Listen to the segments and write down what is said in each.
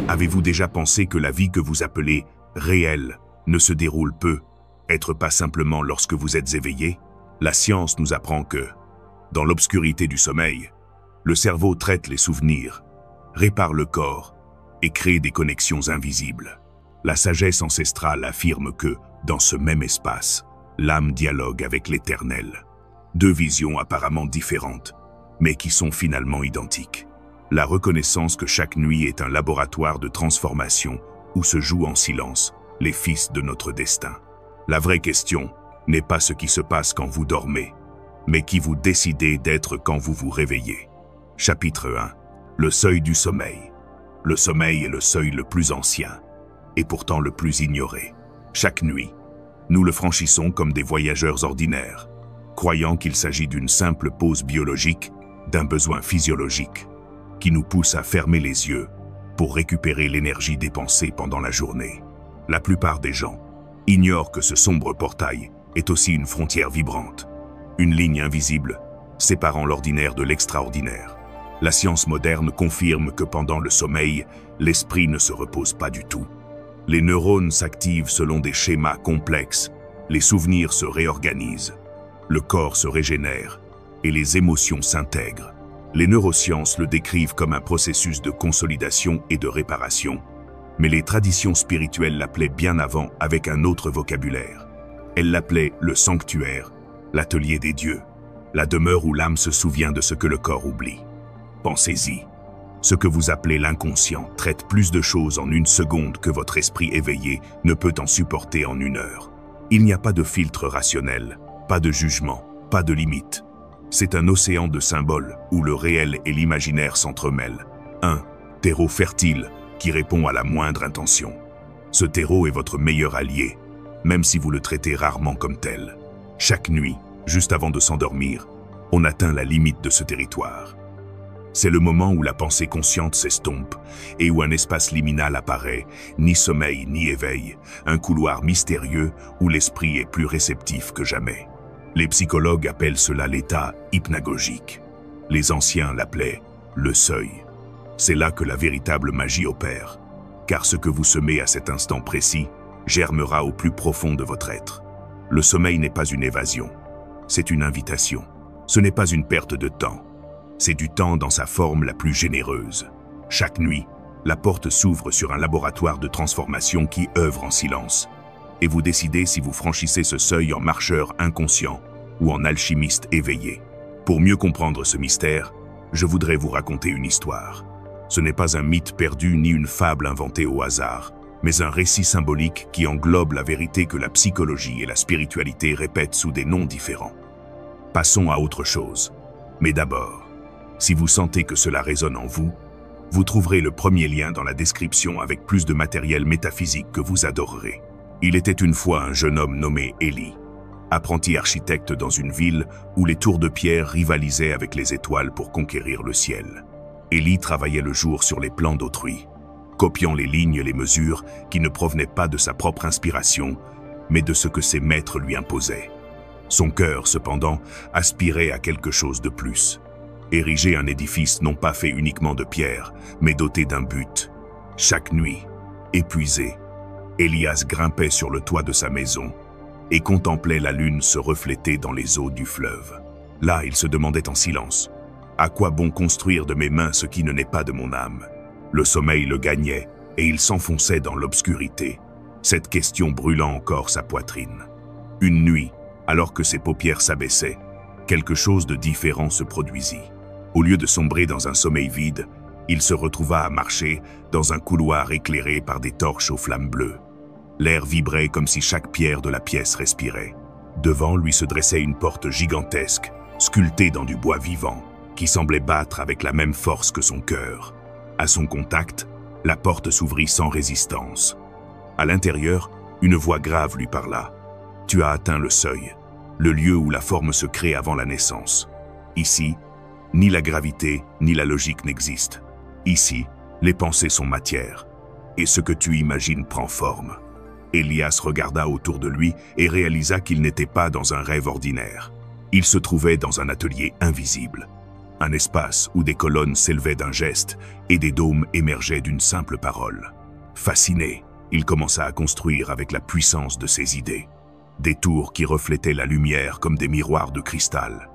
Avez-vous déjà pensé que la vie que vous appelez réelle ne se déroule peut-être pas simplement lorsque vous êtes éveillé? La science nous apprend que, dans l'obscurité du sommeil, le cerveau traite les souvenirs, répare le corps et crée des connexions invisibles. La sagesse ancestrale affirme que, dans ce même espace, l'âme dialogue avec l'éternel. Deux visions apparemment différentes, mais qui sont finalement identiques. La reconnaissance que chaque nuit est un laboratoire de transformation où se jouent en silence les fils de notre destin. La vraie question n'est pas ce qui se passe quand vous dormez, mais qui vous décidez d'être quand vous vous réveillez. Chapitre 1. Le seuil du sommeil. Le sommeil est le seuil le plus ancien, et pourtant le plus ignoré. Chaque nuit, nous le franchissons comme des voyageurs ordinaires, croyant qu'il s'agit d'une simple pause biologique, d'un besoin physiologique, qui nous pousse à fermer les yeux pour récupérer l'énergie dépensée pendant la journée. La plupart des gens ignorent que ce sombre portail est aussi une frontière vibrante, une ligne invisible séparant l'ordinaire de l'extraordinaire. La science moderne confirme que pendant le sommeil, l'esprit ne se repose pas du tout. Les neurones s'activent selon des schémas complexes, les souvenirs se réorganisent, le corps se régénère et les émotions s'intègrent. Les neurosciences le décrivent comme un processus de consolidation et de réparation, mais les traditions spirituelles l'appelaient bien avant avec un autre vocabulaire. Elles l'appelaient le sanctuaire, l'atelier des dieux, la demeure où l'âme se souvient de ce que le corps oublie. Pensez-y. Ce que vous appelez l'inconscient traite plus de choses en une seconde que votre esprit éveillé ne peut en supporter en une heure. Il n'y a pas de filtre rationnel, pas de jugement, pas de limite. C'est un océan de symboles où le réel et l'imaginaire s'entremêlent. Un terreau fertile qui répond à la moindre intention. Ce terreau est votre meilleur allié, même si vous le traitez rarement comme tel. Chaque nuit, juste avant de s'endormir, on atteint la limite de ce territoire. C'est le moment où la pensée consciente s'estompe et où un espace liminal apparaît, ni sommeil ni éveil, un couloir mystérieux où l'esprit est plus réceptif que jamais. Les psychologues appellent cela l'état hypnagogique. Les anciens l'appelaient le seuil. C'est là que la véritable magie opère, car ce que vous semez à cet instant précis germera au plus profond de votre être. Le sommeil n'est pas une évasion, c'est une invitation. Ce n'est pas une perte de temps. C'est du temps dans sa forme la plus généreuse. Chaque nuit, la porte s'ouvre sur un laboratoire de transformation qui œuvre en silence. Et vous décidez si vous franchissez ce seuil en marcheur inconscient ou en alchimiste éveillé. Pour mieux comprendre ce mystère, je voudrais vous raconter une histoire. Ce n'est pas un mythe perdu ni une fable inventée au hasard, mais un récit symbolique qui englobe la vérité que la psychologie et la spiritualité répètent sous des noms différents. Passons à autre chose. Mais d'abord, si vous sentez que cela résonne en vous, vous trouverez le premier lien dans la description avec plus de matériel métaphysique que vous adorerez. Il était une fois un jeune homme nommé Élie, apprenti architecte dans une ville où les tours de pierre rivalisaient avec les étoiles pour conquérir le ciel. Élie travaillait le jour sur les plans d'autrui, copiant les lignes et les mesures qui ne provenaient pas de sa propre inspiration, mais de ce que ses maîtres lui imposaient. Son cœur, cependant, aspirait à quelque chose de plus. Ériger un édifice non pas fait uniquement de pierre, mais doté d'un but. Chaque nuit, épuisé, Élias grimpait sur le toit de sa maison et contemplait la lune se refléter dans les eaux du fleuve. Là, il se demandait en silence, « À quoi bon construire de mes mains ce qui ne naît pas de mon âme ?» Le sommeil le gagnait et il s'enfonçait dans l'obscurité, cette question brûlant encore sa poitrine. Une nuit, alors que ses paupières s'abaissaient, quelque chose de différent se produisit. Au lieu de sombrer dans un sommeil vide, il se retrouva à marcher dans un couloir éclairé par des torches aux flammes bleues. L'air vibrait comme si chaque pierre de la pièce respirait. Devant lui se dressait une porte gigantesque, sculptée dans du bois vivant, qui semblait battre avec la même force que son cœur. À son contact, la porte s'ouvrit sans résistance. À l'intérieur, une voix grave lui parla. « Tu as atteint le seuil, le lieu où la forme se crée avant la naissance. Ici, ni la gravité, ni la logique n'existent. Ici, les pensées sont matière, et ce que tu imagines prend forme. » Élias regarda autour de lui et réalisa qu'il n'était pas dans un rêve ordinaire. Il se trouvait dans un atelier invisible. un espace où des colonnes s'élevaient d'un geste et des dômes émergeaient d'une simple parole. Fasciné, il commença à construire avec la puissance de ses idées. Des tours qui reflétaient la lumière comme des miroirs de cristal,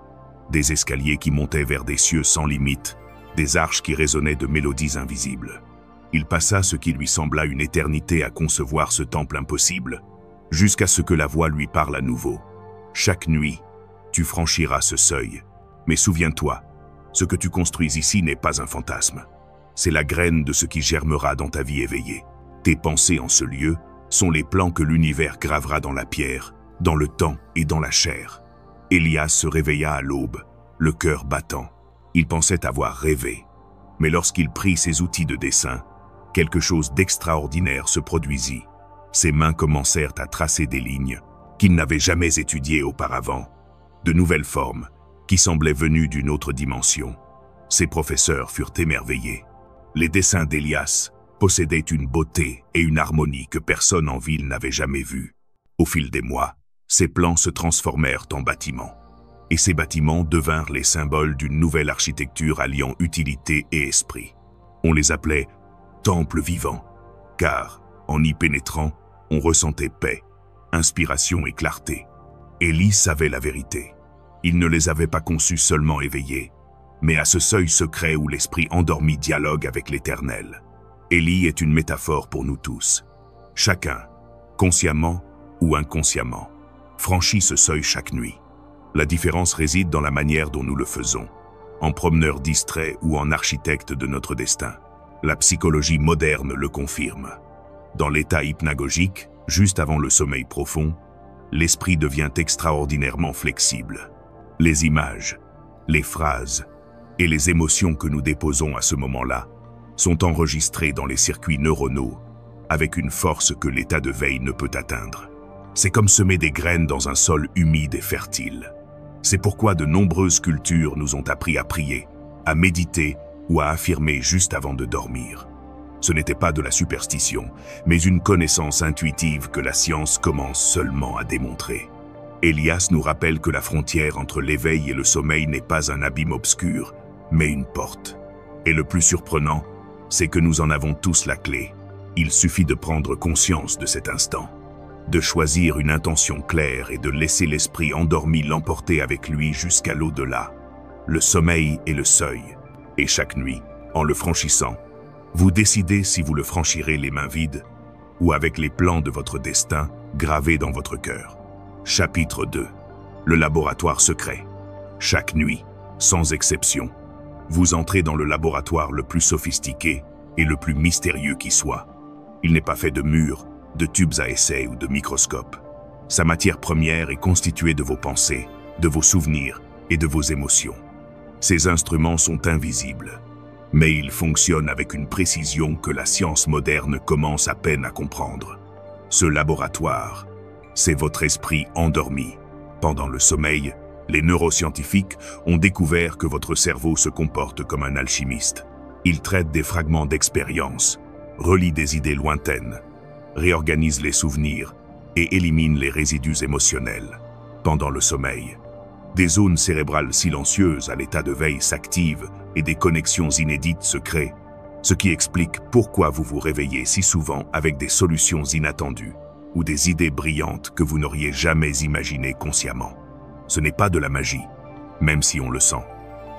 des escaliers qui montaient vers des cieux sans limite, des arches qui résonnaient de mélodies invisibles. Il passa ce qui lui sembla une éternité à concevoir ce temple impossible, jusqu'à ce que la voix lui parle à nouveau. Chaque nuit, tu franchiras ce seuil. Mais souviens-toi, ce que tu construis ici n'est pas un fantasme. C'est la graine de ce qui germera dans ta vie éveillée. Tes pensées en ce lieu sont les plans que l'univers gravera dans la pierre, dans le temps et dans la chair. Elias se réveilla à l'aube, le cœur battant. Il pensait avoir rêvé. Mais lorsqu'il prit ses outils de dessin, quelque chose d'extraordinaire se produisit. Ses mains commencèrent à tracer des lignes qu'il n'avait jamais étudiées auparavant, de nouvelles formes qui semblaient venues d'une autre dimension. Ses professeurs furent émerveillés. Les dessins d'Elias possédaient une beauté et une harmonie que personne en ville n'avait jamais vues. Au fil des mois, ces plans se transformèrent en bâtiments. Et ces bâtiments devinrent les symboles d'une nouvelle architecture alliant utilité et esprit. On les appelait « temples vivants », car, en y pénétrant, on ressentait paix, inspiration et clarté. Élie savait la vérité. Il ne les avait pas conçus seulement éveillés, mais à ce seuil secret où l'esprit endormi dialogue avec l'Éternel. Élie est une métaphore pour nous tous. Chacun, consciemment ou inconsciemment, franchit ce seuil chaque nuit. La différence réside dans la manière dont nous le faisons, en promeneur distrait ou en architecte de notre destin. La psychologie moderne le confirme. Dans l'état hypnagogique, juste avant le sommeil profond, l'esprit devient extraordinairement flexible. Les images, les phrases et les émotions que nous déposons à ce moment-là sont enregistrées dans les circuits neuronaux avec une force que l'état de veille ne peut atteindre. C'est comme semer des graines dans un sol humide et fertile. C'est pourquoi de nombreuses cultures nous ont appris à prier, à méditer ou à affirmer juste avant de dormir. Ce n'était pas de la superstition, mais une connaissance intuitive que la science commence seulement à démontrer. Elias nous rappelle que la frontière entre l'éveil et le sommeil n'est pas un abîme obscur, mais une porte. Et le plus surprenant, c'est que nous en avons tous la clé. Il suffit de prendre conscience de cet instant, de choisir une intention claire et de laisser l'esprit endormi l'emporter avec lui jusqu'à l'au-delà. Le sommeil est le seuil, et chaque nuit, en le franchissant, vous décidez si vous le franchirez les mains vides ou avec les plans de votre destin gravés dans votre cœur. Chapitre 2. Le laboratoire secret. Chaque nuit, sans exception, vous entrez dans le laboratoire le plus sophistiqué et le plus mystérieux qui soit. Il n'est pas fait de murs, de tubes à essai ou de microscopes. Sa matière première est constituée de vos pensées, de vos souvenirs et de vos émotions. Ces instruments sont invisibles, mais ils fonctionnent avec une précision que la science moderne commence à peine à comprendre. Ce laboratoire, c'est votre esprit endormi. Pendant le sommeil, les neuroscientifiques ont découvert que votre cerveau se comporte comme un alchimiste. Il traite des fragments d'expérience, relie des idées lointaines, réorganise les souvenirs et élimine les résidus émotionnels. Pendant le sommeil, des zones cérébrales silencieuses à l'état de veille s'activent et des connexions inédites se créent, ce qui explique pourquoi vous vous réveillez si souvent avec des solutions inattendues ou des idées brillantes que vous n'auriez jamais imaginées consciemment. Ce n'est pas de la magie, même si on le sent.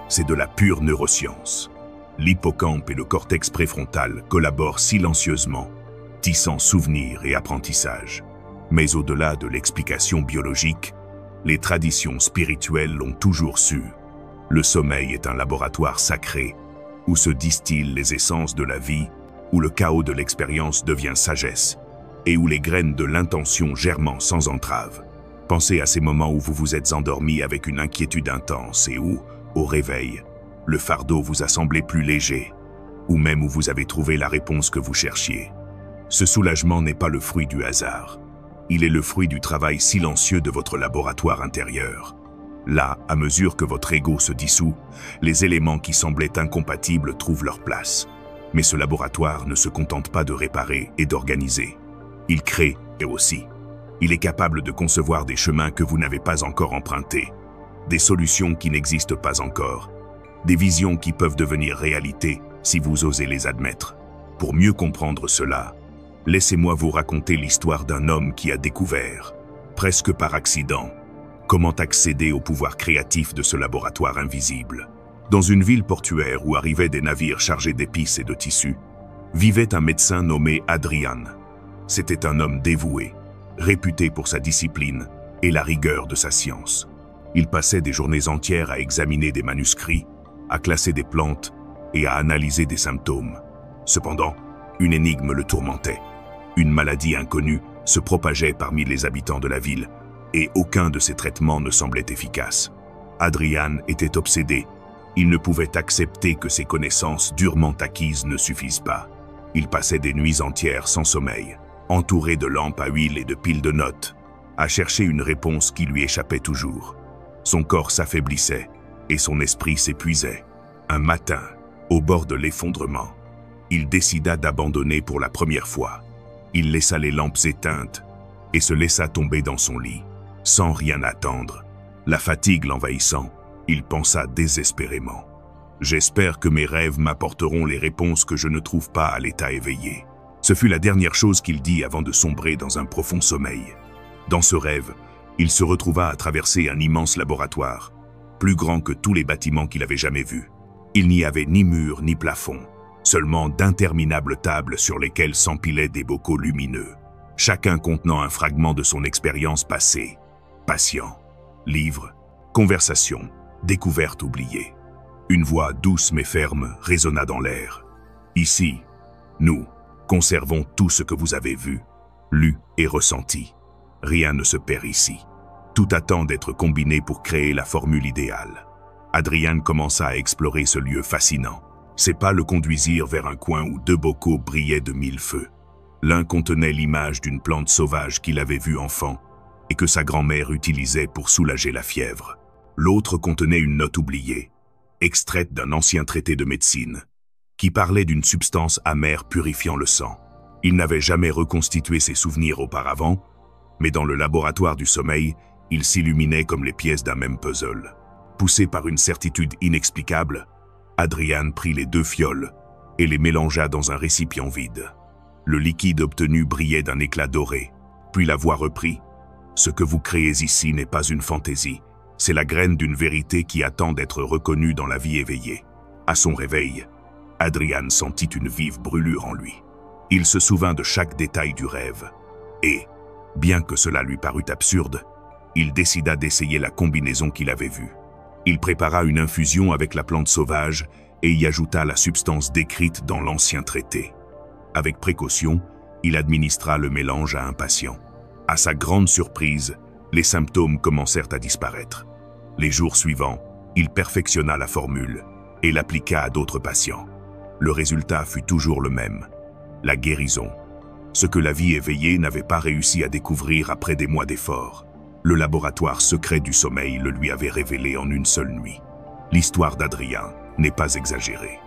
C'est de la pure neuroscience. L'hippocampe et le cortex préfrontal collaborent silencieusement, tissant souvenirs et apprentissage. Mais au-delà de l'explication biologique, les traditions spirituelles l'ont toujours su. Le sommeil est un laboratoire sacré où se distillent les essences de la vie, où le chaos de l'expérience devient sagesse et où les graines de l'intention germent sans entrave. Pensez à ces moments où vous vous êtes endormi avec une inquiétude intense et où, au réveil, le fardeau vous a semblé plus léger, ou même où vous avez trouvé la réponse que vous cherchiez. Ce soulagement n'est pas le fruit du hasard. Il est le fruit du travail silencieux de votre laboratoire intérieur. Là, à mesure que votre ego se dissout, les éléments qui semblaient incompatibles trouvent leur place. Mais ce laboratoire ne se contente pas de réparer et d'organiser. Il crée, et aussi. Il est capable de concevoir des chemins que vous n'avez pas encore empruntés, des solutions qui n'existent pas encore, Des visions qui peuvent devenir réalité si vous osez les admettre. Pour mieux comprendre cela, laissez-moi vous raconter l'histoire d'un homme qui a découvert, presque par accident, comment accéder au pouvoir créatif de ce laboratoire invisible. Dans une ville portuaire où arrivaient des navires chargés d'épices et de tissus, vivait un médecin nommé Adrian. C'était un homme dévoué, réputé pour sa discipline et la rigueur de sa science. Il passait des journées entières à examiner des manuscrits, à classer des plantes et à analyser des symptômes. Cependant, une énigme le tourmentait. Une maladie inconnue se propageait parmi les habitants de la ville et aucun de ses traitements ne semblait efficace. Adrian était obsédé. Il ne pouvait accepter que ses connaissances durement acquises ne suffisent pas. Il passait des nuits entières sans sommeil, entouré de lampes à huile et de piles de notes, à chercher une réponse qui lui échappait toujours. Son corps s'affaiblissait et son esprit s'épuisait. Un matin, au bord de l'effondrement, il décida d'abandonner pour la première fois. Il laissa les lampes éteintes et se laissa tomber dans son lit, sans rien attendre. La fatigue l'envahissant, il pensa désespérément. « J'espère que mes rêves m'apporteront les réponses que je ne trouve pas à l'état éveillé. » Ce fut la dernière chose qu'il dit avant de sombrer dans un profond sommeil. Dans ce rêve, il se retrouva à traverser un immense laboratoire, plus grand que tous les bâtiments qu'il avait jamais vus. Il n'y avait ni mur ni plafond, seulement d'interminables tables sur lesquelles s'empilaient des bocaux lumineux, chacun contenant un fragment de son expérience passée. Patients, livres, conversations, découvertes oubliées. Une voix douce mais ferme résonna dans l'air. « Ici, nous conservons tout ce que vous avez vu, lu et ressenti. Rien ne se perd ici. Tout attend d'être combiné pour créer la formule idéale. » Adrian commença à explorer ce lieu fascinant. Ses pas le conduisirent vers un coin où deux bocaux brillaient de mille feux. L'un contenait l'image d'une plante sauvage qu'il avait vue enfant et que sa grand-mère utilisait pour soulager la fièvre. L'autre contenait une note oubliée, extraite d'un ancien traité de médecine, qui parlait d'une substance amère purifiant le sang. Il n'avait jamais reconstitué ses souvenirs auparavant, mais dans le laboratoire du sommeil, il s'illuminait comme les pièces d'un même puzzle. Poussé par une certitude inexplicable, Adrian prit les deux fioles et les mélangea dans un récipient vide. Le liquide obtenu brillait d'un éclat doré, puis la voix reprit « Ce que vous créez ici n'est pas une fantaisie, c'est la graine d'une vérité qui attend d'être reconnue dans la vie éveillée. » À son réveil, Adrian sentit une vive brûlure en lui. Il se souvint de chaque détail du rêve et, bien que cela lui parût absurde, il décida d'essayer la combinaison qu'il avait vue. Il prépara une infusion avec la plante sauvage et y ajouta la substance décrite dans l'ancien traité. Avec précaution, il administra le mélange à un patient. À sa grande surprise, les symptômes commencèrent à disparaître. Les jours suivants, il perfectionna la formule et l'appliqua à d'autres patients. Le résultat fut toujours le même, la guérison. Ce que la vie éveillée n'avait pas réussi à découvrir après des mois d'efforts. Le laboratoire secret du sommeil le lui avait révélé en une seule nuit. L'histoire d'Adrien n'est pas exagérée.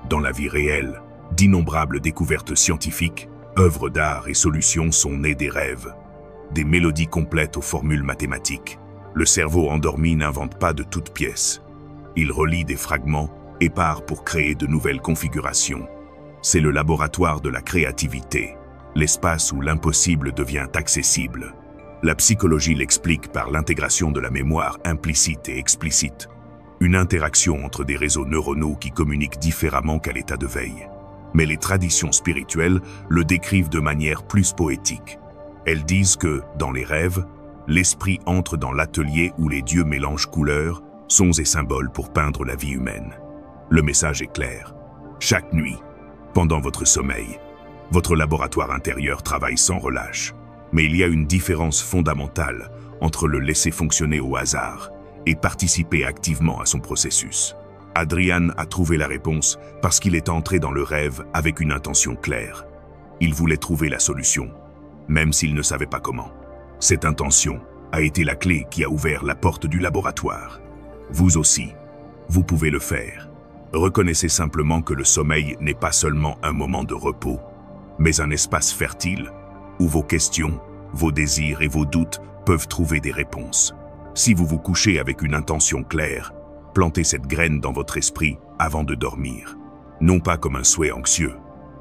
Dans la vie réelle, d'innombrables découvertes scientifiques, œuvres d'art et solutions sont nées des rêves. Des mélodies complètes aux formules mathématiques. Le cerveau endormi n'invente pas de toutes pièces. Il relie des fragments et part pour créer de nouvelles configurations. C'est le laboratoire de la créativité, l'espace où l'impossible devient accessible. La psychologie l'explique par l'intégration de la mémoire implicite et explicite, une interaction entre des réseaux neuronaux qui communiquent différemment qu'à l'état de veille. Mais les traditions spirituelles le décrivent de manière plus poétique. Elles disent que, dans les rêves, l'esprit entre dans l'atelier où les dieux mélangent couleurs, sons et symboles pour peindre la vie humaine. Le message est clair. Chaque nuit, pendant votre sommeil, votre laboratoire intérieur travaille sans relâche. Mais il y a une différence fondamentale entre le laisser fonctionner au hasard et participer activement à son processus. Adrian a trouvé la réponse parce qu'il est entré dans le rêve avec une intention claire. Il voulait trouver la solution, même s'il ne savait pas comment. Cette intention a été la clé qui a ouvert la porte du laboratoire. Vous aussi, vous pouvez le faire. Reconnaissez simplement que le sommeil n'est pas seulement un moment de repos, mais un espace fertile où vos questions, vos désirs et vos doutes peuvent trouver des réponses. Si vous vous couchez avec une intention claire, Plantez cette graine dans votre esprit avant de dormir. Non pas comme un souhait anxieux,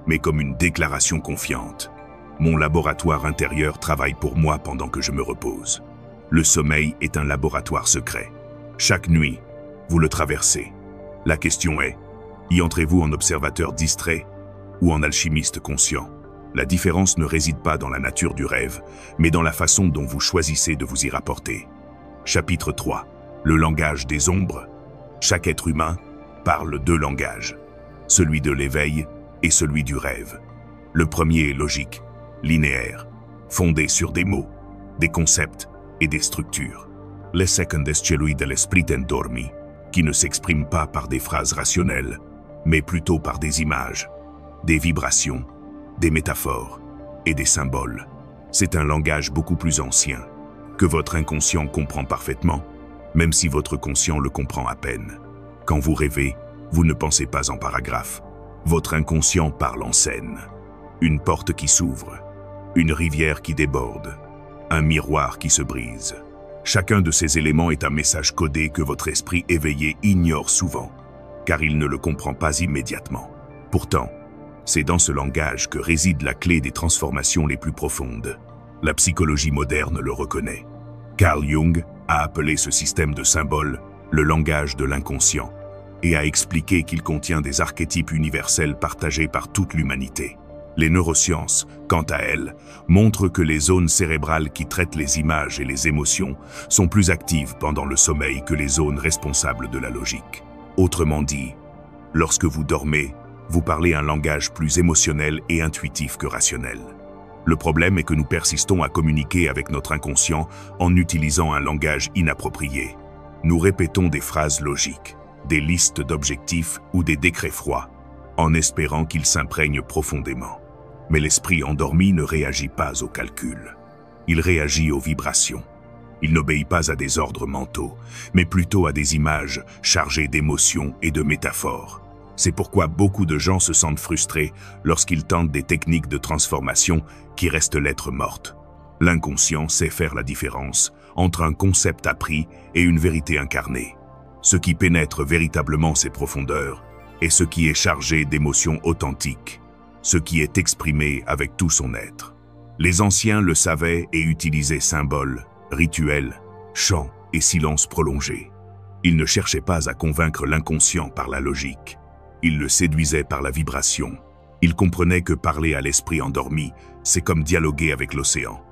mais comme une déclaration confiante. Mon laboratoire intérieur travaille pour moi pendant que je me repose. Le sommeil est un laboratoire secret. Chaque nuit, vous le traversez. La question est, y entrez-vous en observateur distrait ou en alchimiste conscient? La différence ne réside pas dans la nature du rêve, mais dans la façon dont vous choisissez de vous y rapporter. Chapitre 3. Le langage des ombres. Chaque être humain parle deux langages, celui de l'éveil et celui du rêve. Le premier est logique, linéaire, fondé sur des mots, des concepts et des structures. Le second est celui de l'esprit endormi, qui ne s'exprime pas par des phrases rationnelles, mais plutôt par des images, des vibrations, des métaphores et des symboles. C'est un langage beaucoup plus ancien, que votre inconscient comprend parfaitement, même si votre conscient le comprend à peine. Quand vous rêvez, vous ne pensez pas en paragraphes. Votre inconscient parle en scène. Une porte qui s'ouvre, une rivière qui déborde, un miroir qui se brise. Chacun de ces éléments est un message codé que votre esprit éveillé ignore souvent, car il ne le comprend pas immédiatement. Pourtant, c'est dans ce langage que réside la clé des transformations les plus profondes. La psychologie moderne le reconnaît. Carl Jung a appelé ce système de symboles le langage de l'inconscient et a expliqué qu'il contient des archétypes universels partagés par toute l'humanité. Les neurosciences, quant à elles, montrent que les zones cérébrales qui traitent les images et les émotions sont plus actives pendant le sommeil que les zones responsables de la logique. Autrement dit, lorsque vous dormez, vous parlez un langage plus émotionnel et intuitif que rationnel. Le problème est que nous persistons à communiquer avec notre inconscient en utilisant un langage inapproprié. Nous répétons des phrases logiques, des listes d'objectifs ou des décrets froids, en espérant qu'ils s'imprègnent profondément. Mais l'esprit endormi ne réagit pas aux calculs. Il réagit aux vibrations. Il n'obéit pas à des ordres mentaux, mais plutôt à des images chargées d'émotions et de métaphores. C'est pourquoi beaucoup de gens se sentent frustrés lorsqu'ils tentent des techniques de transformation qui restent lettre morte. L'inconscient sait faire la différence entre un concept appris et une vérité incarnée. Ce qui pénètre véritablement ses profondeurs est ce qui est chargé d'émotions authentiques, ce qui est exprimé avec tout son être. Les anciens le savaient et utilisaient symboles, rituels, chants et silences prolongés. Ils ne cherchaient pas à convaincre l'inconscient par la logique. Ils le séduisaient par la vibration. Ils comprenaient que parler à l'esprit endormi, c'est comme dialoguer avec l'océan.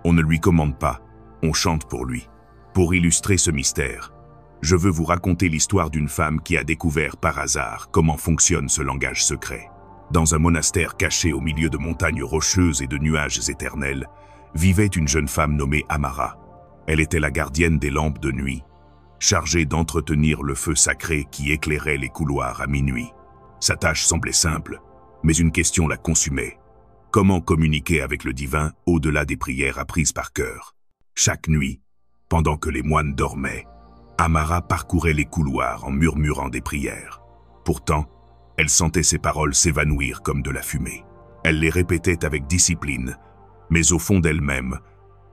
On ne lui commande pas, on chante pour lui. Pour illustrer ce mystère, je veux vous raconter l'histoire d'une femme qui a découvert par hasard comment fonctionne ce langage secret. Dans un monastère caché au milieu de montagnes rocheuses et de nuages éternels, vivait une jeune femme nommée Amara. Elle était la gardienne des lampes de nuit, chargée d'entretenir le feu sacré qui éclairait les couloirs à minuit. Sa tâche semblait simple, mais une question la consumait. Comment communiquer avec le divin au-delà des prières apprises par cœur? Chaque nuit, pendant que les moines dormaient, Amara parcourait les couloirs en murmurant des prières. Pourtant, elle sentait ses paroles s'évanouir comme de la fumée. Elle les répétait avec discipline, mais au fond d'elle-même,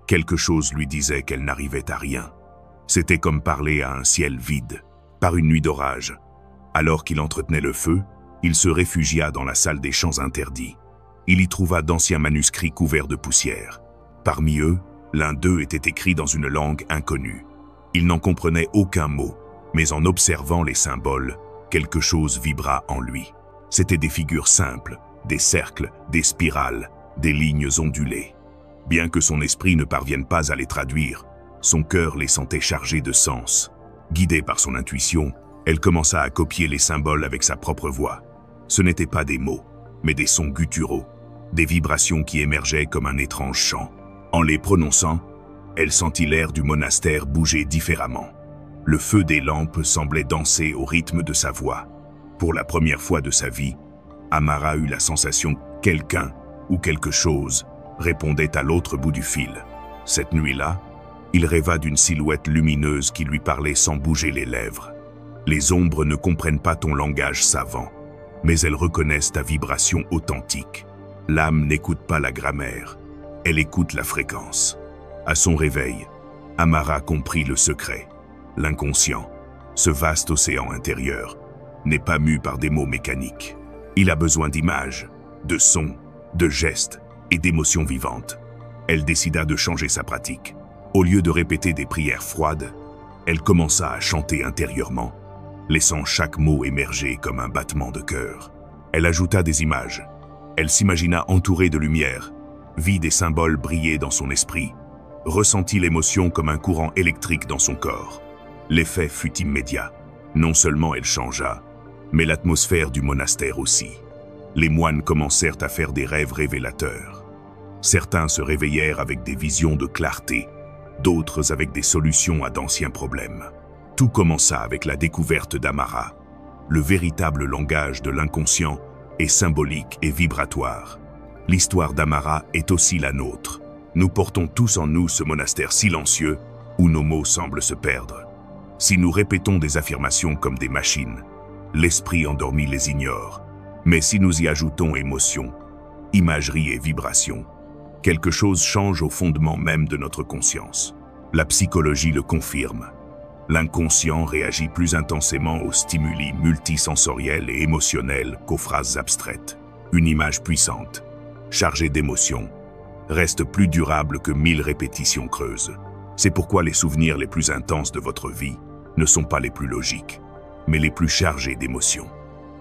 quelque chose lui disait qu'elle n'arrivait à rien. C'était comme parler à un ciel vide. Par une nuit d'orage, alors qu'il entretenait le feu, il se réfugia dans la salle des chants interdits. Il y trouva d'anciens manuscrits couverts de poussière. Parmi eux, l'un d'eux était écrit dans une langue inconnue. Il n'en comprenait aucun mot, mais en observant les symboles, quelque chose vibra en lui. C'étaient des figures simples, des cercles, des spirales, des lignes ondulées. Bien que son esprit ne parvienne pas à les traduire, son cœur les sentait chargés de sens. Guidée par son intuition, elle commença à copier les symboles avec sa propre voix. Ce n'étaient pas des mots, mais des sons gutturaux, des vibrations qui émergeaient comme un étrange chant. En les prononçant, elle sentit l'air du monastère bouger différemment. Le feu des lampes semblait danser au rythme de sa voix. Pour la première fois de sa vie, Amara eut la sensation que quelqu'un ou quelque chose répondait à l'autre bout du fil. Cette nuit-là, il rêva d'une silhouette lumineuse qui lui parlait sans bouger les lèvres. Les ombres ne comprennent pas ton langage savant, mais elles reconnaissent ta vibration authentique. L'âme n'écoute pas la grammaire, elle écoute la fréquence. À son réveil, Amara comprit le secret. L'inconscient, Ce vaste océan intérieur n'est pas mu par des mots mécaniques. Il a besoin d'images, de sons, de gestes et d'émotions vivantes. Elle décida de changer sa pratique. Au lieu de répéter des prières froides, elle commença à chanter intérieurement, laissant chaque mot émerger comme un battement de cœur. Elle ajouta des images. Elle s'imagina entourée de lumière, vit des symboles briller dans son esprit, ressentit l'émotion comme un courant électrique dans son corps. L'effet fut immédiat. Non seulement elle changea, mais l'atmosphère du monastère aussi. Les moines commencèrent à faire des rêves révélateurs. Certains se réveillèrent avec des visions de clarté, d'autres avec des solutions à d'anciens problèmes. Tout commença avec la découverte d'Amara. Le véritable langage de l'inconscient est symbolique et vibratoire. L'histoire d'Amara est aussi la nôtre. Nous portons tous en nous ce monastère silencieux où nos mots semblent se perdre. Si nous répétons des affirmations comme des machines, l'esprit endormi les ignore. Mais si nous y ajoutons émotion, imagerie et vibration, quelque chose change au fondement même de notre conscience. La psychologie le confirme. L'inconscient réagit plus intensément aux stimuli multisensoriels et émotionnels qu'aux phrases abstraites. Une image puissante, chargée d'émotions, reste plus durable que 1000 répétitions creuses. C'est pourquoi les souvenirs les plus intenses de votre vie ne sont pas les plus logiques, mais les plus chargés d'émotions.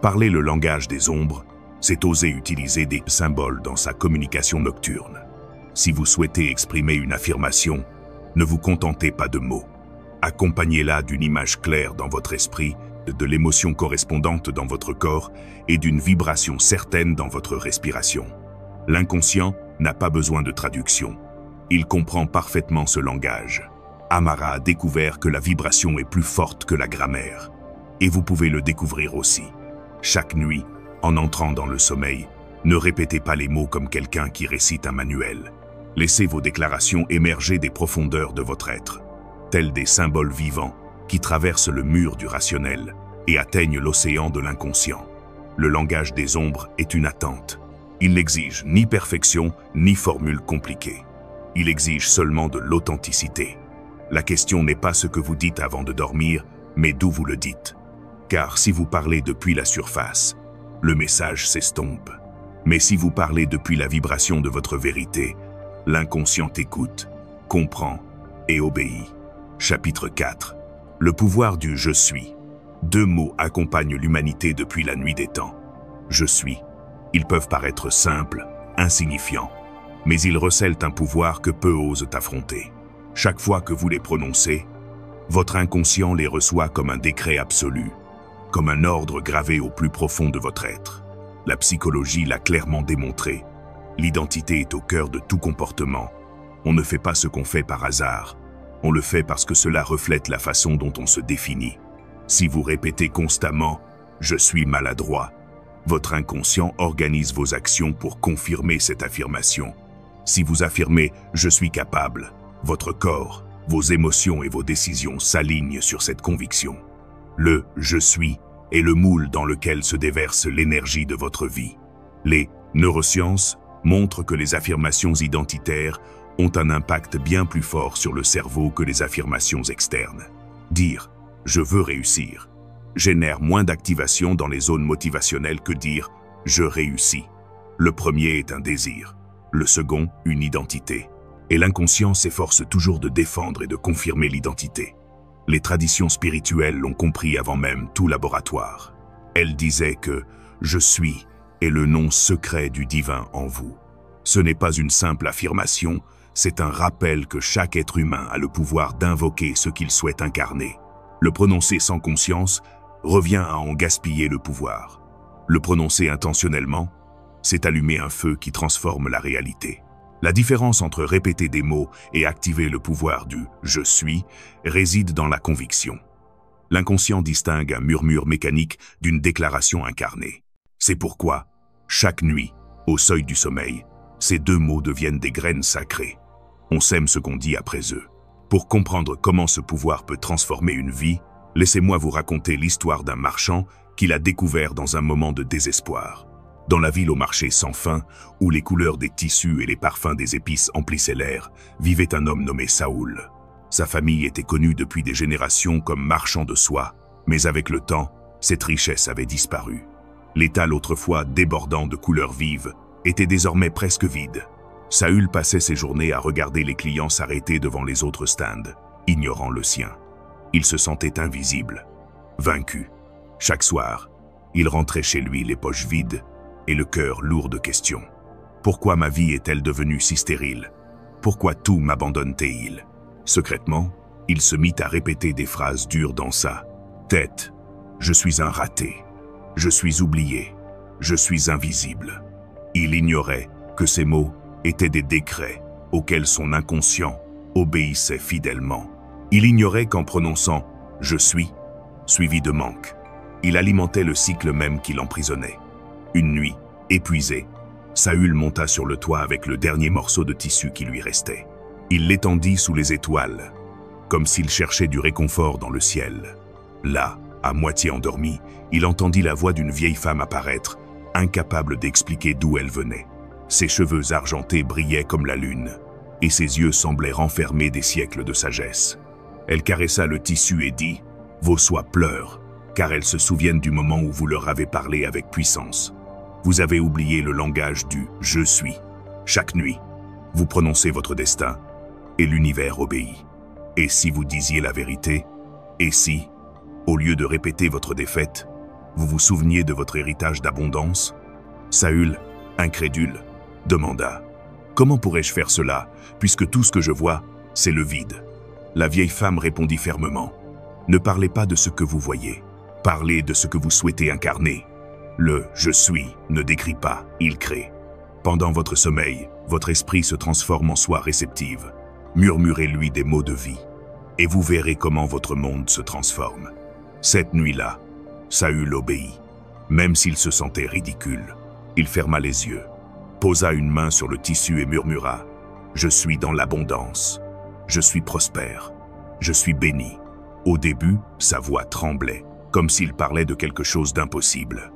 Parler le langage des ombres, c'est oser utiliser des symboles dans sa communication nocturne. Si vous souhaitez exprimer une affirmation, ne vous contentez pas de mots. Accompagnez-la d'une image claire dans votre esprit, de l'émotion correspondante dans votre corps et d'une vibration certaine dans votre respiration. L'inconscient n'a pas besoin de traduction. Il comprend parfaitement ce langage. Amara a découvert que la vibration est plus forte que la grammaire. Et vous pouvez le découvrir aussi. Chaque nuit, en entrant dans le sommeil, ne répétez pas les mots comme quelqu'un qui récite un manuel. Laissez vos déclarations émerger des profondeurs de votre être, tels des symboles vivants qui traversent le mur du rationnel et atteignent l'océan de l'inconscient. Le langage des ombres est une attente. Il n'exige ni perfection, ni formule compliquée. Il exige seulement de l'authenticité. La question n'est pas ce que vous dites avant de dormir, mais d'où vous le dites. Car si vous parlez depuis la surface, le message s'estompe. Mais si vous parlez depuis la vibration de votre vérité, l'inconscient écoute, comprend et obéit. Chapitre 4. Le pouvoir du « je suis ». 2 mots accompagnent l'humanité depuis la nuit des temps. Je suis. Ils peuvent paraître simples, insignifiants, mais ils recèlent un pouvoir que peu osent affronter. Chaque fois que vous les prononcez, votre inconscient les reçoit comme un décret absolu, comme un ordre gravé au plus profond de votre être. La psychologie l'a clairement démontré. L'identité est au cœur de tout comportement. On ne fait pas ce qu'on fait par hasard. On le fait parce que cela reflète la façon dont on se définit. Si vous répétez constamment « je suis maladroit », votre inconscient organise vos actions pour confirmer cette affirmation. Si vous affirmez « je suis capable », votre corps, vos émotions et vos décisions s'alignent sur cette conviction. Le « je suis » est le moule dans lequel se déverse l'énergie de votre vie. Les neurosciences montrent que les affirmations identitaires ont un impact bien plus fort sur le cerveau que les affirmations externes. Dire « je veux réussir » génère moins d'activation dans les zones motivationnelles que dire « je réussis ». Le premier est un désir, le second une identité. Et l'inconscient s'efforce toujours de défendre et de confirmer l'identité. Les traditions spirituelles l'ont compris avant même tout laboratoire. Elles disaient que « je suis » est le nom secret du divin en vous. Ce n'est pas une simple affirmation, c'est un rappel que chaque être humain a le pouvoir d'invoquer ce qu'il souhaite incarner. Le prononcer sans conscience revient à en gaspiller le pouvoir. Le prononcer intentionnellement, c'est allumer un feu qui transforme la réalité. La différence entre répéter des mots et activer le pouvoir du « je suis » réside dans la conviction. L'inconscient distingue un murmure mécanique d'une déclaration incarnée. C'est pourquoi, chaque nuit, au seuil du sommeil, ces 2 mots deviennent des graines sacrées. On sème ce qu'on dit après eux. Pour comprendre comment ce pouvoir peut transformer une vie, laissez-moi vous raconter l'histoire d'un marchand qu'il a découvert dans un moment de désespoir. Dans la ville au marché sans fin, où les couleurs des tissus et les parfums des épices emplissaient l'air, vivait un homme nommé Saoul. Sa famille était connue depuis des générations comme marchand de soie, Mais avec le temps, cette richesse avait disparu. L'étal autrefois débordant de couleurs vives était désormais presque vide. Saül passait ses journées à regarder les clients s'arrêter devant les autres stands, ignorant le sien. Il se sentait invisible, vaincu. Chaque soir, il rentrait chez lui les poches vides et le cœur lourd de questions. Pourquoi ma vie est-elle devenue si stérile? Pourquoi tout m'abandonne-t-il? Secrètement, il se mit à répéter des phrases dures dans sa tête. Je suis un raté. Je suis oublié. Je suis invisible. Il ignorait que ces mots étaient des décrets auxquels son inconscient obéissait fidèlement. Il ignorait qu'en prononçant « je suis », suivi de manque, il alimentait le cycle même qui l'emprisonnait. Une nuit, épuisé, Saül monta sur le toit avec le dernier morceau de tissu qui lui restait. Il l'étendit sous les étoiles, comme s'il cherchait du réconfort dans le ciel. Là, à moitié endormi, il entendit la voix d'une vieille femme apparaître, incapable d'expliquer d'où elle venait. Ses cheveux argentés brillaient comme la lune, et ses yeux semblaient renfermer des siècles de sagesse. Elle caressa le tissu et dit « Vos soies pleurent, car elles se souviennent du moment où vous leur avez parlé avec puissance. Vous avez oublié le langage du « je suis ». Chaque nuit, vous prononcez votre destin, et l'univers obéit. Et si vous disiez la vérité? Et si, au lieu de répéter votre défaite, vous vous souveniez de votre héritage d'abondance? Saül, incrédule, demanda « Comment pourrais-je faire cela, puisque tout ce que je vois, c'est le vide ?» La vieille femme répondit fermement « Ne parlez pas de ce que vous voyez, parlez de ce que vous souhaitez incarner. Le « je suis » ne décrit pas, il crée. Pendant votre sommeil, votre esprit se transforme en soi réceptive. Murmurez-lui des mots de vie, et vous verrez comment votre monde se transforme. » Cette nuit-là, Saül obéit. Même s'il se sentait ridicule, il ferma les yeux, posa une main sur le tissu et murmura « Je suis dans l'abondance. Je suis prospère. Je suis béni. » Au début, sa voix tremblait, comme s'il parlait de quelque chose d'impossible.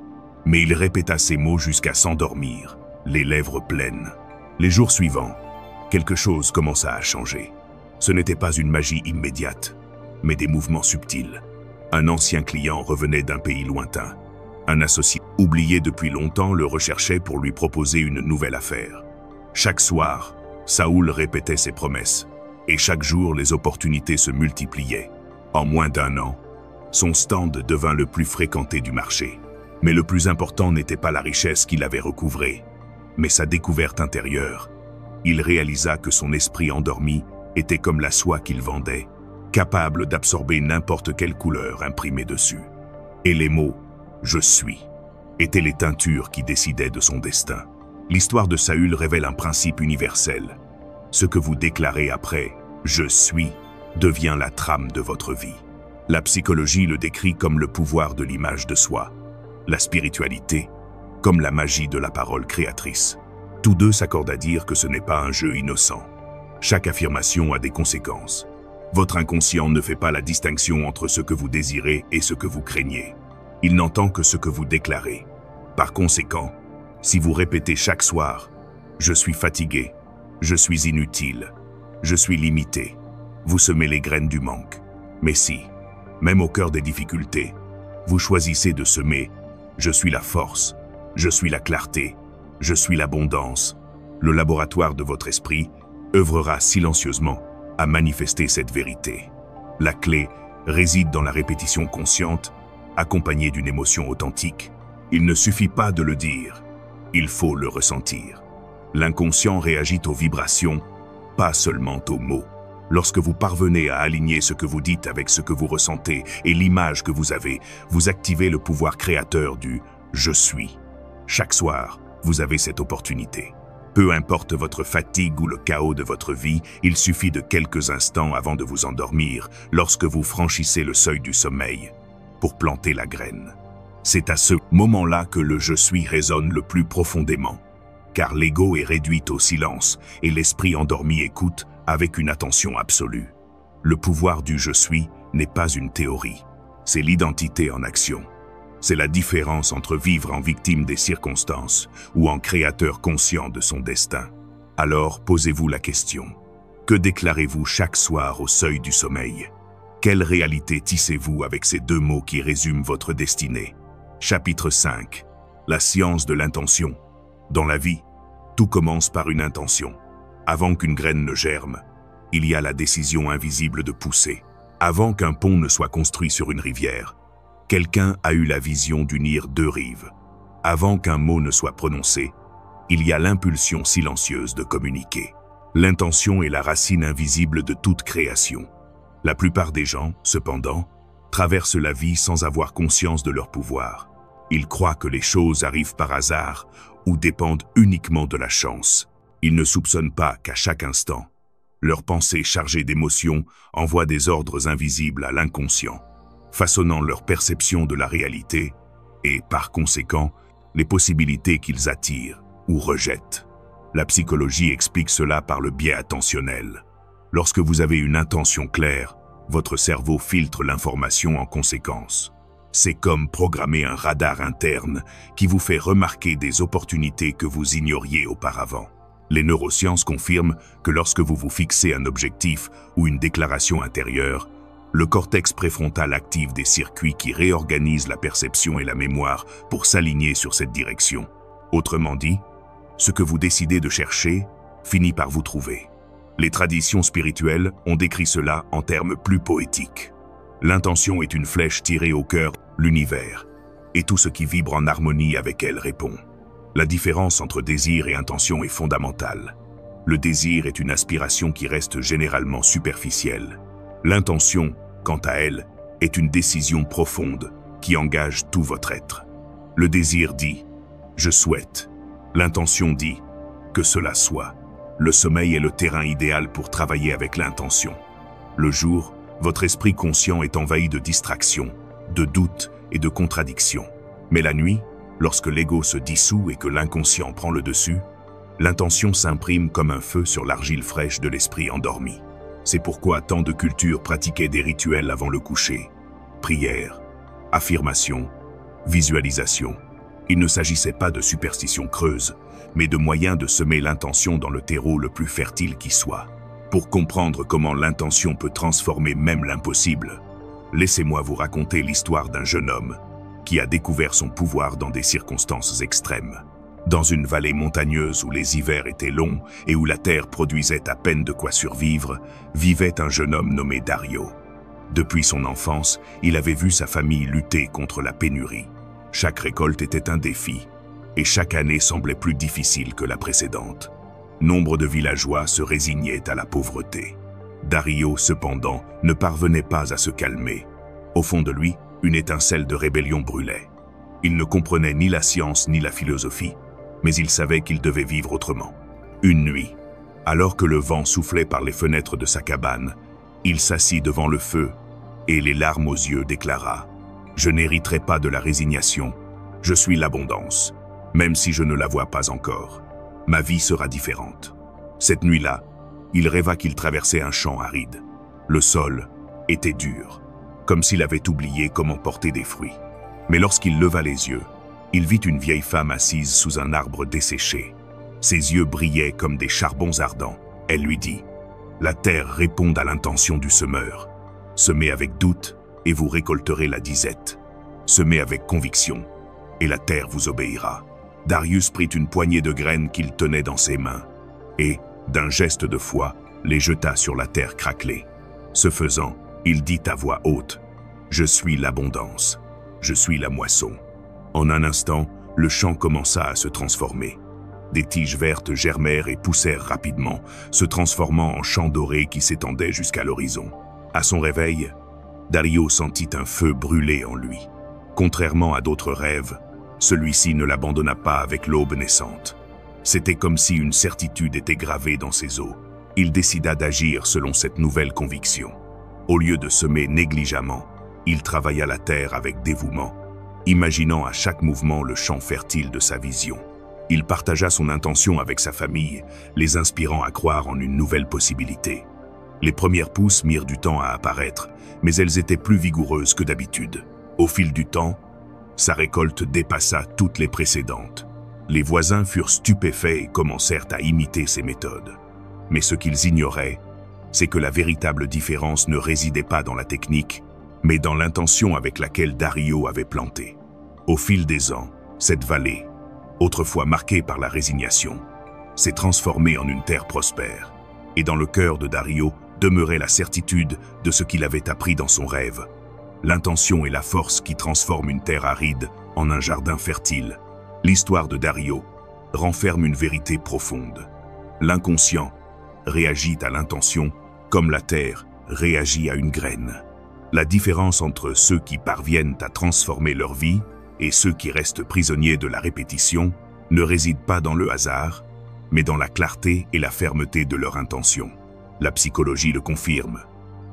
Mais il répéta ces mots jusqu'à s'endormir, les lèvres pleines. Les jours suivants, quelque chose commença à changer. Ce n'était pas une magie immédiate, mais des mouvements subtils. Un ancien client revenait d'un pays lointain. Un associé oublié depuis longtemps le recherchait pour lui proposer une nouvelle affaire. Chaque soir, Saül répétait ses promesses, et chaque jour les opportunités se multipliaient. En moins d'un an, son stand devint le plus fréquenté du marché. Mais le plus important n'était pas la richesse qu'il avait recouvrée, mais sa découverte intérieure. Il réalisa que son esprit endormi était comme la soie qu'il vendait, capable d'absorber n'importe quelle couleur imprimée dessus. Et les mots « je suis » étaient les teintures qui décidaient de son destin. L'histoire de Saül révèle un principe universel. Ce que vous déclarez après « je suis » devient la trame de votre vie. La psychologie le décrit comme le pouvoir de l'image de soi, la spiritualité comme la magie de la parole créatrice. Tous deux s'accordent à dire que ce n'est pas un jeu innocent. Chaque affirmation a des conséquences. Votre inconscient ne fait pas la distinction entre ce que vous désirez et ce que vous craignez. Il n'entend que ce que vous déclarez. Par conséquent, si vous répétez chaque soir « Je suis fatigué, je suis inutile, je suis limité », vous semez les graines du manque. Mais si, même au cœur des difficultés, vous choisissez de semer « Je suis la force, je suis la clarté, je suis l'abondance », le laboratoire de votre esprit œuvrera silencieusement à manifester cette vérité. La clé réside dans la répétition consciente, accompagnée d'une émotion authentique. Il ne suffit pas de le dire, il faut le ressentir. L'inconscient réagit aux vibrations, pas seulement aux mots. Lorsque vous parvenez à aligner ce que vous dites avec ce que vous ressentez et l'image que vous avez, vous activez le pouvoir créateur du « je suis ». Chaque soir, vous avez cette opportunité. Peu importe votre fatigue ou le chaos de votre vie, il suffit de quelques instants avant de vous endormir, lorsque vous franchissez le seuil du sommeil, pour planter la graine. C'est à ce moment-là que le « je suis » résonne le plus profondément, car l'ego est réduit au silence et l'esprit endormi écoute avec une attention absolue. Le pouvoir du « je suis » n'est pas une théorie, c'est l'identité en action. C'est la différence entre vivre en victime des circonstances ou en créateur conscient de son destin. Alors posez-vous la question. Que déclarez-vous chaque soir au seuil du sommeil? Quelle réalité tissez-vous avec ces deux mots qui résument votre destinée? Chapitre 5. La science de l'intention. Dans la vie, tout commence par une intention. Avant qu'une graine ne germe, il y a la décision invisible de pousser. Avant qu'un pont ne soit construit sur une rivière, quelqu'un a eu la vision d'unir deux rives. Avant qu'un mot ne soit prononcé, il y a l'impulsion silencieuse de communiquer. L'intention est la racine invisible de toute création. La plupart des gens, cependant, traversent la vie sans avoir conscience de leur pouvoir. Ils croient que les choses arrivent par hasard ou dépendent uniquement de la chance. Ils ne soupçonnent pas qu'à chaque instant, leurs pensées chargées d'émotions envoient des ordres invisibles à l'inconscient, façonnant leur perception de la réalité et, par conséquent, les possibilités qu'ils attirent ou rejettent. La psychologie explique cela par le biais attentionnel. Lorsque vous avez une intention claire, votre cerveau filtre l'information en conséquence. C'est comme programmer un radar interne qui vous fait remarquer des opportunités que vous ignoriez auparavant. Les neurosciences confirment que lorsque vous vous fixez un objectif ou une déclaration intérieure, le cortex préfrontal active des circuits qui réorganisent la perception et la mémoire pour s'aligner sur cette direction. Autrement dit, ce que vous décidez de chercher finit par vous trouver. Les traditions spirituelles ont décrit cela en termes plus poétiques. L'intention est une flèche tirée au cœur, l'univers, et tout ce qui vibre en harmonie avec elle répond. La différence entre désir et intention est fondamentale. Le désir est une aspiration qui reste généralement superficielle. L'intention, quant à elle, est une décision profonde qui engage tout votre être. Le désir dit « je souhaite ». L'intention dit « que cela soit ». Le sommeil est le terrain idéal pour travailler avec l'intention. Le jour, votre esprit conscient est envahi de distractions, de doutes et de contradictions. Mais la nuit, lorsque l'ego se dissout et que l'inconscient prend le dessus, l'intention s'imprime comme un feu sur l'argile fraîche de l'esprit endormi. C'est pourquoi tant de cultures pratiquaient des rituels avant le coucher. Prière, affirmation, visualisation. Il ne s'agissait pas de superstitions creuses, mais de moyens de semer l'intention dans le terreau le plus fertile qui soit. Pour comprendre comment l'intention peut transformer même l'impossible, laissez-moi vous raconter l'histoire d'un jeune homme qui a découvert son pouvoir dans des circonstances extrêmes. Dans une vallée montagneuse où les hivers étaient longs et où la terre produisait à peine de quoi survivre, vivait un jeune homme nommé Dario. Depuis son enfance, il avait vu sa famille lutter contre la pénurie. Chaque récolte était un défi, et chaque année semblait plus difficile que la précédente. Nombre de villageois se résignaient à la pauvreté. Dario, cependant, ne parvenait pas à se calmer. Au fond de lui, une étincelle de rébellion brûlait. Il ne comprenait ni la science ni la philosophie, mais il savait qu'il devait vivre autrement. Une nuit, alors que le vent soufflait par les fenêtres de sa cabane, il s'assit devant le feu et, les larmes aux yeux, déclara « Je n'hériterai pas de la résignation, je suis l'abondance. Même si je ne la vois pas encore, ma vie sera différente. » Cette nuit-là, il rêva qu'il traversait un champ aride. Le sol était dur, comme s'il avait oublié comment porter des fruits. Mais lorsqu'il leva les yeux, il vit une vieille femme assise sous un arbre desséché. Ses yeux brillaient comme des charbons ardents. Elle lui dit « La terre répond à l'intention du semeur. Semez avec doute et vous récolterez la disette. Semez avec conviction et la terre vous obéira. » Darius prit une poignée de graines qu'il tenait dans ses mains et, d'un geste de foi, les jeta sur la terre craquelée. Ce faisant, il dit à voix haute « Je suis l'abondance, je suis la moisson. » En un instant, le champ commença à se transformer. Des tiges vertes germèrent et poussèrent rapidement, se transformant en champs dorés qui s'étendaient jusqu'à l'horizon. À son réveil, Dario sentit un feu brûler en lui. Contrairement à d'autres rêves, celui-ci ne l'abandonna pas avec l'aube naissante. C'était comme si une certitude était gravée dans ses os. Il décida d'agir selon cette nouvelle conviction. Au lieu de semer négligemment, il travailla la terre avec dévouement, imaginant à chaque mouvement le champ fertile de sa vision. Il partagea son intention avec sa famille, les inspirant à croire en une nouvelle possibilité. Les premières pousses mirent du temps à apparaître, mais elles étaient plus vigoureuses que d'habitude. Au fil du temps, sa récolte dépassa toutes les précédentes. Les voisins furent stupéfaits et commencèrent à imiter ses méthodes. Mais ce qu'ils ignoraient, c'est que la véritable différence ne résidait pas dans la technique, mais dans l'intention avec laquelle Dario avait planté. Au fil des ans, cette vallée, autrefois marquée par la résignation, s'est transformée en une terre prospère, et dans le cœur de Dario demeurait la certitude de ce qu'il avait appris dans son rêve. L'intention est la force qui transforme une terre aride en un jardin fertile. L'histoire de Dario renferme une vérité profonde. L'inconscient réagit à l'intention comme la terre réagit à une graine. La différence entre ceux qui parviennent à transformer leur vie et ceux qui restent prisonniers de la répétition ne réside pas dans le hasard, mais dans la clarté et la fermeté de leur intention. La psychologie le confirme.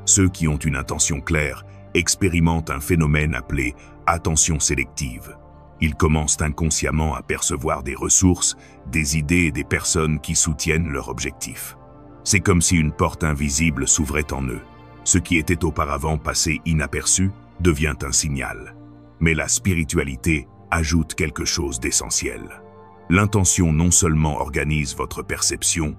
Ceux qui ont une intention claire expérimentent un phénomène appelé attention sélective. Ils commencent inconsciemment à percevoir des ressources, des idées et des personnes qui soutiennent leur objectif. C'est comme si une porte invisible s'ouvrait en eux. Ce qui était auparavant passé inaperçu devient un signal. Mais la spiritualité ajoute quelque chose d'essentiel. L'intention non seulement organise votre perception,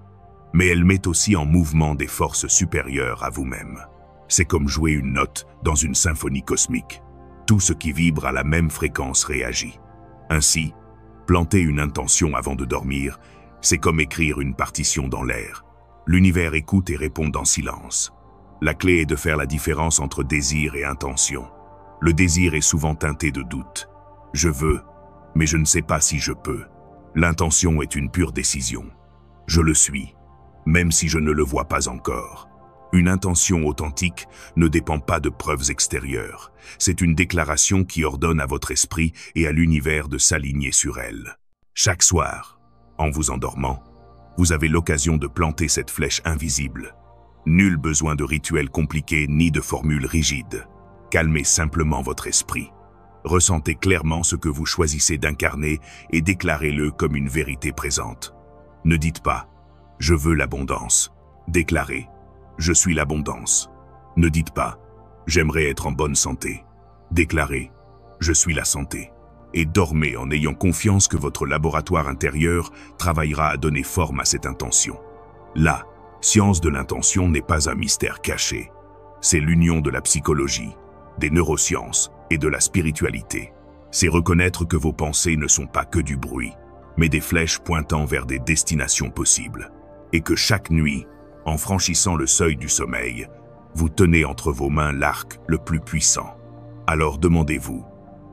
mais elle met aussi en mouvement des forces supérieures à vous-même. C'est comme jouer une note dans une symphonie cosmique. Tout ce qui vibre à la même fréquence réagit. Ainsi, planter une intention avant de dormir, c'est comme écrire une partition dans l'air. L'univers écoute et répond en silence. La clé est de faire la différence entre désir et intention. Le désir est souvent teinté de doute. Je veux, mais je ne sais pas si je peux. L'intention est une pure décision. Je le suis, même si je ne le vois pas encore. Une intention authentique ne dépend pas de preuves extérieures. C'est une déclaration qui ordonne à votre esprit et à l'univers de s'aligner sur elle. Chaque soir, en vous endormant, vous avez l'occasion de planter cette flèche invisible. Nul besoin de rituels compliqués ni de formules rigides. Calmez simplement votre esprit. Ressentez clairement ce que vous choisissez d'incarner et déclarez-le comme une vérité présente. Ne dites pas « je veux l'abondance ». Déclarez « je suis l'abondance ». Ne dites pas « j'aimerais être en bonne santé ». Déclarez « je suis la santé ». Et dormez en ayant confiance que votre laboratoire intérieur travaillera à donner forme à cette intention. La science de l'intention n'est pas un mystère caché. C'est l'union de la psychologie, des neurosciences et de la spiritualité. C'est reconnaître que vos pensées ne sont pas que du bruit, mais des flèches pointant vers des destinations possibles. Et que chaque nuit, en franchissant le seuil du sommeil, vous tenez entre vos mains l'arc le plus puissant. Alors demandez-vous,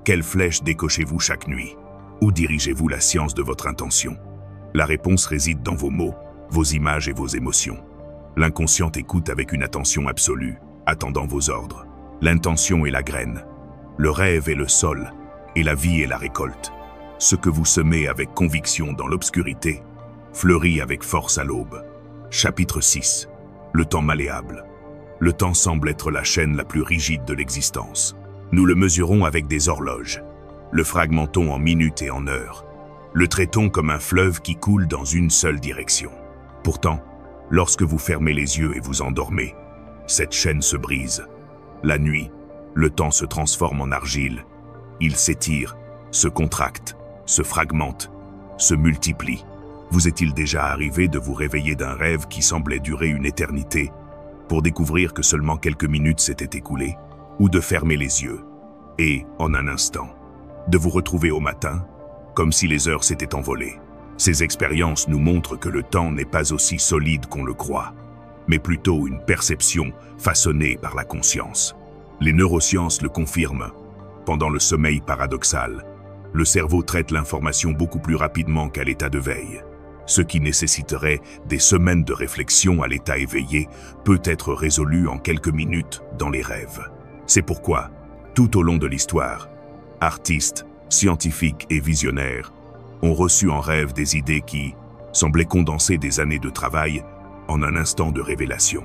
quelle flèche décochez-vous chaque nuit? Où dirigez-vous la science de votre intention? La réponse réside dans vos mots, vos images et vos émotions. L'inconscient écoute avec une attention absolue, attendant vos ordres. L'intention est la graine, le rêve est le sol, et la vie est la récolte. Ce que vous semez avec conviction dans l'obscurité fleurit avec force à l'aube. Chapitre 6. Le temps malléable. Le temps semble être la chaîne la plus rigide de l'existence. Nous le mesurons avec des horloges. Le fragmentons en minutes et en heures. Le traitons comme un fleuve qui coule dans une seule direction. Pourtant, lorsque vous fermez les yeux et vous endormez, cette chaîne se brise. La nuit, le temps se transforme en argile. Il s'étire, se contracte, se fragmente, se multiplie. Vous est-il déjà arrivé de vous réveiller d'un rêve qui semblait durer une éternité pour découvrir que seulement quelques minutes s'étaient écoulées? Ou de fermer les yeux et, en un instant, de vous retrouver au matin, comme si les heures s'étaient envolées. Ces expériences nous montrent que le temps n'est pas aussi solide qu'on le croit, mais plutôt une perception façonnée par la conscience. Les neurosciences le confirment. Pendant le sommeil paradoxal, le cerveau traite l'information beaucoup plus rapidement qu'à l'état de veille. Ce qui nécessiterait des semaines de réflexion à l'état éveillé peut être résolu en quelques minutes dans les rêves. C'est pourquoi, tout au long de l'histoire, artistes, scientifiques et visionnaires ont reçu en rêve des idées qui semblaient condenser des années de travail en un instant de révélation.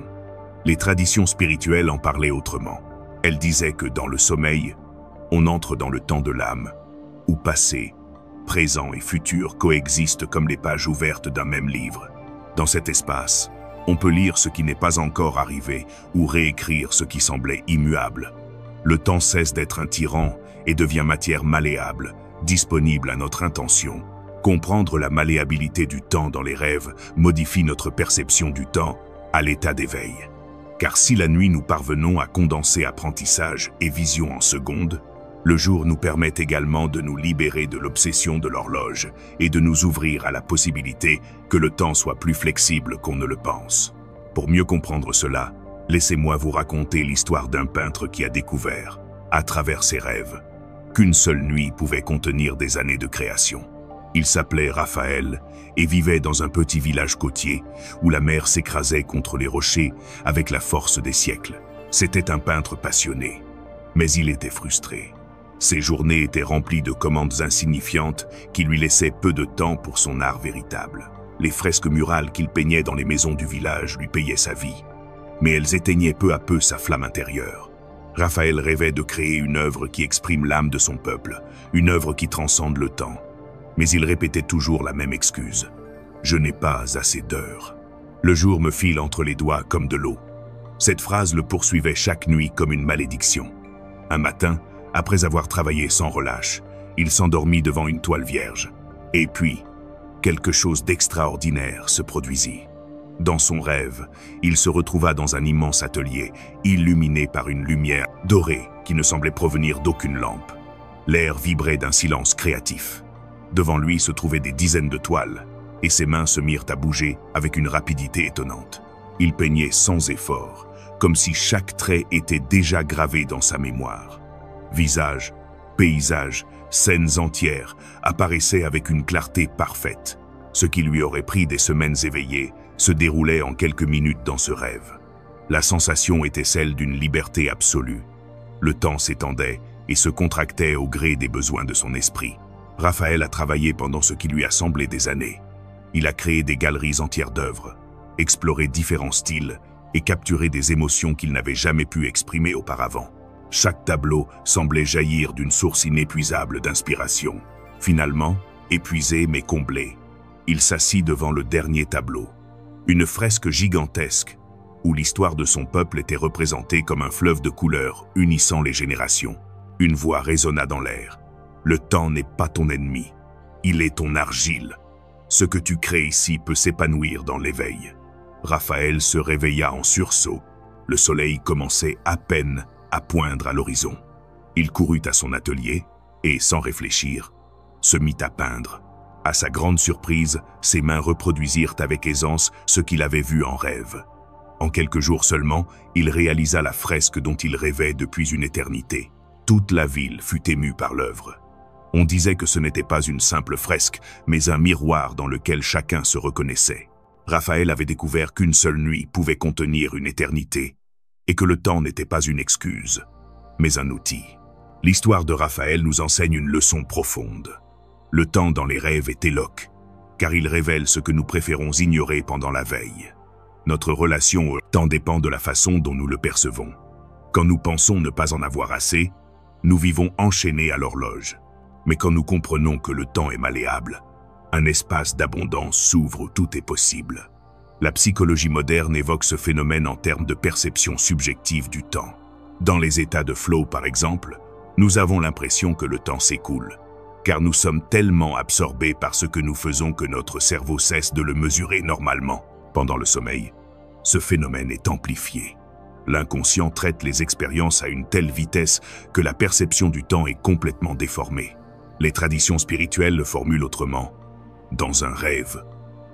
Les traditions spirituelles en parlaient autrement. Elles disaient que dans le sommeil, on entre dans le temps de l'âme, où passé, présent et futur coexistent comme les pages ouvertes d'un même livre. Dans cet espace, on peut lire ce qui n'est pas encore arrivé ou réécrire ce qui semblait immuable. Le temps cesse d'être un tyran et devient matière malléable, disponible à notre intention. Comprendre la malléabilité du temps dans les rêves modifie notre perception du temps à l'état d'éveil. Car si la nuit nous parvenons à condenser apprentissage et vision en secondes, le jour nous permet également de nous libérer de l'obsession de l'horloge et de nous ouvrir à la possibilité que le temps soit plus flexible qu'on ne le pense. Pour mieux comprendre cela, laissez-moi vous raconter l'histoire d'un peintre qui a découvert, à travers ses rêves, qu'une seule nuit pouvait contenir des années de création. Il s'appelait Raphaël et vivait dans un petit village côtier où la mer s'écrasait contre les rochers avec la force des siècles. C'était un peintre passionné, mais il était frustré. Ses journées étaient remplies de commandes insignifiantes qui lui laissaient peu de temps pour son art véritable. Les fresques murales qu'il peignait dans les maisons du village lui payaient sa vie, mais elles éteignaient peu à peu sa flamme intérieure. Raphaël rêvait de créer une œuvre qui exprime l'âme de son peuple, une œuvre qui transcende le temps. Mais il répétait toujours la même excuse. « Je n'ai pas assez d'heures. Le jour me file entre les doigts comme de l'eau. » Cette phrase le poursuivait chaque nuit comme une malédiction. Un matin, après avoir travaillé sans relâche, il s'endormit devant une toile vierge. Et puis, quelque chose d'extraordinaire se produisit. Dans son rêve, il se retrouva dans un immense atelier, illuminé par une lumière dorée qui ne semblait provenir d'aucune lampe. L'air vibrait d'un silence créatif. Devant lui se trouvaient des dizaines de toiles, et ses mains se mirent à bouger avec une rapidité étonnante. Il peignait sans effort, comme si chaque trait était déjà gravé dans sa mémoire. Visages, paysages, scènes entières apparaissaient avec une clarté parfaite. Ce qui lui aurait pris des semaines éveillées se déroulait en quelques minutes dans ce rêve. La sensation était celle d'une liberté absolue. Le temps s'étendait et se contractait au gré des besoins de son esprit. Raphaël a travaillé pendant ce qui lui a semblé des années. Il a créé des galeries entières d'œuvres, exploré différents styles et capturé des émotions qu'il n'avait jamais pu exprimer auparavant. Chaque tableau semblait jaillir d'une source inépuisable d'inspiration. Finalement, épuisé mais comblé, il s'assit devant le dernier tableau. Une fresque gigantesque où l'histoire de son peuple était représentée comme un fleuve de couleurs unissant les générations. Une voix résonna dans l'air. Le temps n'est pas ton ennemi, il est ton argile. Ce que tu crées ici peut s'épanouir dans l'éveil. Raphaël se réveilla en sursaut. Le soleil commençait à peine à poindre à l'horizon. Il courut à son atelier et, sans réfléchir, se mit à peindre. À sa grande surprise, ses mains reproduisirent avec aisance ce qu'il avait vu en rêve. En quelques jours seulement, il réalisa la fresque dont il rêvait depuis une éternité. Toute la ville fut émue par l'œuvre. On disait que ce n'était pas une simple fresque, mais un miroir dans lequel chacun se reconnaissait. Raphaël avait découvert qu'une seule nuit pouvait contenir une éternité, et que le temps n'était pas une excuse, mais un outil. L'histoire de Raphaël nous enseigne une leçon profonde. Le temps dans les rêves est éloquent, car il révèle ce que nous préférons ignorer pendant la veille. Notre relation au temps dépend de la façon dont nous le percevons. Quand nous pensons ne pas en avoir assez, nous vivons enchaînés à l'horloge. Mais quand nous comprenons que le temps est malléable, un espace d'abondance s'ouvre où tout est possible. La psychologie moderne évoque ce phénomène en termes de perception subjective du temps. Dans les états de flow, par exemple, nous avons l'impression que le temps s'écoule, car nous sommes tellement absorbés par ce que nous faisons que notre cerveau cesse de le mesurer normalement. Pendant le sommeil, ce phénomène est amplifié. L'inconscient traite les expériences à une telle vitesse que la perception du temps est complètement déformée. Les traditions spirituelles le formulent autrement. Dans un rêve,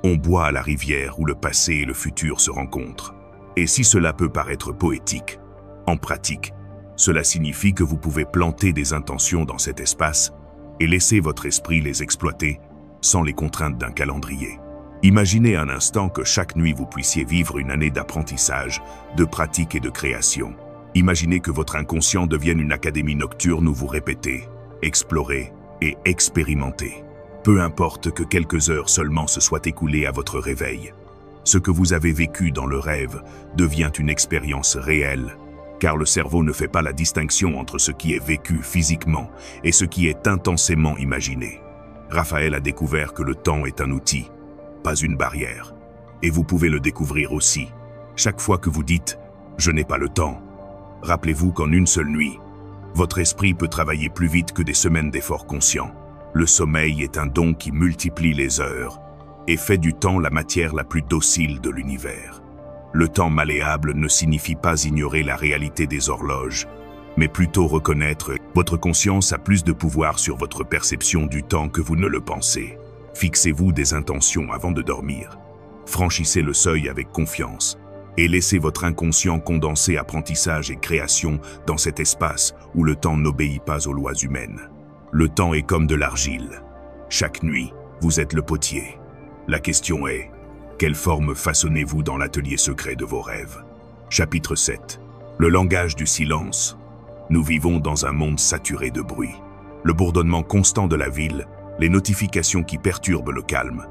on boit à la rivière où le passé et le futur se rencontrent. Et si cela peut paraître poétique, en pratique, cela signifie que vous pouvez planter des intentions dans cet espace et laisser votre esprit les exploiter sans les contraintes d'un calendrier. Imaginez un instant que chaque nuit vous puissiez vivre une année d'apprentissage, de pratique et de création. Imaginez que votre inconscient devienne une académie nocturne où vous répétez, explorez et expérimentez. Peu importe que quelques heures seulement se soient écoulées à votre réveil. Ce que vous avez vécu dans le rêve devient une expérience réelle, car le cerveau ne fait pas la distinction entre ce qui est vécu physiquement et ce qui est intensément imaginé. Raphaël a découvert que le temps est un outil, pas une barrière. Et vous pouvez le découvrir aussi. Chaque fois que vous dites « je n'ai pas le temps », rappelez-vous qu'en une seule nuit, votre esprit peut travailler plus vite que des semaines d'efforts conscients. Le sommeil est un don qui multiplie les heures et fait du temps la matière la plus docile de l'univers. Le temps malléable ne signifie pas ignorer la réalité des horloges, mais plutôt reconnaître que votre conscience a plus de pouvoir sur votre perception du temps que vous ne le pensez. Fixez-vous des intentions avant de dormir. Franchissez le seuil avec confiance et laissez votre inconscient condenser apprentissage et création dans cet espace où le temps n'obéit pas aux lois humaines. Le temps est comme de l'argile. Chaque nuit, vous êtes le potier. La question est, quelle forme façonnez-vous dans l'atelier secret de vos rêves? Chapitre 7. Le langage du silence. Nous vivons dans un monde saturé de bruit. Le bourdonnement constant de la ville, les notifications qui perturbent le calme,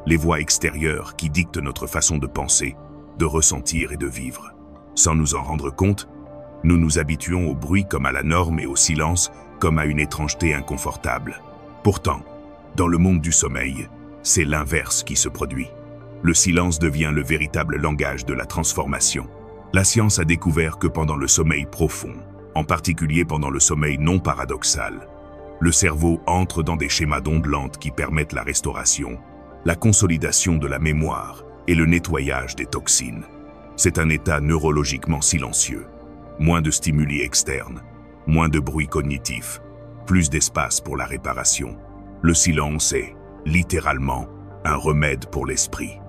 les voix extérieures qui dictent notre façon de penser, de ressentir et de vivre. Sans nous en rendre compte, nous nous habituons au bruit comme à la norme et au silence comme à une étrangeté inconfortable. Pourtant, dans le monde du sommeil, c'est l'inverse qui se produit. Le silence devient le véritable langage de la transformation. La science a découvert que pendant le sommeil profond, en particulier pendant le sommeil non paradoxal, le cerveau entre dans des schémas d'ondes lentes qui permettent la restauration, la consolidation de la mémoire et le nettoyage des toxines. C'est un état neurologiquement silencieux. Moins de stimuli externes, moins de bruit cognitif, plus d'espace pour la réparation. Le silence est, littéralement, un remède pour l'esprit.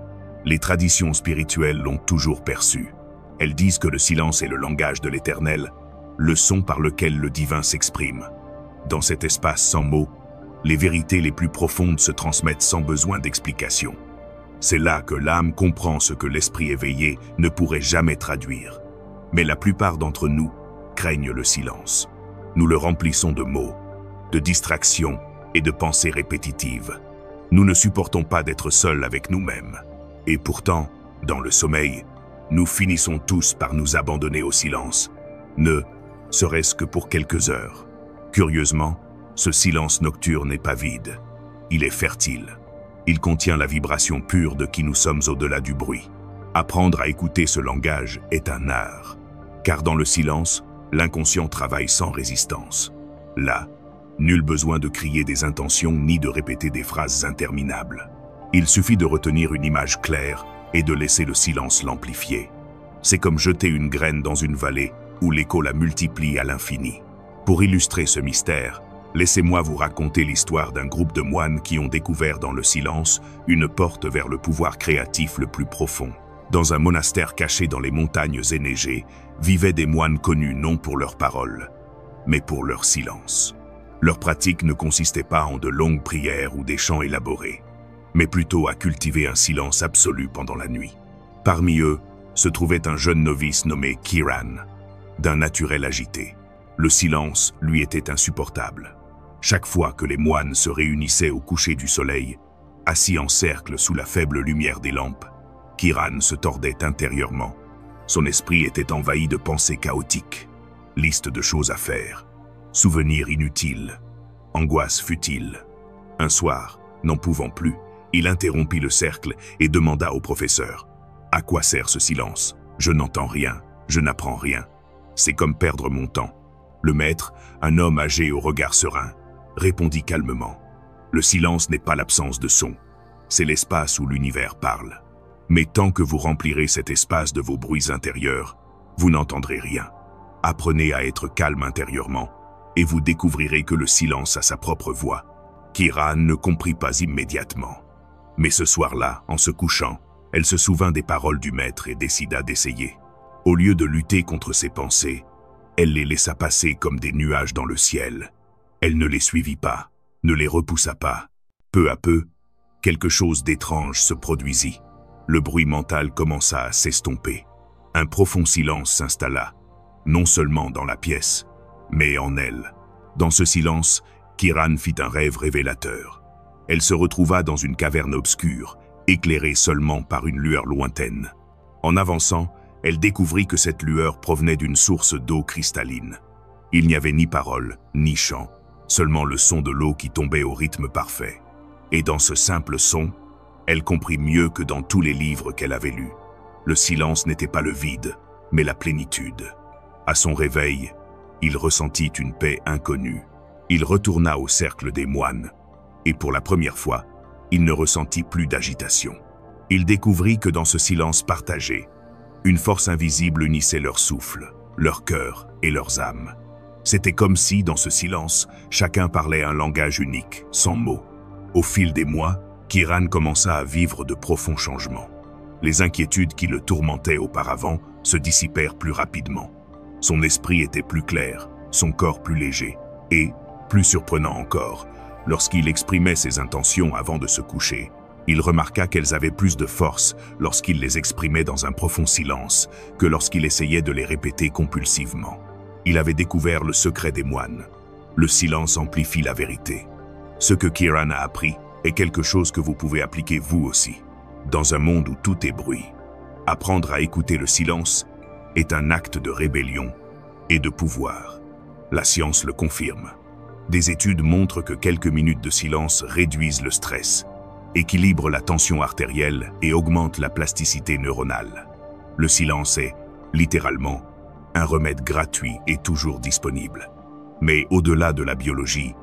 Les traditions spirituelles l'ont toujours perçu. Elles disent que le silence est le langage de l'éternel, le son par lequel le divin s'exprime. Dans cet espace sans mots, les vérités les plus profondes se transmettent sans besoin d'explication. C'est là que l'âme comprend ce que l'esprit éveillé ne pourrait jamais traduire. Mais la plupart d'entre nous craignent le silence. Nous le remplissons de mots, de distractions et de pensées répétitives. Nous ne supportons pas d'être seuls avec nous-mêmes. Et pourtant, dans le sommeil, nous finissons tous par nous abandonner au silence, ne serait-ce que pour quelques heures. Curieusement, ce silence nocturne n'est pas vide. Il est fertile. Il contient la vibration pure de qui nous sommes au-delà du bruit. Apprendre à écouter ce langage est un art. Car dans le silence, l'inconscient travaille sans résistance. Là, nul besoin de crier des intentions ni de répéter des phrases interminables. Il suffit de retenir une image claire et de laisser le silence l'amplifier. C'est comme jeter une graine dans une vallée où l'écho la multiplie à l'infini. Pour illustrer ce mystère, laissez-moi vous raconter l'histoire d'un groupe de moines qui ont découvert dans le silence une porte vers le pouvoir créatif le plus profond. Dans un monastère caché dans les montagnes enneigées, vivaient des moines connus non pour leurs paroles, mais pour leur silence. Leur pratique ne consistait pas en de longues prières ou des chants élaborés, mais plutôt à cultiver un silence absolu pendant la nuit. Parmi eux se trouvait un jeune novice nommé Kiran, d'un naturel agité. Le silence lui était insupportable. Chaque fois que les moines se réunissaient au coucher du soleil, assis en cercle sous la faible lumière des lampes, Kiran se tordait intérieurement. Son esprit était envahi de pensées chaotiques, liste de choses à faire, souvenirs inutiles, angoisses futiles. Un soir, n'en pouvant plus, il interrompit le cercle et demanda au professeur « À quoi sert ce silence? Je n'entends rien, je n'apprends rien. C'est comme perdre mon temps. » Le maître, un homme âgé au regard serein, répondit calmement « Le silence n'est pas l'absence de son, c'est l'espace où l'univers parle. Mais tant que vous remplirez cet espace de vos bruits intérieurs, vous n'entendrez rien. Apprenez à être calme intérieurement, et vous découvrirez que le silence a sa propre voix. » Kiran ne comprit pas immédiatement. Mais ce soir-là, en se couchant, elle se souvint des paroles du maître et décida d'essayer. Au lieu de lutter contre ses pensées, elle les laissa passer comme des nuages dans le ciel. Elle ne les suivit pas, ne les repoussa pas. Peu à peu, quelque chose d'étrange se produisit. Le bruit mental commença à s'estomper. Un profond silence s'installa, non seulement dans la pièce, mais en elle. Dans ce silence, Kiran fit un rêve révélateur. Elle se retrouva dans une caverne obscure, éclairée seulement par une lueur lointaine. En avançant, elle découvrit que cette lueur provenait d'une source d'eau cristalline. Il n'y avait ni parole, ni chant, seulement le son de l'eau qui tombait au rythme parfait. Et dans ce simple son, elle comprit mieux que dans tous les livres qu'elle avait lus. Le silence n'était pas le vide, mais la plénitude. À son réveil, il ressentit une paix inconnue. Il retourna au cercle des moines, et pour la première fois, il ne ressentit plus d'agitation. Il découvrit que dans ce silence partagé, Une force invisible unissait leur souffle, leur cœur et leurs âmes. C'était comme si, dans ce silence, chacun parlait un langage unique, sans mots. Au fil des mois, Kiran commença à vivre de profonds changements. Les inquiétudes qui le tourmentaient auparavant se dissipèrent plus rapidement. Son esprit était plus clair, son corps plus léger, et, plus surprenant encore, lorsqu'il exprimait ses intentions avant de se coucher, il remarqua qu'elles avaient plus de force lorsqu'il les exprimait dans un profond silence que lorsqu'il essayait de les répéter compulsivement. Il avait découvert le secret des moines. Le silence amplifie la vérité. Ce que Kiran a appris est quelque chose que vous pouvez appliquer vous aussi. Dans un monde où tout est bruit, apprendre à écouter le silence est un acte de rébellion et de pouvoir. La science le confirme. Des études montrent que quelques minutes de silence réduisent le stress, équilibrent la tension artérielle et augmentent la plasticité neuronale. Le silence est, littéralement, un remède gratuit et toujours disponible. Mais au-delà de la biologie,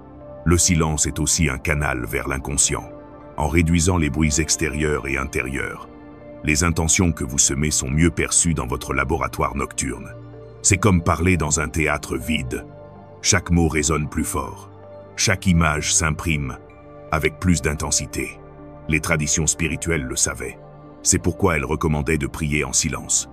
le silence est aussi un canal vers l'inconscient. En réduisant les bruits extérieurs et intérieurs, les intentions que vous semez sont mieux perçues dans votre laboratoire nocturne. C'est comme parler dans un théâtre vide. Chaque mot résonne plus fort. Chaque image s'imprime avec plus d'intensité. Les traditions spirituelles le savaient. C'est pourquoi elles recommandaient de prier en silence,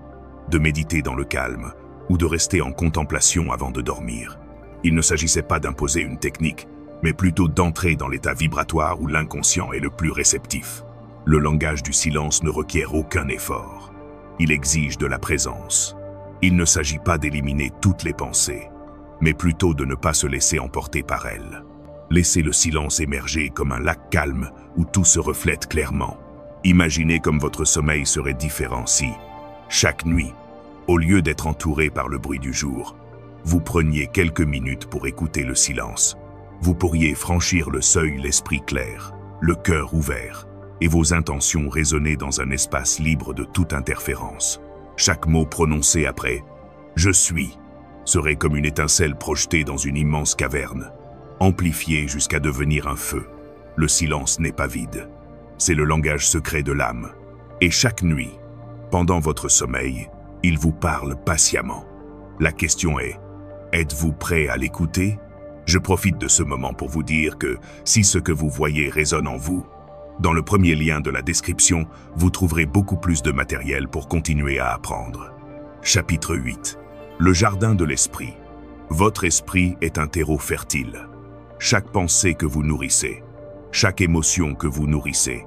de méditer dans le calme ou de rester en contemplation avant de dormir. Il ne s'agissait pas d'imposer une technique, mais plutôt d'entrer dans l'état vibratoire où l'inconscient est le plus réceptif. Le langage du silence ne requiert aucun effort. Il exige de la présence. Il ne s'agit pas d'éliminer toutes les pensées, mais plutôt de ne pas se laisser emporter par elles. Laissez le silence émerger comme un lac calme où tout se reflète clairement. Imaginez comme votre sommeil serait différent si, chaque nuit, au lieu d'être entouré par le bruit du jour, vous preniez quelques minutes pour écouter le silence. Vous pourriez franchir le seuil l'esprit clair, le cœur ouvert, et vos intentions résonner dans un espace libre de toute interférence. Chaque mot prononcé après « Je suis » serait comme une étincelle projetée dans une immense caverne, amplifiée jusqu'à devenir un feu. Le silence n'est pas vide. C'est le langage secret de l'âme. Et chaque nuit, pendant votre sommeil, il vous parle patiemment. La question est, êtes-vous prêt à l'écouter ? Je profite de ce moment pour vous dire que si ce que vous voyez résonne en vous, dans le premier lien de la description, vous trouverez beaucoup plus de matériel pour continuer à apprendre. Chapitre 8. Le jardin de l'esprit. Votre esprit est un terreau fertile. Chaque pensée que vous nourrissez, chaque émotion que vous nourrissez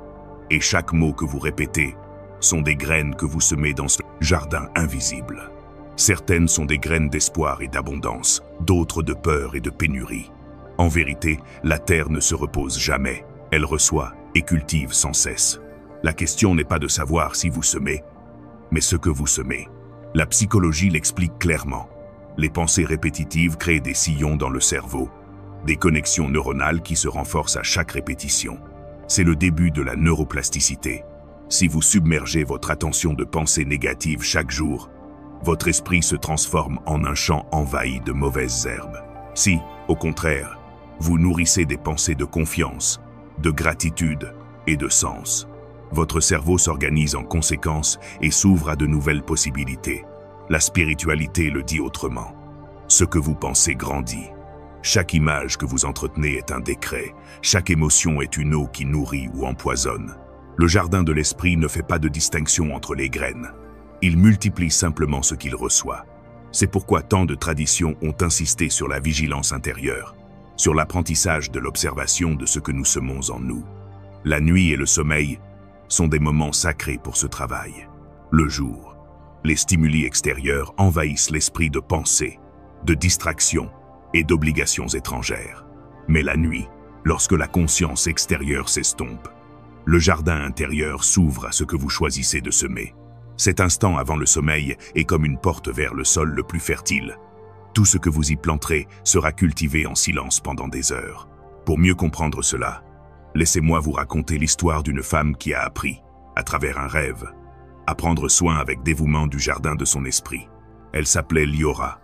et chaque mot que vous répétez sont des graines que vous semez dans ce jardin invisible. Certaines sont des graines d'espoir et d'abondance, d'autres de peur et de pénurie. En vérité, la terre ne se repose jamais, elle reçoit et cultive sans cesse. La question n'est pas de savoir si vous semez, mais ce que vous semez. La psychologie l'explique clairement. Les pensées répétitives créent des sillons dans le cerveau, des connexions neuronales qui se renforcent à chaque répétition. C'est le début de la neuroplasticité. Si vous submergez votre attention de pensées négatives chaque jour, votre esprit se transforme en un champ envahi de mauvaises herbes. Si, au contraire, vous nourrissez des pensées de confiance, de gratitude et de sens, votre cerveau s'organise en conséquence et s'ouvre à de nouvelles possibilités. La spiritualité le dit autrement. Ce que vous pensez grandit. Chaque image que vous entretenez est un décret. Chaque émotion est une eau qui nourrit ou empoisonne. Le jardin de l'esprit ne fait pas de distinction entre les graines. Il multiplie simplement ce qu'il reçoit. C'est pourquoi tant de traditions ont insisté sur la vigilance intérieure, sur l'apprentissage de l'observation de ce que nous semons en nous. La nuit et le sommeil sont des moments sacrés pour ce travail. Le jour, les stimuli extérieurs envahissent l'esprit de pensée, de distraction et d'obligations étrangères. Mais la nuit, lorsque la conscience extérieure s'estompe, le jardin intérieur s'ouvre à ce que vous choisissez de semer. Cet instant avant le sommeil est comme une porte vers le sol le plus fertile. Tout ce que vous y planterez sera cultivé en silence pendant des heures. Pour mieux comprendre cela, laissez-moi vous raconter l'histoire d'une femme qui a appris, à travers un rêve, à prendre soin avec dévouement du jardin de son esprit. Elle s'appelait Liora,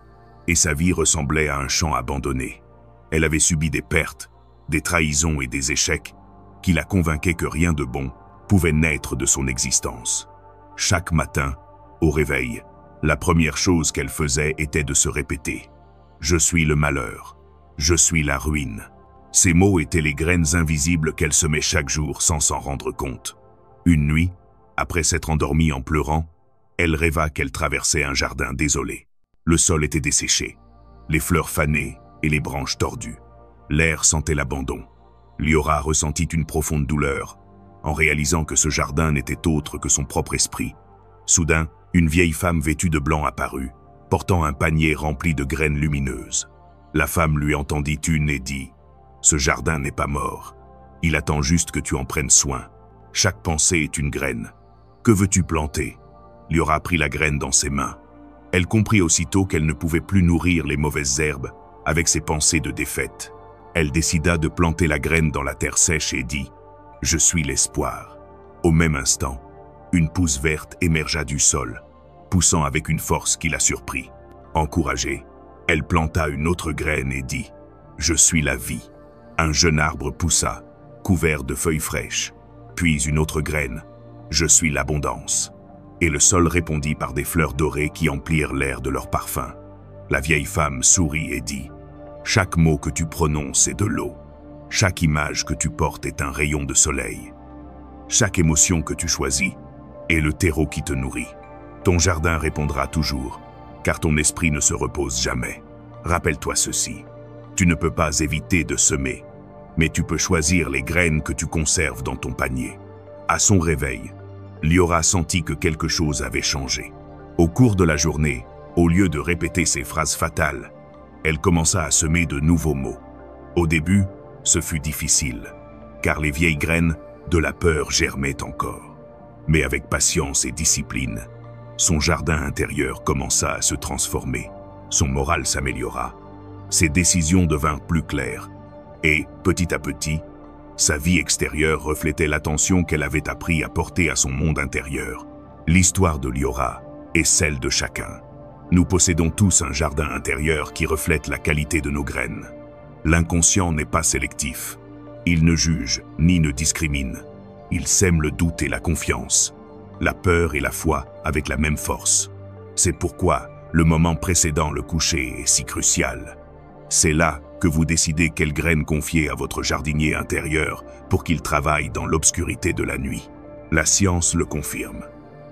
et sa vie ressemblait à un champ abandonné. Elle avait subi des pertes, des trahisons et des échecs qui la convainquaient que rien de bon pouvait naître de son existence. Chaque matin, Au réveil, la première chose qu'elle faisait était de se répéter « Je suis le malheur, je suis la ruine ». Ces mots étaient les graines invisibles qu'elle semait chaque jour sans s'en rendre compte. Une nuit, après s'être endormie en pleurant, elle rêva qu'elle traversait un jardin désolé. Le sol était desséché, les fleurs fanées et les branches tordues. L'air sentait l'abandon. Liora ressentit une profonde douleur, en réalisant que ce jardin n'était autre que son propre esprit. Soudain, une vieille femme vêtue de blanc apparut, portant un panier rempli de graines lumineuses. La femme lui en tendit une et dit « Ce jardin n'est pas mort. Il attend juste que tu en prennes soin. Chaque pensée est une graine. Que veux-tu planter ?» Liora prit la graine dans ses mains. Elle comprit aussitôt qu'elle ne pouvait plus nourrir les mauvaises herbes avec ses pensées de défaite. Elle décida de planter la graine dans la terre sèche et dit « Je suis l'espoir ». Au même instant, une pousse verte émergea du sol, poussant avec une force qui la surprit. Encouragée, elle planta une autre graine et dit « Je suis la vie ». Un jeune arbre poussa, couvert de feuilles fraîches. Puis une autre graine « Je suis l'abondance ». Et le sol répondit par des fleurs dorées qui emplirent l'air de leur parfum. La vieille femme sourit et dit « Chaque mot que tu prononces est de l'eau. Chaque image que tu portes est un rayon de soleil. Chaque émotion que tu choisis est le terreau qui te nourrit. Ton jardin répondra toujours, car ton esprit ne se repose jamais. Rappelle-toi ceci, tu ne peux pas éviter de semer, mais tu peux choisir les graines que tu conserves dans ton panier. » À son réveil, Liora sentit que quelque chose avait changé. Au cours de la journée, au lieu de répéter ces phrases fatales, elle commença à semer de nouveaux mots. Au début, ce fut difficile, car les vieilles graines de la peur germaient encore. Mais avec patience et discipline, son jardin intérieur commença à se transformer. Son moral s'améliora. Ses décisions devinrent plus claires. Et, petit à petit, sa vie extérieure reflétait l'attention qu'elle avait appris à porter à son monde intérieur. L'histoire de Liora est celle de chacun. Nous possédons tous un jardin intérieur qui reflète la qualité de nos graines. L'inconscient n'est pas sélectif. Il ne juge ni ne discrimine. Il sème le doute et la confiance, la peur et la foi avec la même force. C'est pourquoi le moment précédant le coucher est si crucial. C'est là que vous décidez quelle graine confier à votre jardinier intérieur pour qu'il travaille dans l'obscurité de la nuit. La science le confirme.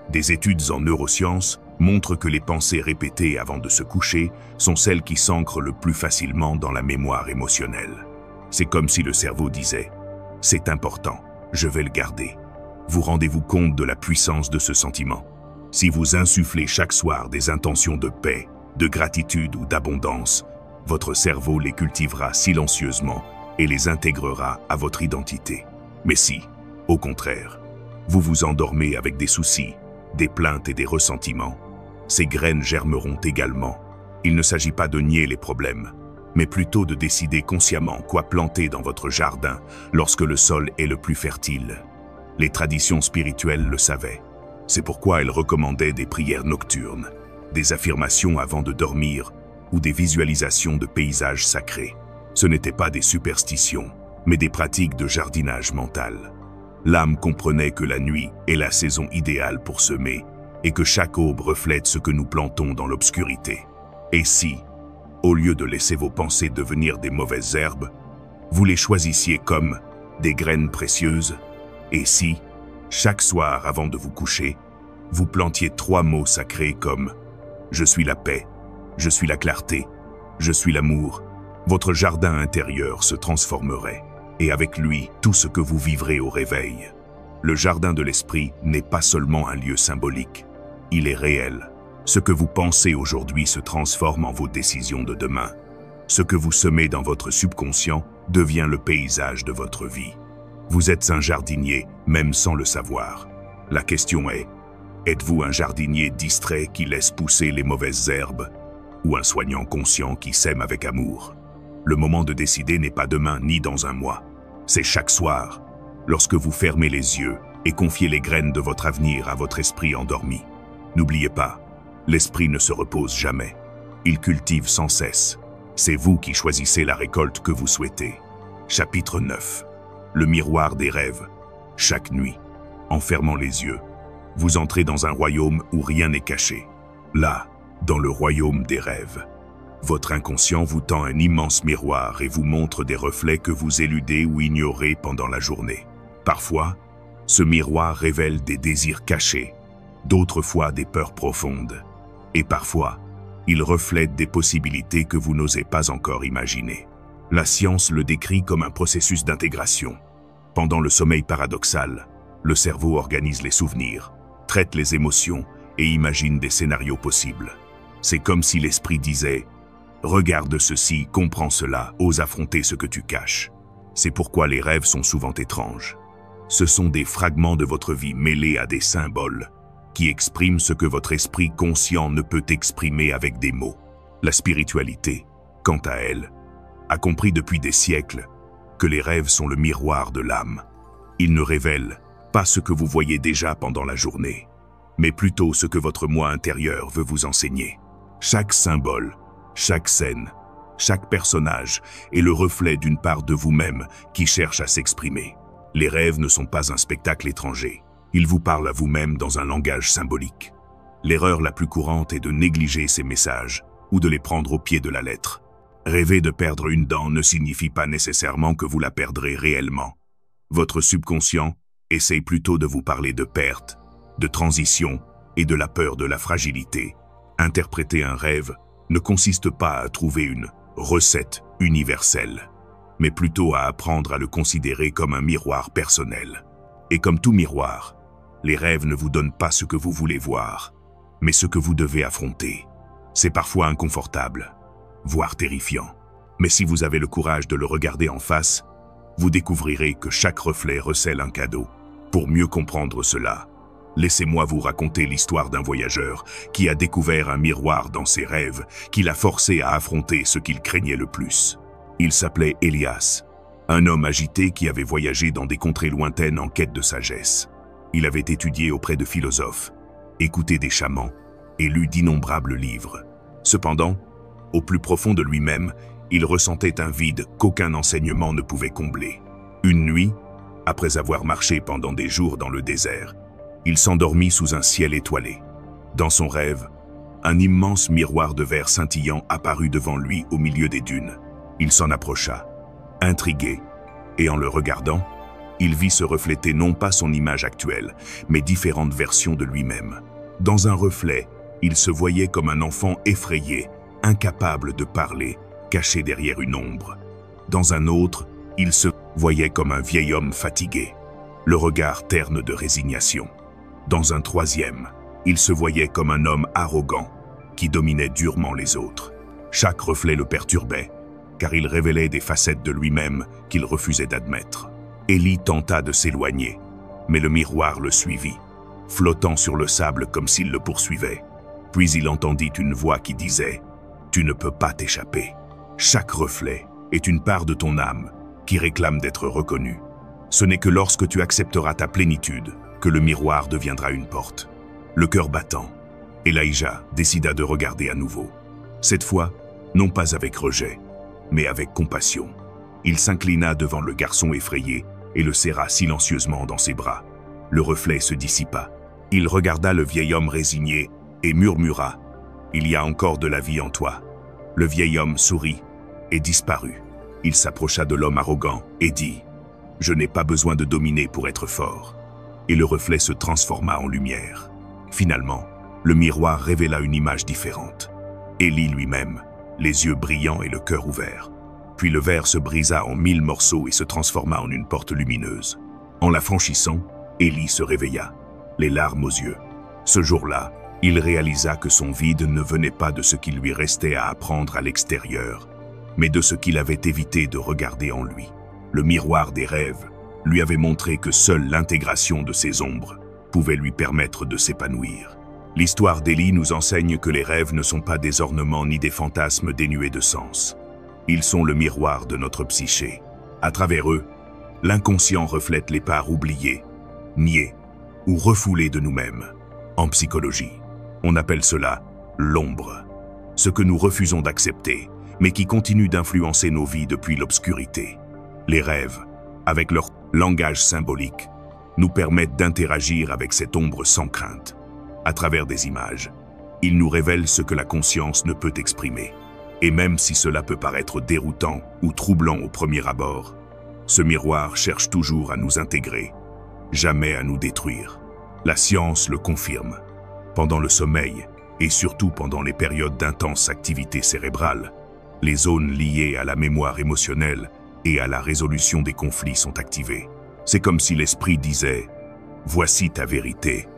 Des études en neurosciences montrent que les pensées répétées avant de se coucher sont celles qui s'ancrent le plus facilement dans la mémoire émotionnelle. C'est comme si le cerveau disait « C'est important, je vais le garder ». Vous rendez-vous compte de la puissance de ce sentiment? Si vous insufflez chaque soir des intentions de paix, de gratitude ou d'abondance, votre cerveau les cultivera silencieusement et les intégrera à votre identité. Mais si, au contraire, vous vous endormez avec des soucis, des plaintes et des ressentiments, ces graines germeront également. Il ne s'agit pas de nier les problèmes, mais plutôt de décider consciemment quoi planter dans votre jardin lorsque le sol est le plus fertile. Les traditions spirituelles le savaient. C'est pourquoi elles recommandaient des prières nocturnes, des affirmations avant de dormir ou des visualisations de paysages sacrés. Ce n'étaient pas des superstitions, mais des pratiques de jardinage mental. L'âme comprenait que la nuit est la saison idéale pour semer et que chaque aube reflète ce que nous plantons dans l'obscurité. Et si, au lieu de laisser vos pensées devenir des mauvaises herbes, vous les choisissiez comme des graines précieuses? Et si, chaque soir avant de vous coucher, vous plantiez 3 mots sacrés comme « Je suis la paix », « Je suis la clarté », « Je suis l'amour », votre jardin intérieur se transformerait, et avec lui, tout ce que vous vivrez au réveil. Le jardin de l'esprit n'est pas seulement un lieu symbolique, il est réel. Ce que vous pensez aujourd'hui se transforme en vos décisions de demain. Ce que vous semez dans votre subconscient devient le paysage de votre vie. Vous êtes un jardinier, même sans le savoir. La question est, êtes-vous un jardinier distrait qui laisse pousser les mauvaises herbes, ou un soignant conscient qui sème avec amour? Le moment de décider n'est pas demain ni dans un mois. C'est chaque soir, lorsque vous fermez les yeux et confiez les graines de votre avenir à votre esprit endormi. N'oubliez pas, l'esprit ne se repose jamais. Il cultive sans cesse. C'est vous qui choisissez la récolte que vous souhaitez. Chapitre 9. Le miroir des rêves. Chaque nuit, en fermant les yeux, Vous entrez dans un royaume où rien n'est caché. Là, dans le royaume des rêves. Votre inconscient vous tend un immense miroir et vous montre des reflets que vous éludez ou ignorez pendant la journée. Parfois, ce miroir révèle des désirs cachés, d'autres fois des peurs profondes. Et parfois, il reflète des possibilités que vous n'osez pas encore imaginer. La science le décrit comme un processus d'intégration. Pendant le sommeil paradoxal, le cerveau organise les souvenirs, traite les émotions et imagine des scénarios possibles. C'est comme si l'esprit disait « Regarde ceci, comprends cela, ose affronter ce que tu caches ». C'est pourquoi les rêves sont souvent étranges. Ce sont des fragments de votre vie mêlés à des symboles qui expriment ce que votre esprit conscient ne peut exprimer avec des mots. La spiritualité, quant à elle, a compris depuis des siècles que les rêves sont le miroir de l'âme. Ils ne révèlent pas ce que vous voyez déjà pendant la journée, mais plutôt ce que votre moi intérieur veut vous enseigner. Chaque symbole, chaque scène, chaque personnage est le reflet d'une part de vous-même qui cherche à s'exprimer. Les rêves ne sont pas un spectacle étranger. Ils vous parlent à vous-même dans un langage symbolique. L'erreur la plus courante est de négliger ces messages ou de les prendre au pied de la lettre. Rêver de perdre une dent ne signifie pas nécessairement que vous la perdrez réellement. Votre subconscient essaye plutôt de vous parler de perte, de transition et de la peur de la fragilité. Interpréter un rêve ne consiste pas à trouver une recette universelle, mais plutôt à apprendre à le considérer comme un miroir personnel. Et comme tout miroir, les rêves ne vous donnent pas ce que vous voulez voir, mais ce que vous devez affronter. C'est parfois inconfortable, voire terrifiant. Mais si vous avez le courage de le regarder en face, vous découvrirez que chaque reflet recèle un cadeau. Pour mieux comprendre cela, laissez-moi vous raconter l'histoire d'un voyageur qui a découvert un miroir dans ses rêves qui l'a forcé à affronter ce qu'il craignait le plus. Il s'appelait Elias, un homme agité qui avait voyagé dans des contrées lointaines en quête de sagesse. Il avait étudié auprès de philosophes, écouté des chamans et lu d'innombrables livres. Cependant, au plus profond de lui-même, il ressentait un vide qu'aucun enseignement ne pouvait combler. Une nuit, après avoir marché pendant des jours dans le désert, il s'endormit sous un ciel étoilé. Dans son rêve, un immense miroir de verre scintillant apparut devant lui au milieu des dunes. Il s'en approcha, intrigué, et en le regardant, il vit se refléter non pas son image actuelle, mais différentes versions de lui-même. Dans un reflet, il se voyait comme un enfant effrayé, incapable de parler, caché derrière une ombre. Dans un autre, il se voyait comme un vieil homme fatigué, le regard terne de résignation. Dans un troisième, il se voyait comme un homme arrogant, qui dominait durement les autres. Chaque reflet le perturbait, car il révélait des facettes de lui-même qu'il refusait d'admettre. Élie tenta de s'éloigner, mais le miroir le suivit, flottant sur le sable comme s'il le poursuivait. Puis il entendit une voix qui disait « Tu ne peux pas t'échapper. Chaque reflet est une part de ton âme qui réclame d'être reconnue. Ce n'est que lorsque tu accepteras ta plénitude que le miroir deviendra une porte. » Le cœur battant, Elijah décida de regarder à nouveau. Cette fois, non pas avec rejet, mais avec compassion. Il s'inclina devant le garçon effrayé et le serra silencieusement dans ses bras. Le reflet se dissipa. Il regarda le vieil homme résigné et murmura « Il y a encore de la vie en toi. » Le vieil homme sourit et disparut. Il s'approcha de l'homme arrogant et dit « Je n'ai pas besoin de dominer pour être fort. » Et le reflet se transforma en lumière. Finalement, le miroir révéla une image différente. Élie lui-même, les yeux brillants et le cœur ouvert. Puis le verre se brisa en 1000 morceaux et se transforma en une porte lumineuse. En la franchissant, Élie se réveilla, les larmes aux yeux. Ce jour-là, il réalisa que son vide ne venait pas de ce qu'il lui restait à apprendre à l'extérieur, mais de ce qu'il avait évité de regarder en lui. Le miroir des rêves lui avait montré que seule l'intégration de ses ombres pouvait lui permettre de s'épanouir. L'histoire d'Élie nous enseigne que les rêves ne sont pas des ornements ni des fantasmes dénués de sens. Ils sont le miroir de notre psyché. À travers eux, l'inconscient reflète les parts oubliées, niées ou refoulées de nous-mêmes. En psychologie, on appelle cela l'ombre, ce que nous refusons d'accepter, mais qui continue d'influencer nos vies depuis l'obscurité. Les rêves, avec leur langage symbolique, nous permettent d'interagir avec cette ombre sans crainte. À travers des images, ils nous révèlent ce que la conscience ne peut exprimer. Et même si cela peut paraître déroutant ou troublant au premier abord, ce miroir cherche toujours à nous intégrer, jamais à nous détruire. La science le confirme. Pendant le sommeil, et surtout pendant les périodes d'intense activité cérébrale, les zones liées à la mémoire émotionnelle et à la résolution des conflits sont activées. C'est comme si l'esprit disait « Voici ta vérité ».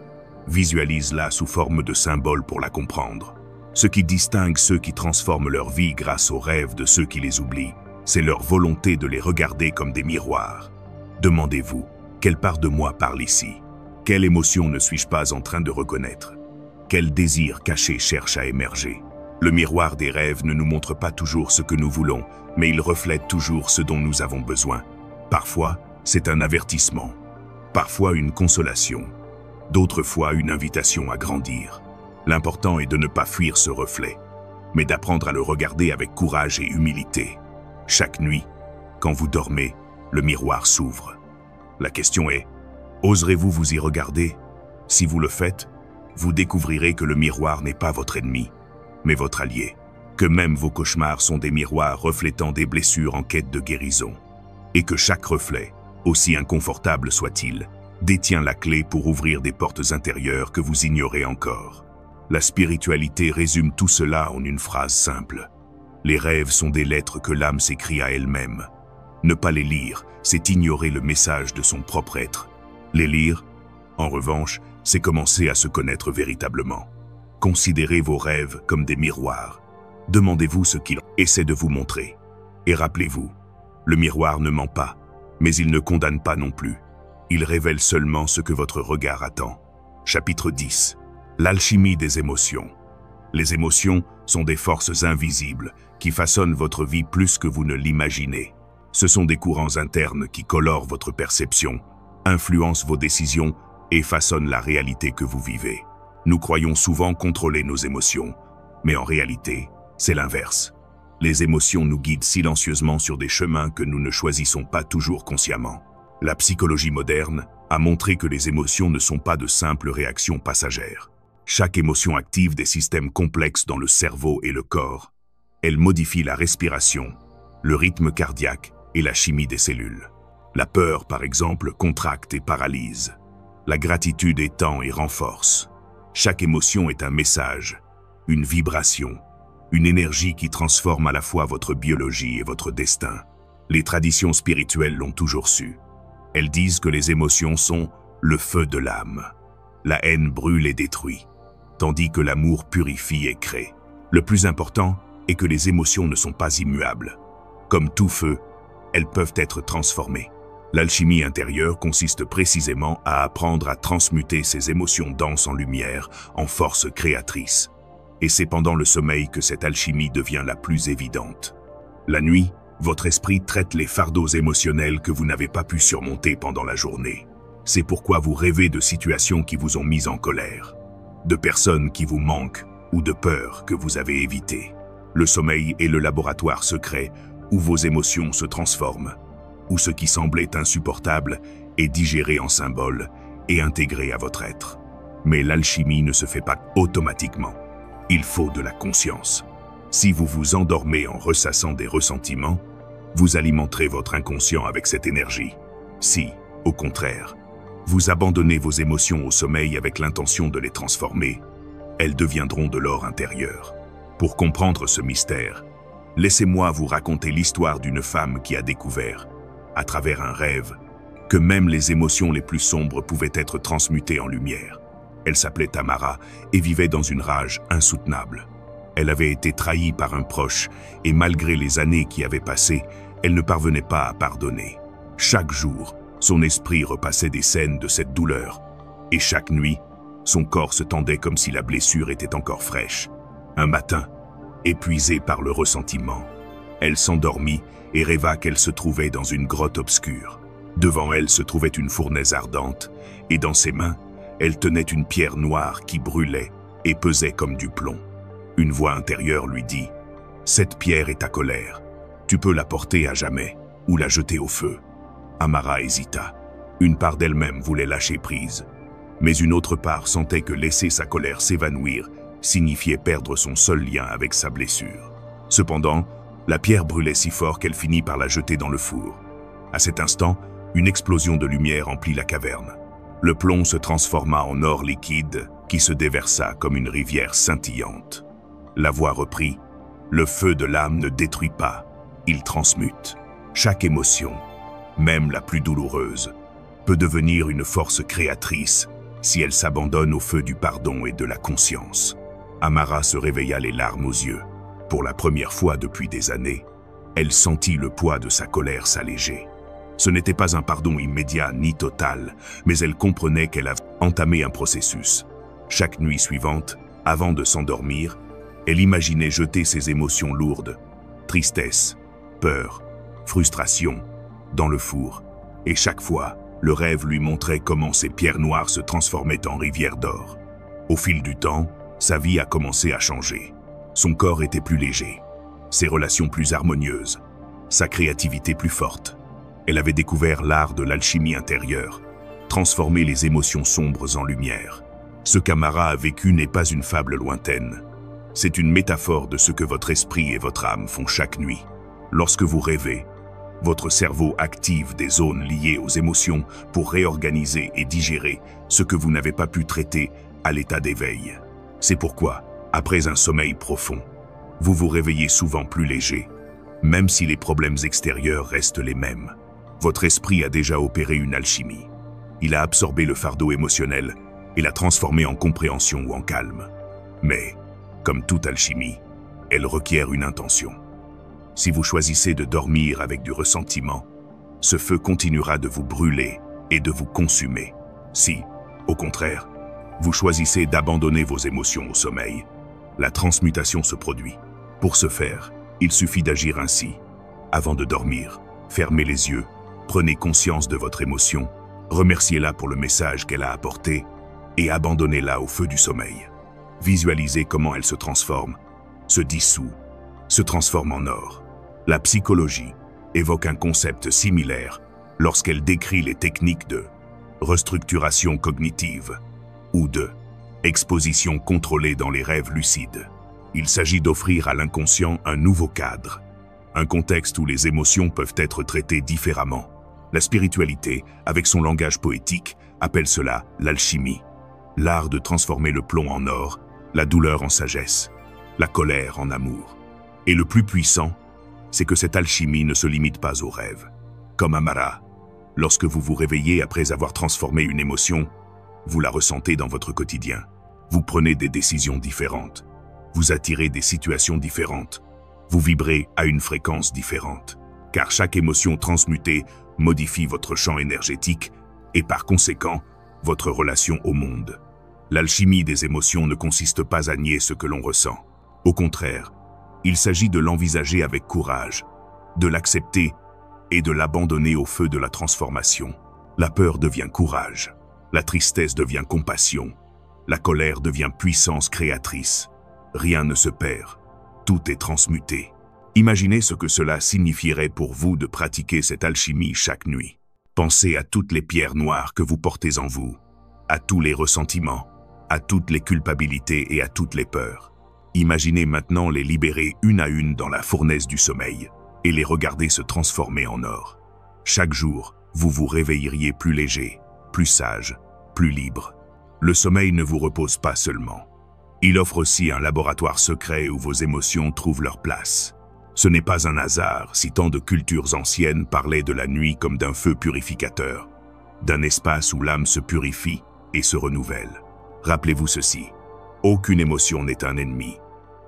Visualise-la sous forme de symbole pour la comprendre. Ce qui distingue ceux qui transforment leur vie grâce aux rêves de ceux qui les oublient, c'est leur volonté de les regarder comme des miroirs. Demandez-vous, quelle part de moi parle ici? Quelle émotion ne suis-je pas en train de reconnaître? Quel désir caché cherche à émerger? Le miroir des rêves ne nous montre pas toujours ce que nous voulons, mais il reflète toujours ce dont nous avons besoin. Parfois, c'est un avertissement. Parfois, une consolation. D'autres fois, une invitation à grandir. L'important est de ne pas fuir ce reflet, mais d'apprendre à le regarder avec courage et humilité. Chaque nuit, quand vous dormez, le miroir s'ouvre. La question est, oserez-vous vous y regarder? Si vous le faites, vous découvrirez que le miroir n'est pas votre ennemi, mais votre allié. Que même vos cauchemars sont des miroirs reflétant des blessures en quête de guérison. Et que chaque reflet, aussi inconfortable soit-il, détient la clé pour ouvrir des portes intérieures que vous ignorez encore. La spiritualité résume tout cela en une phrase simple. Les rêves sont des lettres que l'âme s'écrit à elle-même. Ne pas les lire, c'est ignorer le message de son propre être. Les lire, en revanche, c'est commencer à se connaître véritablement. Considérez vos rêves comme des miroirs. Demandez-vous ce qu'il essaie de vous montrer. Et rappelez-vous, le miroir ne ment pas, mais il ne condamne pas non plus. Il révèle seulement ce que votre regard attend. Chapitre 10. L'alchimie des émotions. Les émotions sont des forces invisibles qui façonnent votre vie plus que vous ne l'imaginez. Ce sont des courants internes qui colorent votre perception, influencent vos décisions et façonnent la réalité que vous vivez. Nous croyons souvent contrôler nos émotions, mais en réalité, c'est l'inverse. Les émotions nous guident silencieusement sur des chemins que nous ne choisissons pas toujours consciemment. La psychologie moderne a montré que les émotions ne sont pas de simples réactions passagères. Chaque émotion active des systèmes complexes dans le cerveau et le corps. Elle modifie la respiration, le rythme cardiaque et la chimie des cellules. La peur, par exemple, contracte et paralyse. La gratitude étend et renforce. Chaque émotion est un message, une vibration, une énergie qui transforme à la fois votre biologie et votre destin. Les traditions spirituelles l'ont toujours su. Elles disent que les émotions sont le feu de l'âme. La haine brûle et détruit, tandis que l'amour purifie et crée. Le plus important est que les émotions ne sont pas immuables. Comme tout feu, elles peuvent être transformées. L'alchimie intérieure consiste précisément à apprendre à transmuter ces émotions denses en lumière, en force créatrice. Et c'est pendant le sommeil que cette alchimie devient la plus évidente. La nuit, votre esprit traite les fardeaux émotionnels que vous n'avez pas pu surmonter pendant la journée. C'est pourquoi vous rêvez de situations qui vous ont mis en colère, de personnes qui vous manquent ou de peurs que vous avez évitées. Le sommeil est le laboratoire secret où vos émotions se transforment, où ce qui semblait insupportable est digéré en symbole et intégré à votre être. Mais l'alchimie ne se fait pas automatiquement. Il faut de la conscience. Si vous vous endormez en ressassant des ressentiments, vous alimenterez votre inconscient avec cette énergie. Si, au contraire, vous abandonnez vos émotions au sommeil avec l'intention de les transformer, elles deviendront de l'or intérieur. Pour comprendre ce mystère, laissez-moi vous raconter l'histoire d'une femme qui a découvert, à travers un rêve, que même les émotions les plus sombres pouvaient être transmutées en lumière. Elle s'appelait Tamara et vivait dans une rage insoutenable. Elle avait été trahie par un proche et malgré les années qui avaient passé, elle ne parvenait pas à pardonner. Chaque jour, son esprit repassait des scènes de cette douleur et chaque nuit, son corps se tendait comme si la blessure était encore fraîche. Un matin, épuisée par le ressentiment, elle s'endormit et rêva qu'elle se trouvait dans une grotte obscure. Devant elle se trouvait une fournaise ardente et dans ses mains, elle tenait une pierre noire qui brûlait et pesait comme du plomb. Une voix intérieure lui dit « Cette pierre est ta colère. Tu peux la porter à jamais ou la jeter au feu. » Amara hésita. Une part d'elle-même voulait lâcher prise, mais une autre part sentait que laisser sa colère s'évanouir signifiait perdre son seul lien avec sa blessure. Cependant, la pierre brûlait si fort qu'elle finit par la jeter dans le four. À cet instant, une explosion de lumière emplit la caverne. Le plomb se transforma en or liquide qui se déversa comme une rivière scintillante. La voix reprit « Le feu de l'âme ne détruit pas, il transmute. Chaque émotion, même la plus douloureuse, peut devenir une force créatrice si elle s'abandonne au feu du pardon et de la conscience. » Amara se réveilla les larmes aux yeux. Pour la première fois depuis des années, elle sentit le poids de sa colère s'alléger. Ce n'était pas un pardon immédiat ni total, mais elle comprenait qu'elle avait entamé un processus. Chaque nuit suivante, avant de s'endormir, elle imaginait jeter ses émotions lourdes, tristesse, peur, frustration, dans le four. Et chaque fois, le rêve lui montrait comment ces pierres noires se transformaient en rivières d'or. Au fil du temps, sa vie a commencé à changer. Son corps était plus léger, ses relations plus harmonieuses, sa créativité plus forte. Elle avait découvert l'art de l'alchimie intérieure, transformer les émotions sombres en lumière. Ce qu'Amara a vécu n'est pas une fable lointaine. C'est une métaphore de ce que votre esprit et votre âme font chaque nuit. Lorsque vous rêvez, votre cerveau active des zones liées aux émotions pour réorganiser et digérer ce que vous n'avez pas pu traiter à l'état d'éveil. C'est pourquoi, après un sommeil profond, vous vous réveillez souvent plus léger, même si les problèmes extérieurs restent les mêmes. Votre esprit a déjà opéré une alchimie. Il a absorbé le fardeau émotionnel et l'a transformé en compréhension ou en calme. Mais, comme toute alchimie, elle requiert une intention. Si vous choisissez de dormir avec du ressentiment, ce feu continuera de vous brûler et de vous consumer. Si, au contraire, vous choisissez d'abandonner vos émotions au sommeil, la transmutation se produit. Pour ce faire, il suffit d'agir ainsi. Avant de dormir, fermez les yeux, prenez conscience de votre émotion, remerciez-la pour le message qu'elle a apporté et abandonnez-la au feu du sommeil. Visualisez comment elle se transforme, se dissout, se transforme en or. La psychologie évoque un concept similaire lorsqu'elle décrit les techniques de restructuration cognitive ou de exposition contrôlée dans les rêves lucides. Il s'agit d'offrir à l'inconscient un nouveau cadre, un contexte où les émotions peuvent être traitées différemment. La spiritualité, avec son langage poétique, appelle cela l'alchimie, l'art de transformer le plomb en or, la douleur en sagesse, la colère en amour. Et le plus puissant, c'est que cette alchimie ne se limite pas aux rêves. Comme Amara, lorsque vous vous réveillez après avoir transformé une émotion, vous la ressentez dans votre quotidien. Vous prenez des décisions différentes, vous attirez des situations différentes, vous vibrez à une fréquence différente, car chaque émotion transmutée modifie votre champ énergétique et par conséquent, votre relation au monde. L'alchimie des émotions ne consiste pas à nier ce que l'on ressent. Au contraire, il s'agit de l'envisager avec courage, de l'accepter et de l'abandonner au feu de la transformation. La peur devient courage, la tristesse devient compassion, la colère devient puissance créatrice. Rien ne se perd, tout est transmuté. Imaginez ce que cela signifierait pour vous de pratiquer cette alchimie chaque nuit. Pensez à toutes les pierres noires que vous portez en vous, à tous les ressentiments, à toutes les culpabilités et à toutes les peurs. Imaginez maintenant les libérer une à une dans la fournaise du sommeil et les regarder se transformer en or. Chaque jour, vous vous réveilleriez plus léger, plus sage, plus libre. Le sommeil ne vous repose pas seulement. Il offre aussi un laboratoire secret où vos émotions trouvent leur place. Ce n'est pas un hasard si tant de cultures anciennes parlaient de la nuit comme d'un feu purificateur, d'un espace où l'âme se purifie et se renouvelle. Rappelez-vous ceci, aucune émotion n'est un ennemi.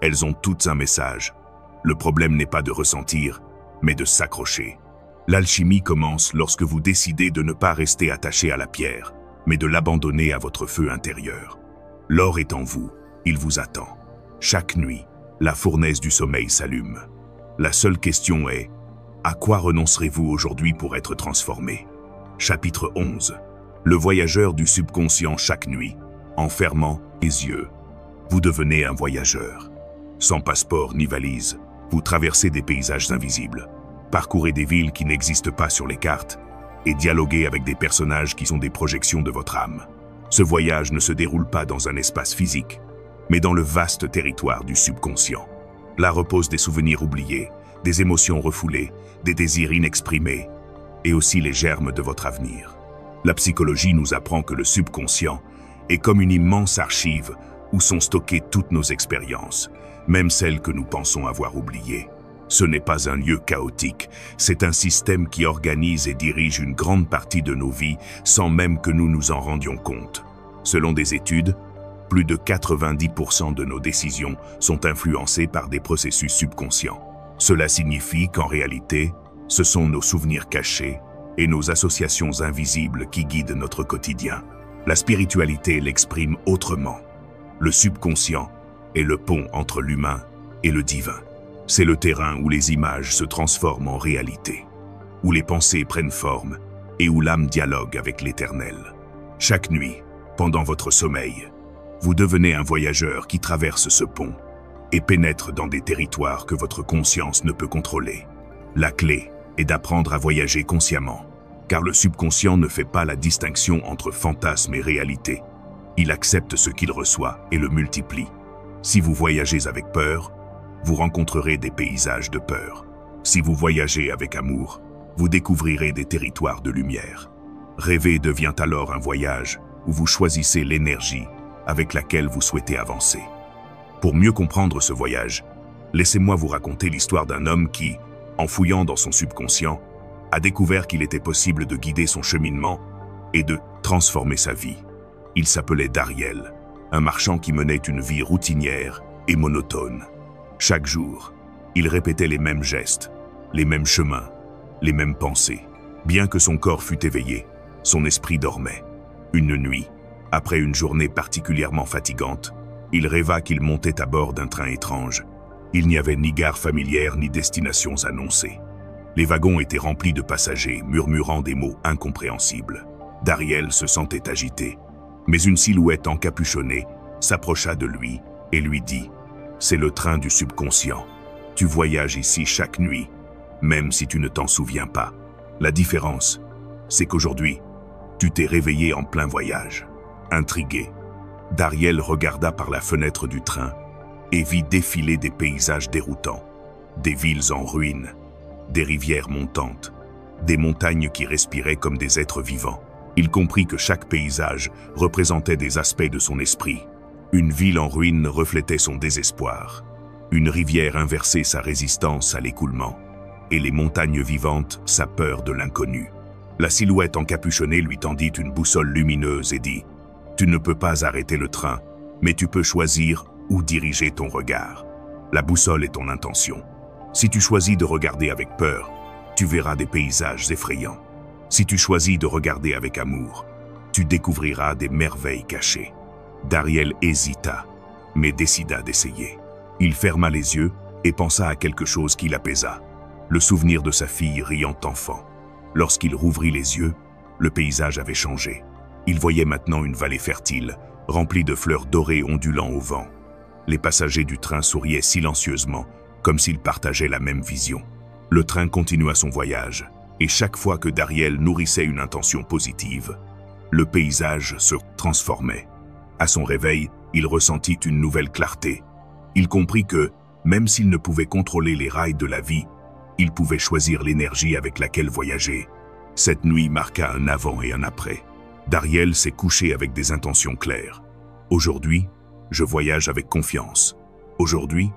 Elles ont toutes un message. Le problème n'est pas de ressentir, mais de s'accrocher. L'alchimie commence lorsque vous décidez de ne pas rester attaché à la pierre, mais de l'abandonner à votre feu intérieur. L'or est en vous, il vous attend. Chaque nuit, la fournaise du sommeil s'allume. La seule question est, à quoi renoncerez-vous aujourd'hui pour être transformé? Chapitre 11. Le voyageur du subconscient chaque nuit. En fermant les yeux, vous devenez un voyageur. Sans passeport ni valise, vous traversez des paysages invisibles, parcourez des villes qui n'existent pas sur les cartes et dialoguer avec des personnages qui sont des projections de votre âme. Ce voyage ne se déroule pas dans un espace physique, mais dans le vaste territoire du subconscient. Là reposent des souvenirs oubliés, des émotions refoulées, des désirs inexprimés, et aussi les germes de votre avenir. La psychologie nous apprend que le subconscient est comme une immense archive où sont stockées toutes nos expériences, même celles que nous pensons avoir oubliées. Ce n'est pas un lieu chaotique, c'est un système qui organise et dirige une grande partie de nos vies sans même que nous nous en rendions compte. Selon des études, plus de 90% de nos décisions sont influencées par des processus subconscients. Cela signifie qu'en réalité, ce sont nos souvenirs cachés et nos associations invisibles qui guident notre quotidien. La spiritualité l'exprime autrement. Le subconscient est le pont entre l'humain et le divin. C'est le terrain où les images se transforment en réalité, où les pensées prennent forme et où l'âme dialogue avec l'éternel. Chaque nuit, pendant votre sommeil, vous devenez un voyageur qui traverse ce pont et pénètre dans des territoires que votre conscience ne peut contrôler. La clé est d'apprendre à voyager consciemment, car le subconscient ne fait pas la distinction entre fantasme et réalité. Il accepte ce qu'il reçoit et le multiplie. Si vous voyagez avec peur, vous rencontrerez des paysages de peur. Si vous voyagez avec amour, vous découvrirez des territoires de lumière. Rêver devient alors un voyage où vous choisissez l'énergie avec laquelle vous souhaitez avancer. Pour mieux comprendre ce voyage, laissez-moi vous raconter l'histoire d'un homme qui, en fouillant dans son subconscient, a découvert qu'il était possible de guider son cheminement et de transformer sa vie. Il s'appelait Dariel, un marchand qui menait une vie routinière et monotone. Chaque jour, il répétait les mêmes gestes, les mêmes chemins, les mêmes pensées. Bien que son corps fût éveillé, son esprit dormait. Une nuit, après une journée particulièrement fatigante, il rêva qu'il montait à bord d'un train étrange. Il n'y avait ni gare familière ni destinations annoncées. Les wagons étaient remplis de passagers murmurant des mots incompréhensibles. Dariel se sentait agité, mais une silhouette encapuchonnée s'approcha de lui et lui dit « C'est le train du subconscient. Tu voyages ici chaque nuit, même si tu ne t'en souviens pas. La différence, c'est qu'aujourd'hui, tu t'es réveillé en plein voyage. » Intrigué, Dariel regarda par la fenêtre du train et vit défiler des paysages déroutants, des villes en ruines, des rivières montantes, des montagnes qui respiraient comme des êtres vivants. Il comprit que chaque paysage représentait des aspects de son esprit. Une ville en ruine reflétait son désespoir, une rivière inversée sa résistance à l'écoulement, et les montagnes vivantes sa peur de l'inconnu. La silhouette encapuchonnée lui tendit une boussole lumineuse et dit « Tu ne peux pas arrêter le train, mais tu peux choisir où diriger ton regard. La boussole est ton intention. Si tu choisis de regarder avec peur, tu verras des paysages effrayants. Si tu choisis de regarder avec amour, tu découvriras des merveilles cachées. » Dariel hésita, mais décida d'essayer. Il ferma les yeux et pensa à quelque chose qui l'apaisa. Le souvenir de sa fille riant enfant. Lorsqu'il rouvrit les yeux, le paysage avait changé. Il voyait maintenant une vallée fertile, remplie de fleurs dorées ondulant au vent. Les passagers du train souriaient silencieusement, comme s'ils partageaient la même vision. Le train continua son voyage, et chaque fois que Dariel nourrissait une intention positive, le paysage se transformait. À son réveil, il ressentit une nouvelle clarté. Il comprit que, même s'il ne pouvait contrôler les rails de la vie, il pouvait choisir l'énergie avec laquelle voyager. Cette nuit marqua un avant et un après. Dariel s'est couché avec des intentions claires. Aujourd'hui, je voyage avec confiance. Aujourd'hui,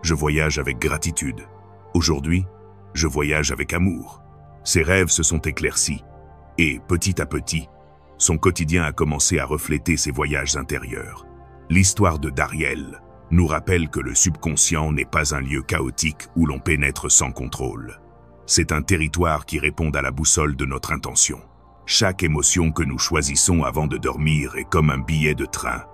je voyage avec gratitude. Aujourd'hui, je voyage avec amour. Ses rêves se sont éclaircis. Et, petit à petit, son quotidien a commencé à refléter ses voyages intérieurs. L'histoire de Dariel nous rappelle que le subconscient n'est pas un lieu chaotique où l'on pénètre sans contrôle. C'est un territoire qui répond à la boussole de notre intention. Chaque émotion que nous choisissons avant de dormir est comme un billet de train.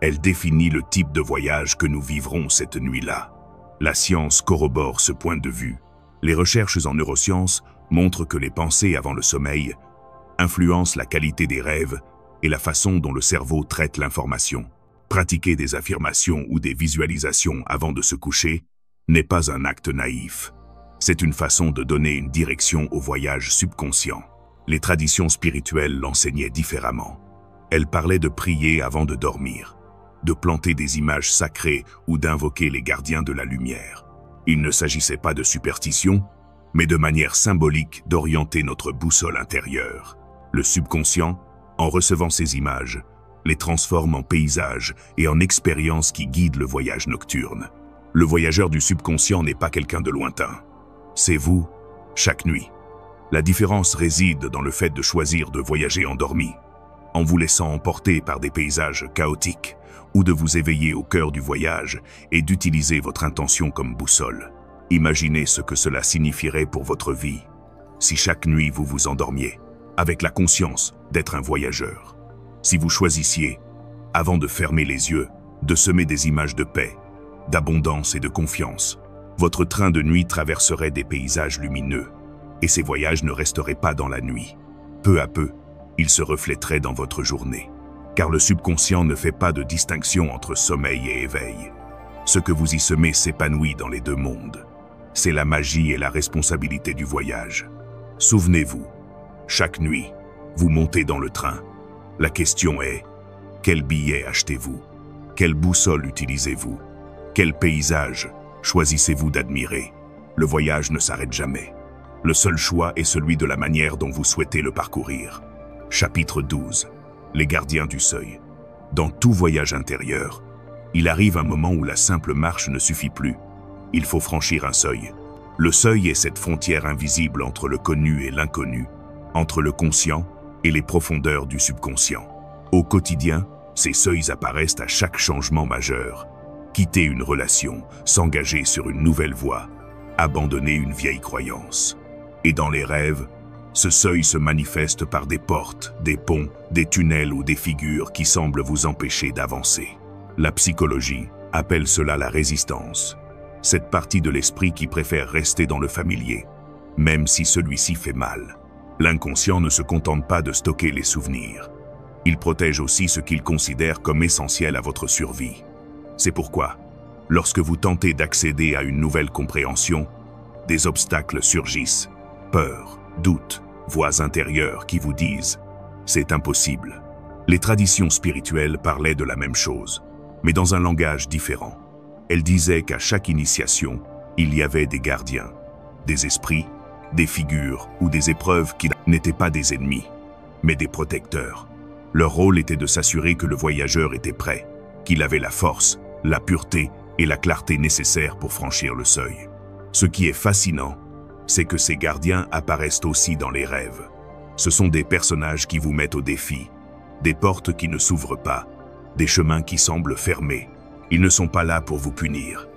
Elle définit le type de voyage que nous vivrons cette nuit-là. La science corrobore ce point de vue. Les recherches en neurosciences montrent que les pensées avant le sommeil influencent la qualité des rêves et la façon dont le cerveau traite l'information. Pratiquer des affirmations ou des visualisations avant de se coucher n'est pas un acte naïf. C'est une façon de donner une direction au voyage subconscient. Les traditions spirituelles l'enseignaient différemment. Elles parlaient de prier avant de dormir, de planter des images sacrées ou d'invoquer les gardiens de la lumière. Il ne s'agissait pas de superstition, mais de manière symbolique d'orienter notre boussole intérieure. Le subconscient, en recevant ces images, les transforme en paysages et en expériences qui guident le voyage nocturne. Le voyageur du subconscient n'est pas quelqu'un de lointain. C'est vous, chaque nuit. La différence réside dans le fait de choisir de voyager endormi, en vous laissant emporter par des paysages chaotiques, ou de vous éveiller au cœur du voyage et d'utiliser votre intention comme boussole. Imaginez ce que cela signifierait pour votre vie, si chaque nuit vous vous endormiez, avec la conscience d'être un voyageur. Si vous choisissiez, avant de fermer les yeux, de semer des images de paix, d'abondance et de confiance, votre train de nuit traverserait des paysages lumineux, et ces voyages ne resteraient pas dans la nuit. Peu à peu, ils se reflèteraient dans votre journée. Car le subconscient ne fait pas de distinction entre sommeil et éveil. Ce que vous y semez s'épanouit dans les deux mondes. C'est la magie et la responsabilité du voyage. Souvenez-vous, chaque nuit, vous montez dans le train. La question est, quel billet achetez-vous? Quelle boussole utilisez-vous? Quel paysage choisissez-vous d'admirer? Le voyage ne s'arrête jamais. Le seul choix est celui de la manière dont vous souhaitez le parcourir. Chapitre 12. Les gardiens du seuil. Dans tout voyage intérieur, il arrive un moment où la simple marche ne suffit plus. Il faut franchir un seuil. Le seuil est cette frontière invisible entre le connu et l'inconnu, entre le conscient et les profondeurs du subconscient. Au quotidien, ces seuils apparaissent à chaque changement majeur. Quitter une relation, s'engager sur une nouvelle voie, abandonner une vieille croyance. Et dans les rêves, ce seuil se manifeste par des portes, des ponts, des tunnels ou des figures qui semblent vous empêcher d'avancer. La psychologie appelle cela la résistance. Cette partie de l'esprit qui préfère rester dans le familier, même si celui-ci fait mal. L'inconscient ne se contente pas de stocker les souvenirs. Il protège aussi ce qu'il considère comme essentiel à votre survie. C'est pourquoi, lorsque vous tentez d'accéder à une nouvelle compréhension, des obstacles surgissent. Peur, doute, voix intérieures qui vous disent « c'est impossible ». Les traditions spirituelles parlaient de la même chose, mais dans un langage différent. Elles disaient qu'à chaque initiation, il y avait des gardiens, des esprits, des figures ou des épreuves qui n'étaient pas des ennemis, mais des protecteurs. Leur rôle était de s'assurer que le voyageur était prêt, qu'il avait la force, la pureté et la clarté nécessaires pour franchir le seuil. Ce qui est fascinant, c'est que ces gardiens apparaissent aussi dans les rêves. Ce sont des personnages qui vous mettent au défi, des portes qui ne s'ouvrent pas, des chemins qui semblent fermés. Ils ne sont pas là pour vous punir,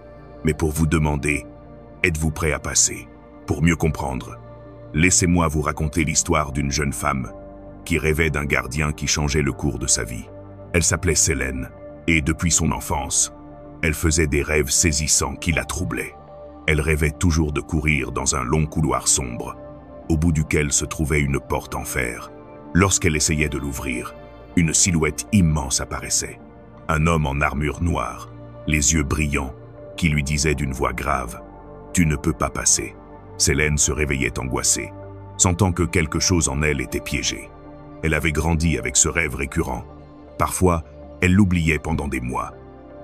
mais pour vous demander « êtes-vous prêt à passer ?» Pour mieux comprendre, laissez-moi vous raconter l'histoire d'une jeune femme qui rêvait d'un gardien qui changeait le cours de sa vie. Elle s'appelait Célène, et depuis son enfance, elle faisait des rêves saisissants qui la troublaient. Elle rêvait toujours de courir dans un long couloir sombre, au bout duquel se trouvait une porte en fer. Lorsqu'elle essayait de l'ouvrir, une silhouette immense apparaissait. Un homme en armure noire, les yeux brillants, qui lui disait d'une voix grave « Tu ne peux pas passer ». Célène se réveillait angoissée, sentant que quelque chose en elle était piégé. Elle avait grandi avec ce rêve récurrent. Parfois, elle l'oubliait pendant des mois,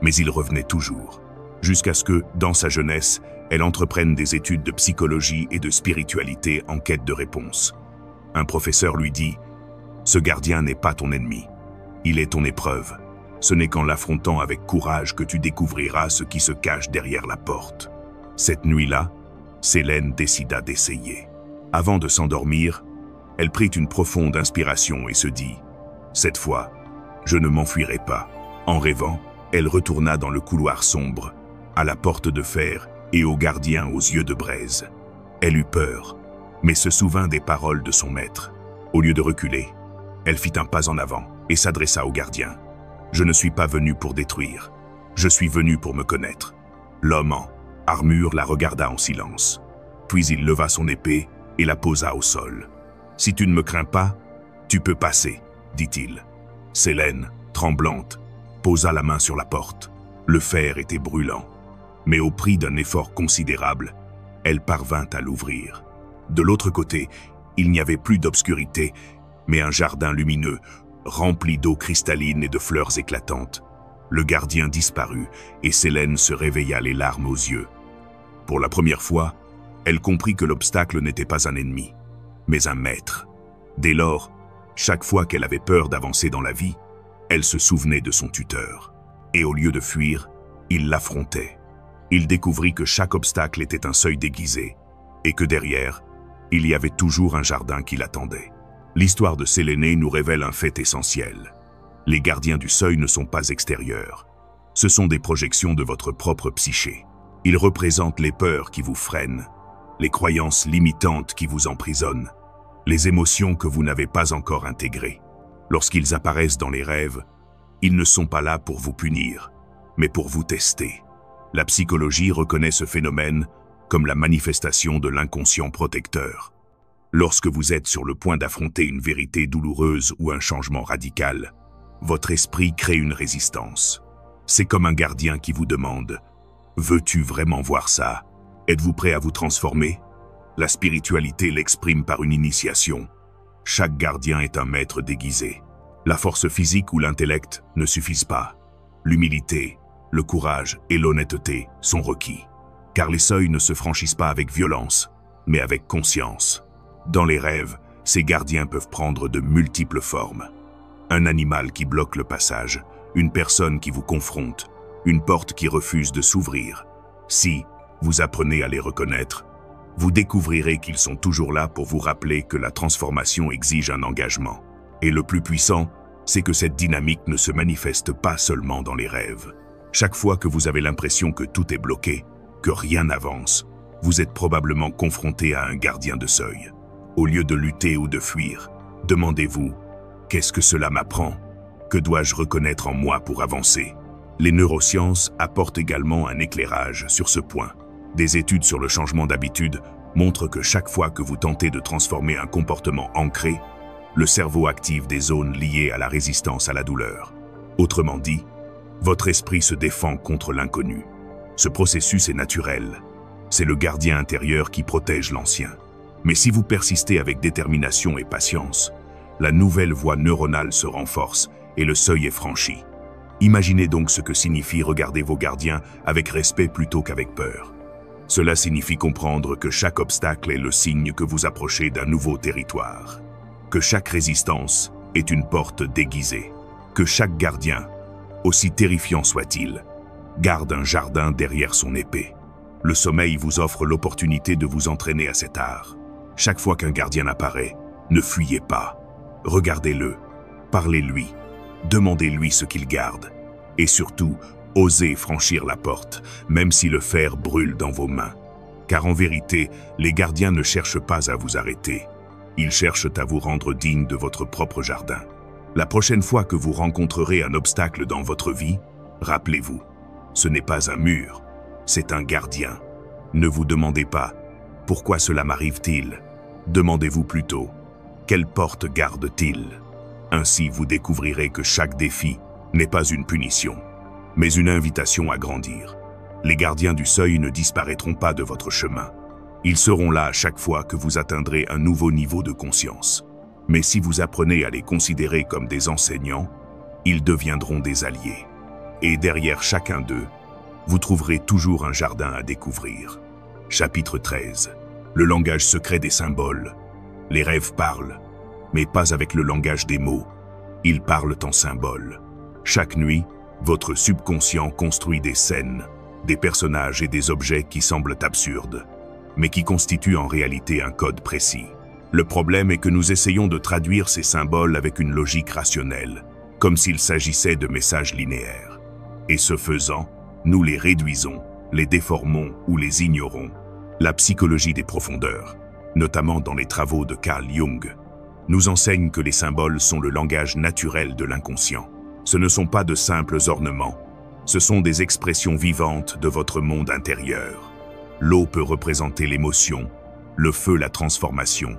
mais il revenait toujours. Jusqu'à ce que, dans sa jeunesse, elle entreprenne des études de psychologie et de spiritualité en quête de réponses. Un professeur lui dit « Ce gardien n'est pas ton ennemi, il est ton épreuve. Ce n'est qu'en l'affrontant avec courage que tu découvriras ce qui se cache derrière la porte. » Cette nuit-là, Célène décida d'essayer. Avant de s'endormir, elle prit une profonde inspiration et se dit « Cette fois, je ne m'enfuirai pas. » En rêvant, elle retourna dans le couloir sombre, à la porte de fer et au gardien aux yeux de braise. Elle eut peur, mais se souvint des paroles de son maître. Au lieu de reculer, elle fit un pas en avant et s'adressa au gardien. « Je ne suis pas venu pour détruire, je suis venu pour me connaître. » L'homme en armure la regarda en silence. Puis il leva son épée et la posa au sol. « Si tu ne me crains pas, tu peux passer, » dit-il. Célène, tremblante, posa la main sur la porte. Le fer était brûlant, mais au prix d'un effort considérable, elle parvint à l'ouvrir. De l'autre côté, Il n'y avait plus d'obscurité, mais un jardin lumineux, rempli d'eau cristalline et de fleurs éclatantes. Le gardien disparut et Sélène se réveilla les larmes aux yeux. Pour la première fois, elle comprit que l'obstacle n'était pas un ennemi, mais un maître. Dès lors, chaque fois qu'elle avait peur d'avancer dans la vie, elle se souvenait de son tuteur. Et au lieu de fuir, il l'affrontait. Il découvrit que chaque obstacle était un seuil déguisé, et que derrière, il y avait toujours un jardin qui l'attendait. L'histoire de Séléné nous révèle un fait essentiel. Les gardiens du seuil ne sont pas extérieurs. Ce sont des projections de votre propre psyché. Ils représentent les peurs qui vous freinent, les croyances limitantes qui vous emprisonnent, les émotions que vous n'avez pas encore intégrées. Lorsqu'ils apparaissent dans les rêves, ils ne sont pas là pour vous punir, mais pour vous tester. La psychologie reconnaît ce phénomène comme la manifestation de l'inconscient protecteur. Lorsque vous êtes sur le point d'affronter une vérité douloureuse ou un changement radical, votre esprit crée une résistance. C'est comme un gardien qui vous demande « Veux-tu vraiment voir ça? Êtes-vous prêt à vous transformer ?» La spiritualité l'exprime par une initiation. Chaque gardien est un maître déguisé. La force physique ou l'intellect ne suffisent pas. L'humilité, le courage et l'honnêteté sont requis. Car les seuils ne se franchissent pas avec violence, mais avec conscience. Dans les rêves, ces gardiens peuvent prendre de multiples formes. Un animal qui bloque le passage, une personne qui vous confronte, une porte qui refuse de s'ouvrir. Si vous apprenez à les reconnaître, vous découvrirez qu'ils sont toujours là pour vous rappeler que la transformation exige un engagement. Et le plus puissant, c'est que cette dynamique ne se manifeste pas seulement dans les rêves. Chaque fois que vous avez l'impression que tout est bloqué, que rien n'avance, vous êtes probablement confronté à un gardien de seuil. Au lieu de lutter ou de fuir, demandez-vous « Qu'est-ce que cela m'apprend? Que dois-je reconnaître en moi pour avancer ?» Les neurosciences apportent également un éclairage sur ce point. Des études sur le changement d'habitude montrent que chaque fois que vous tentez de transformer un comportement ancré, le cerveau active des zones liées à la résistance à la douleur. Autrement dit, votre esprit se défend contre l'inconnu. Ce processus est naturel. C'est le gardien intérieur qui protège l'ancien. Mais si vous persistez avec détermination et patience, la nouvelle voie neuronale se renforce et le seuil est franchi. Imaginez donc ce que signifie regarder vos gardiens avec respect plutôt qu'avec peur. Cela signifie comprendre que chaque obstacle est le signe que vous approchez d'un nouveau territoire. Que chaque résistance est une porte déguisée. Que chaque gardien, aussi terrifiant soit-il, garde un jardin derrière son épée. Le sommeil vous offre l'opportunité de vous entraîner à cet art. Chaque fois qu'un gardien apparaît, ne fuyez pas. Regardez-le, parlez-lui, demandez-lui ce qu'il garde. Et surtout, osez franchir la porte, même si le fer brûle dans vos mains. Car en vérité, les gardiens ne cherchent pas à vous arrêter. Ils cherchent à vous rendre digne de votre propre jardin. La prochaine fois que vous rencontrerez un obstacle dans votre vie, rappelez-vous, ce n'est pas un mur, c'est un gardien. Ne vous demandez pas « Pourquoi cela m'arrive-t-il » Demandez-vous plutôt « Quelle porte garde-t-il » Ainsi, vous découvrirez que chaque défi n'est pas une punition, mais une invitation à grandir. Les gardiens du seuil ne disparaîtront pas de votre chemin. Ils seront là à chaque fois que vous atteindrez un nouveau niveau de conscience. Mais si vous apprenez à les considérer comme des enseignants, ils deviendront des alliés. Et derrière chacun d'eux, vous trouverez toujours un jardin à découvrir. Chapitre 13. Le langage secret des symboles. Les rêves parlent, mais pas avec le langage des mots. Ils parlent en symboles. Chaque nuit, votre subconscient construit des scènes, des personnages et des objets qui semblent absurdes, mais qui constituent en réalité un code précis. Le problème est que nous essayons de traduire ces symboles avec une logique rationnelle, comme s'il s'agissait de messages linéaires. Et ce faisant, nous les réduisons, les déformons ou les ignorons. La psychologie des profondeurs, notamment dans les travaux de Carl Jung, nous enseigne que les symboles sont le langage naturel de l'inconscient. Ce ne sont pas de simples ornements, ce sont des expressions vivantes de votre monde intérieur. L'eau peut représenter l'émotion, le feu la transformation,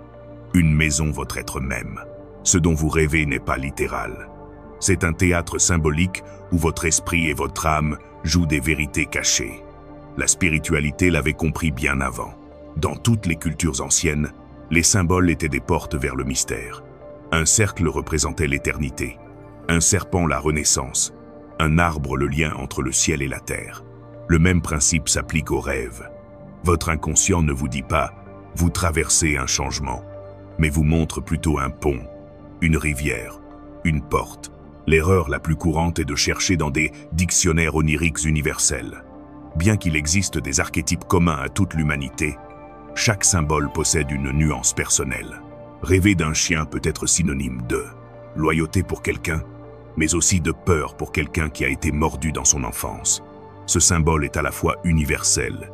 une maison votre être même. Ce dont vous rêvez n'est pas littéral. C'est un théâtre symbolique où votre esprit et votre âme jouent des vérités cachées. La spiritualité l'avait compris bien avant. Dans toutes les cultures anciennes, Les symboles étaient des portes vers le mystère. Un cercle représentait l'éternité, un serpent la renaissance, un arbre le lien entre le ciel et la terre. Le même principe s'applique aux rêves. Votre inconscient ne vous dit pas « vous traversez un changement », mais vous montre plutôt un pont, une rivière, une porte. L'erreur la plus courante est de chercher dans des dictionnaires oniriques universels. Bien qu'il existe des archétypes communs à toute l'humanité, chaque symbole possède une nuance personnelle. Rêver d'un chien peut être synonyme de loyauté pour quelqu'un, mais aussi de peur pour quelqu'un qui a été mordu dans son enfance. Ce symbole est à la fois universel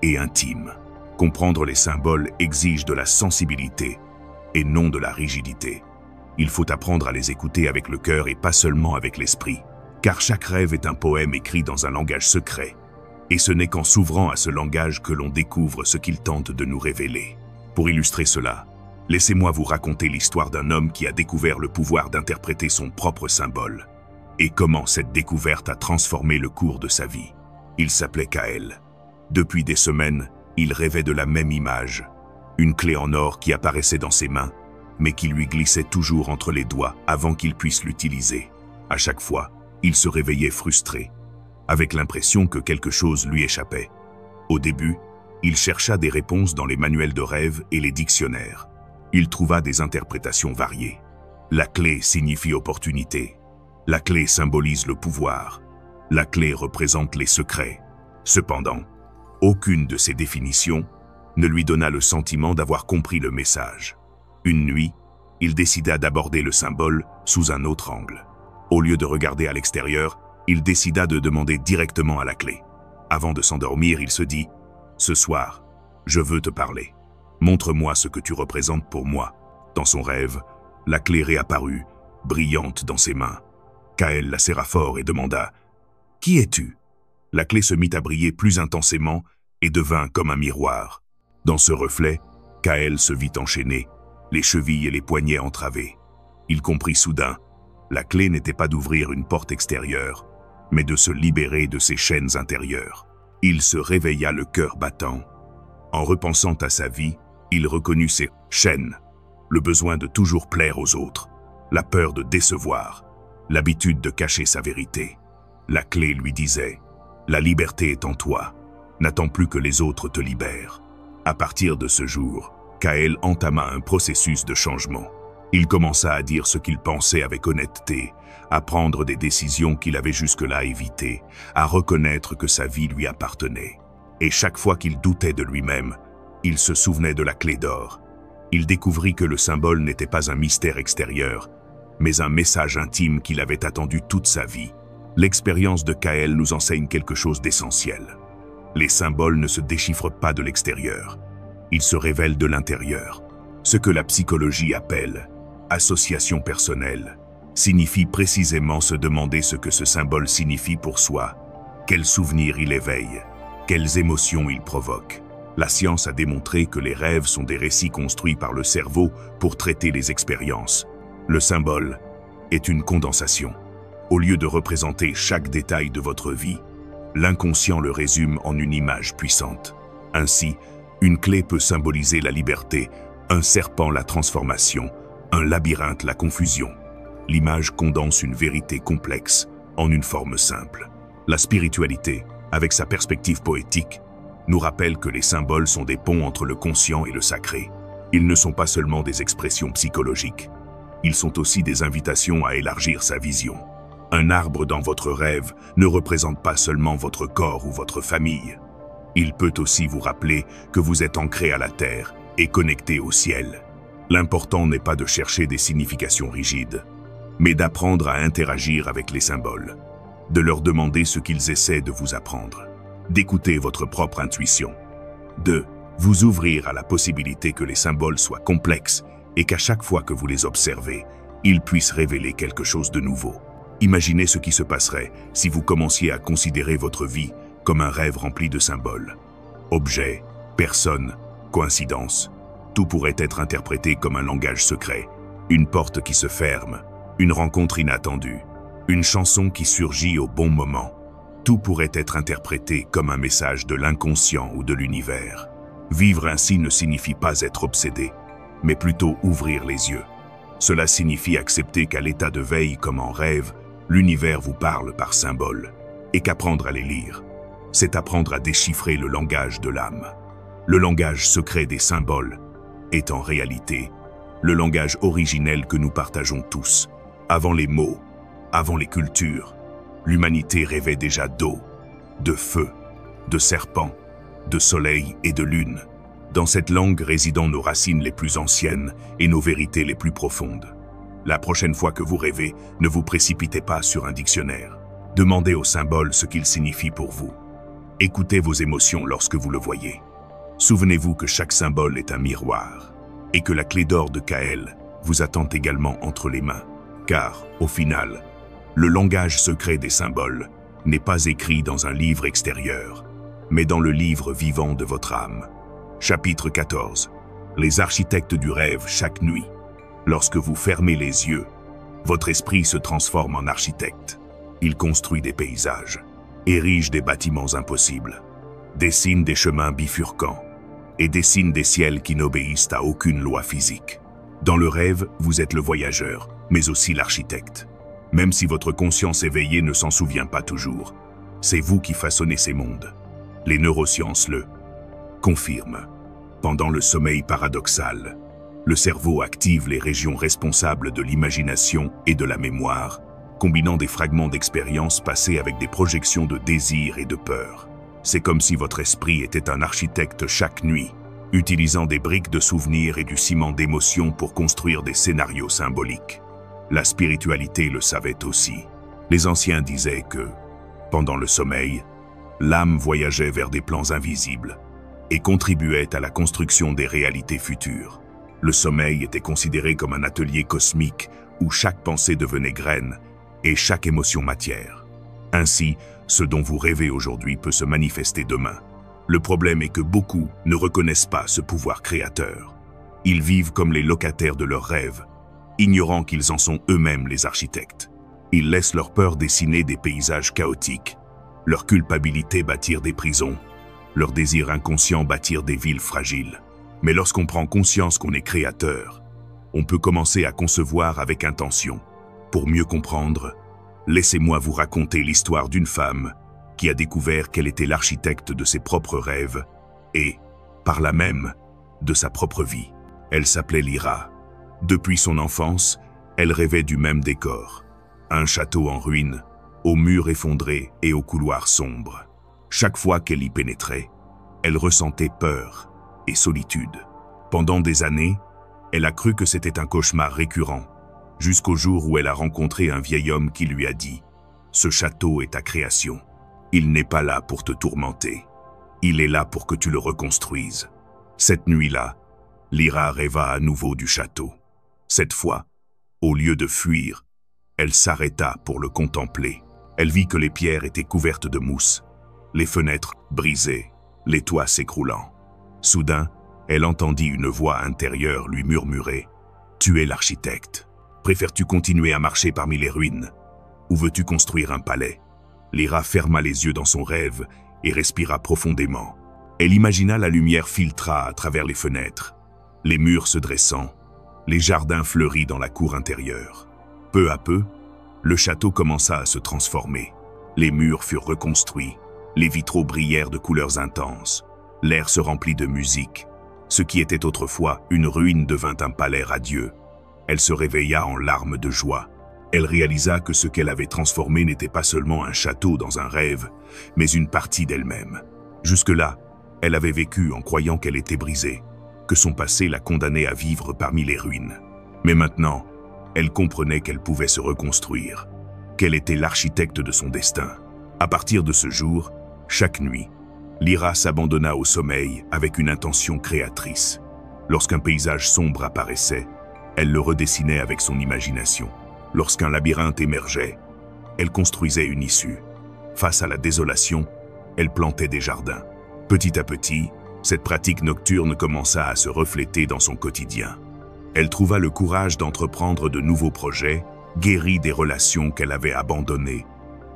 et intime. Comprendre les symboles exige de la sensibilité et non de la rigidité. Il faut apprendre à les écouter avec le cœur et pas seulement avec l'esprit, car chaque rêve est un poème écrit dans un langage secret. Et ce n'est qu'en s'ouvrant à ce langage que l'on découvre ce qu'il tente de nous révéler. Pour illustrer cela, laissez-moi vous raconter l'histoire d'un homme qui a découvert le pouvoir d'interpréter son propre symbole, et comment cette découverte a transformé le cours de sa vie. Il s'appelait Kael. Depuis des semaines, il rêvait de la même image, une clé en or qui apparaissait dans ses mains, mais qui lui glissait toujours entre les doigts avant qu'il puisse l'utiliser. À chaque fois, il se réveillait frustré, avec l'impression que quelque chose lui échappait. Au début, il chercha des réponses dans les manuels de rêve et les dictionnaires. Il trouva des interprétations variées. La clé signifie opportunité. La clé symbolise le pouvoir. La clé représente les secrets. Cependant, aucune de ces définitions ne lui donna le sentiment d'avoir compris le message. Une nuit, il décida d'aborder le symbole sous un autre angle. Au lieu de regarder à l'extérieur, il décida de demander directement à la clé. Avant de s'endormir, il se dit « Ce soir, je veux te parler. Montre-moi ce que tu représentes pour moi. » Dans son rêve, la clé réapparut, brillante dans ses mains. Kael la serra fort et demanda « Qui es-tu » La clé se mit à briller plus intensément et devint comme un miroir. Dans ce reflet, Kael se vit enchaîné, les chevilles et les poignets entravés. Il comprit soudain, la clé n'était pas d'ouvrir une porte extérieure, mais de se libérer de ses chaînes intérieures. Il se réveilla le cœur battant. En repensant à sa vie, il reconnut ses chaînes, le besoin de toujours plaire aux autres, la peur de décevoir, l'habitude de cacher sa vérité. La clé lui disait « La liberté est en toi, n'attends plus que les autres te libèrent. » À partir de ce jour, Kael entama un processus de changement. Il commença à dire ce qu'il pensait avec honnêteté, à prendre des décisions qu'il avait jusque-là évitées, à reconnaître que sa vie lui appartenait. Et chaque fois qu'il doutait de lui-même, il se souvenait de la clé d'or. Il découvrit que le symbole n'était pas un mystère extérieur, mais un message intime qu'il avait attendu toute sa vie. L'expérience de Kael nous enseigne quelque chose d'essentiel. Les symboles ne se déchiffrent pas de l'extérieur, ils se révèlent de l'intérieur. Ce que la psychologie appelle « association personnelle » signifie précisément se demander ce que ce symbole signifie pour soi, quels souvenirs il éveille, quelles émotions il provoque. La science a démontré que les rêves sont des récits construits par le cerveau pour traiter les expériences. Le symbole est une condensation. Au lieu de représenter chaque détail de votre vie, l'inconscient le résume en une image puissante. Ainsi, une clé peut symboliser la liberté, un serpent la transformation, un labyrinthe la confusion. L'image condense une vérité complexe en une forme simple. La spiritualité, avec sa perspective poétique, nous rappelle que les symboles sont des ponts entre le conscient et le sacré. Ils ne sont pas seulement des expressions psychologiques, ils sont aussi des invitations à élargir sa vision. Un arbre dans votre rêve ne représente pas seulement votre corps ou votre famille. Il peut aussi vous rappeler que vous êtes ancré à la terre et connecté au ciel. L'important n'est pas de chercher des significations rigides, mais d'apprendre à interagir avec les symboles, de leur demander ce qu'ils essaient de vous apprendre, d'écouter votre propre intuition, de vous ouvrir à la possibilité que les symboles soient complexes et qu'à chaque fois que vous les observez, ils puissent révéler quelque chose de nouveau. Imaginez ce qui se passerait si vous commenciez à considérer votre vie comme un rêve rempli de symboles. Objets, personnes, coïncidences, tout pourrait être interprété comme un langage secret, une porte qui se ferme, une rencontre inattendue, une chanson qui surgit au bon moment. Tout pourrait être interprété comme un message de l'inconscient ou de l'univers. Vivre ainsi ne signifie pas être obsédé, mais plutôt ouvrir les yeux. Cela signifie accepter qu'à l'état de veille comme en rêve, l'univers vous parle par symboles, et qu'apprendre à les lire, c'est apprendre à déchiffrer le langage de l'âme. Le langage secret des symboles est en réalité le langage originel que nous partageons tous. Avant les mots, avant les cultures, l'humanité rêvait déjà d'eau, de feu, de serpents, de soleil et de lune. Dans cette langue résident nos racines les plus anciennes et nos vérités les plus profondes. La prochaine fois que vous rêvez, ne vous précipitez pas sur un dictionnaire. Demandez au symbole ce qu'il signifie pour vous. Écoutez vos émotions lorsque vous le voyez. Souvenez-vous que chaque symbole est un miroir et que la clé d'or de Kael vous attend également entre les mains. Car, au final, le langage secret des symboles n'est pas écrit dans un livre extérieur, mais dans le livre vivant de votre âme. Chapitre 14. Les architectes du rêve chaque nuit. Lorsque vous fermez les yeux, votre esprit se transforme en architecte. Il construit des paysages, érige des bâtiments impossibles, dessine des chemins bifurquants et dessine des ciels qui n'obéissent à aucune loi physique. Dans le rêve, vous êtes le voyageur, mais aussi l'architecte. Même si votre conscience éveillée ne s'en souvient pas toujours, c'est vous qui façonnez ces mondes. Les neurosciences le confirment. Pendant le sommeil paradoxal, le cerveau active les régions responsables de l'imagination et de la mémoire, combinant des fragments d'expériences passées avec des projections de désir et de peur. C'est comme si votre esprit était un architecte chaque nuit, utilisant des briques de souvenirs et du ciment d'émotions pour construire des scénarios symboliques. La spiritualité le savait aussi. Les anciens disaient que, pendant le sommeil, l'âme voyageait vers des plans invisibles et contribuait à la construction des réalités futures. Le sommeil était considéré comme un atelier cosmique où chaque pensée devenait graine et chaque émotion matière. Ainsi, ce dont vous rêvez aujourd'hui peut se manifester demain. Le problème est que beaucoup ne reconnaissent pas ce pouvoir créateur. Ils vivent comme les locataires de leurs rêves, ignorant qu'ils en sont eux-mêmes les architectes. Ils laissent leur peur dessiner des paysages chaotiques, leur culpabilité bâtir des prisons, leur désir inconscient bâtir des villes fragiles. Mais lorsqu'on prend conscience qu'on est créateur, on peut commencer à concevoir avec intention. Pour mieux comprendre, laissez-moi vous raconter l'histoire d'une femme qui a découvert qu'elle était l'architecte de ses propres rêves et, par là même, de sa propre vie. Elle s'appelait Lyra. Depuis son enfance, elle rêvait du même décor. Un château en ruine, aux murs effondrés et aux couloirs sombres. Chaque fois qu'elle y pénétrait, elle ressentait peur et solitude. Pendant des années, elle a cru que c'était un cauchemar récurrent, jusqu'au jour où elle a rencontré un vieil homme qui lui a dit « Ce château est ta création. Il n'est pas là pour te tourmenter. Il est là pour que tu le reconstruises. » Cette nuit-là, Lyra rêva à nouveau du château. Cette fois, au lieu de fuir, elle s'arrêta pour le contempler. Elle vit que les pierres étaient couvertes de mousse, les fenêtres brisées, les toits s'écroulant. Soudain, elle entendit une voix intérieure lui murmurer « Tu es l'architecte. Préfères-tu continuer à marcher parmi les ruines? Ou veux-tu construire un palais ?» Lyra ferma les yeux dans son rêve et respira profondément. Elle imagina la lumière filtra à travers les fenêtres, les murs se dressant, les jardins fleuris dans la cour intérieure. Peu à peu, le château commença à se transformer. Les murs furent reconstruits, les vitraux brillèrent de couleurs intenses, l'air se remplit de musique. Ce qui était autrefois une ruine devint un palais radieux. Elle se réveilla en larmes de joie. Elle réalisa que ce qu'elle avait transformé n'était pas seulement un château dans un rêve, mais une partie d'elle-même. Jusque-là, elle avait vécu en croyant qu'elle était brisée, que son passé la condamnait à vivre parmi les ruines. Mais maintenant, elle comprenait qu'elle pouvait se reconstruire, qu'elle était l'architecte de son destin. À partir de ce jour, chaque nuit, Lyra s'abandonna au sommeil avec une intention créatrice. Lorsqu'un paysage sombre apparaissait, elle le redessinait avec son imagination. Lorsqu'un labyrinthe émergeait, elle construisait une issue. Face à la désolation, elle plantait des jardins. Petit à petit, cette pratique nocturne commença à se refléter dans son quotidien. Elle trouva le courage d'entreprendre de nouveaux projets, guérit des relations qu'elle avait abandonnées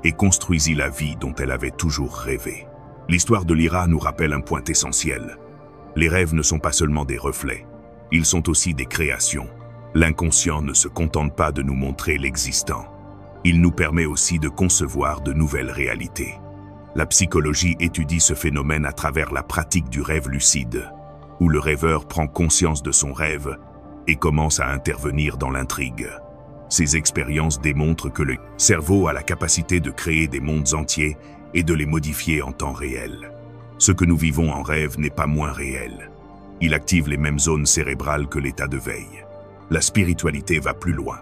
et construisit la vie dont elle avait toujours rêvé. L'histoire de Lyra nous rappelle un point essentiel. Les rêves ne sont pas seulement des reflets, Ils sont aussi des créations. L'inconscient ne se contente pas de nous montrer l'existant. Il nous permet aussi de concevoir de nouvelles réalités. La psychologie étudie ce phénomène à travers la pratique du rêve lucide, où le rêveur prend conscience de son rêve et commence à intervenir dans l'intrigue. Ces expériences démontrent que le cerveau a la capacité de créer des mondes entiers et de les modifier en temps réel. Ce que nous vivons en rêve n'est pas moins réel. Il active les mêmes zones cérébrales que l'état de veille. La spiritualité va plus loin.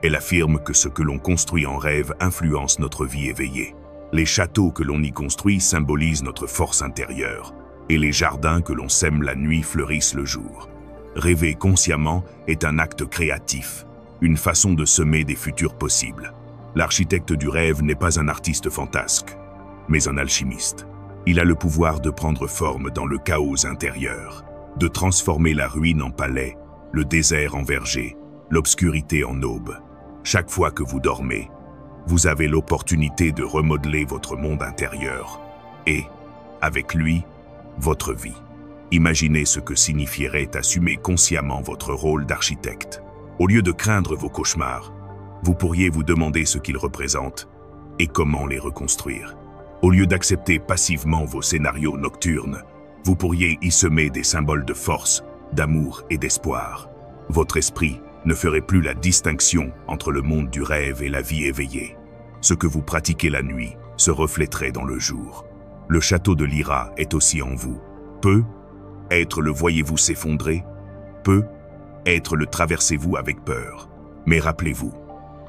Elle affirme que ce que l'on construit en rêve influence notre vie éveillée. Les châteaux que l'on y construit symbolisent notre force intérieure, et les jardins que l'on sème la nuit fleurissent le jour. Rêver consciemment est un acte créatif, une façon de semer des futurs possibles. L'architecte du rêve n'est pas un artiste fantasque, mais un alchimiste. Il a le pouvoir de prendre forme dans le chaos intérieur, de transformer la ruine en palais, le désert en verger, l'obscurité en aube. Chaque fois que vous dormez, vous avez l'opportunité de remodeler votre monde intérieur et, avec lui, votre vie. Imaginez ce que signifierait assumer consciemment votre rôle d'architecte. Au lieu de craindre vos cauchemars, vous pourriez vous demander ce qu'ils représentent et comment les reconstruire. Au lieu d'accepter passivement vos scénarios nocturnes, vous pourriez y semer des symboles de force, d'amour et d'espoir. Votre esprit ne ferait plus la distinction entre le monde du rêve et la vie éveillée. Ce que vous pratiquez la nuit se reflèterait dans le jour. Le château de Lyra est aussi en vous. Peut être le voyez-vous s'effondrer, peut être le traversez-vous avec peur. Mais rappelez-vous,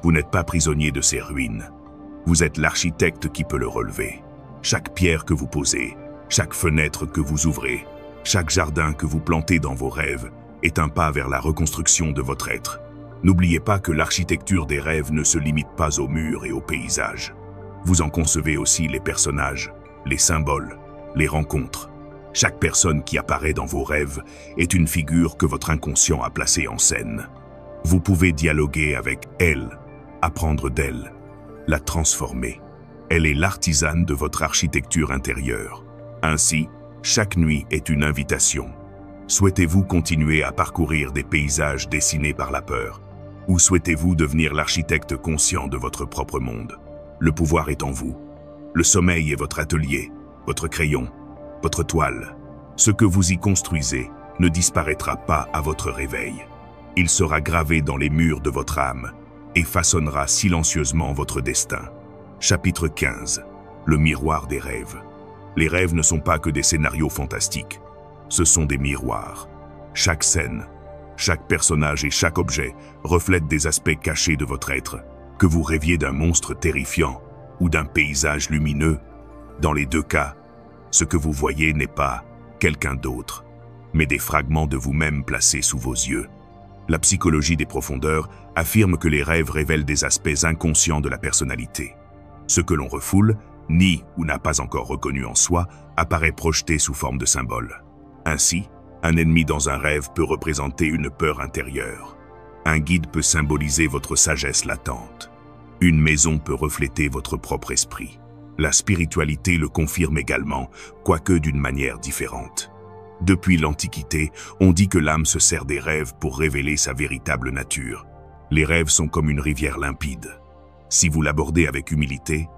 vous n'êtes pas prisonnier de ces ruines. Vous êtes l'architecte qui peut le relever. Chaque pierre que vous posez, chaque fenêtre que vous ouvrez, chaque jardin que vous plantez dans vos rêves est un pas vers la reconstruction de votre être. N'oubliez pas que l'architecture des rêves ne se limite pas aux murs et aux paysages. Vous en concevez aussi les personnages, les symboles, les rencontres. Chaque personne qui apparaît dans vos rêves est une figure que votre inconscient a placée en scène. Vous pouvez dialoguer avec elle, apprendre d'elle, la transformer. Elle est l'artisane de votre architecture intérieure. Ainsi, chaque nuit est une invitation. Souhaitez-vous continuer à parcourir des paysages dessinés par la peur? Ou souhaitez-vous devenir l'architecte conscient de votre propre monde? Le pouvoir est en vous. Le sommeil est votre atelier, votre crayon, votre toile. Ce que vous y construisez ne disparaîtra pas à votre réveil. Il sera gravé dans les murs de votre âme et façonnera silencieusement votre destin. Chapitre 15. Le miroir des rêves. Les rêves ne sont pas que des scénarios fantastiques. Ce sont des miroirs. Chaque scène, chaque personnage et chaque objet reflètent des aspects cachés de votre être. Que vous rêviez d'un monstre terrifiant ou d'un paysage lumineux, dans les deux cas, ce que vous voyez n'est pas quelqu'un d'autre, mais des fragments de vous-même placés sous vos yeux. La psychologie des profondeurs affirme que les rêves révèlent des aspects inconscients de la personnalité. Ce que l'on refoule, nie ou n'a pas encore reconnu en soi, apparaît projeté sous forme de symbole. Ainsi, un ennemi dans un rêve peut représenter une peur intérieure. Un guide peut symboliser votre sagesse latente. Une maison peut refléter votre propre esprit. La spiritualité le confirme également, quoique d'une manière différente. Depuis l'Antiquité, on dit que l'âme se sert des rêves pour révéler sa véritable nature. Les rêves sont comme une rivière limpide. Si vous l'abordez avec humilité,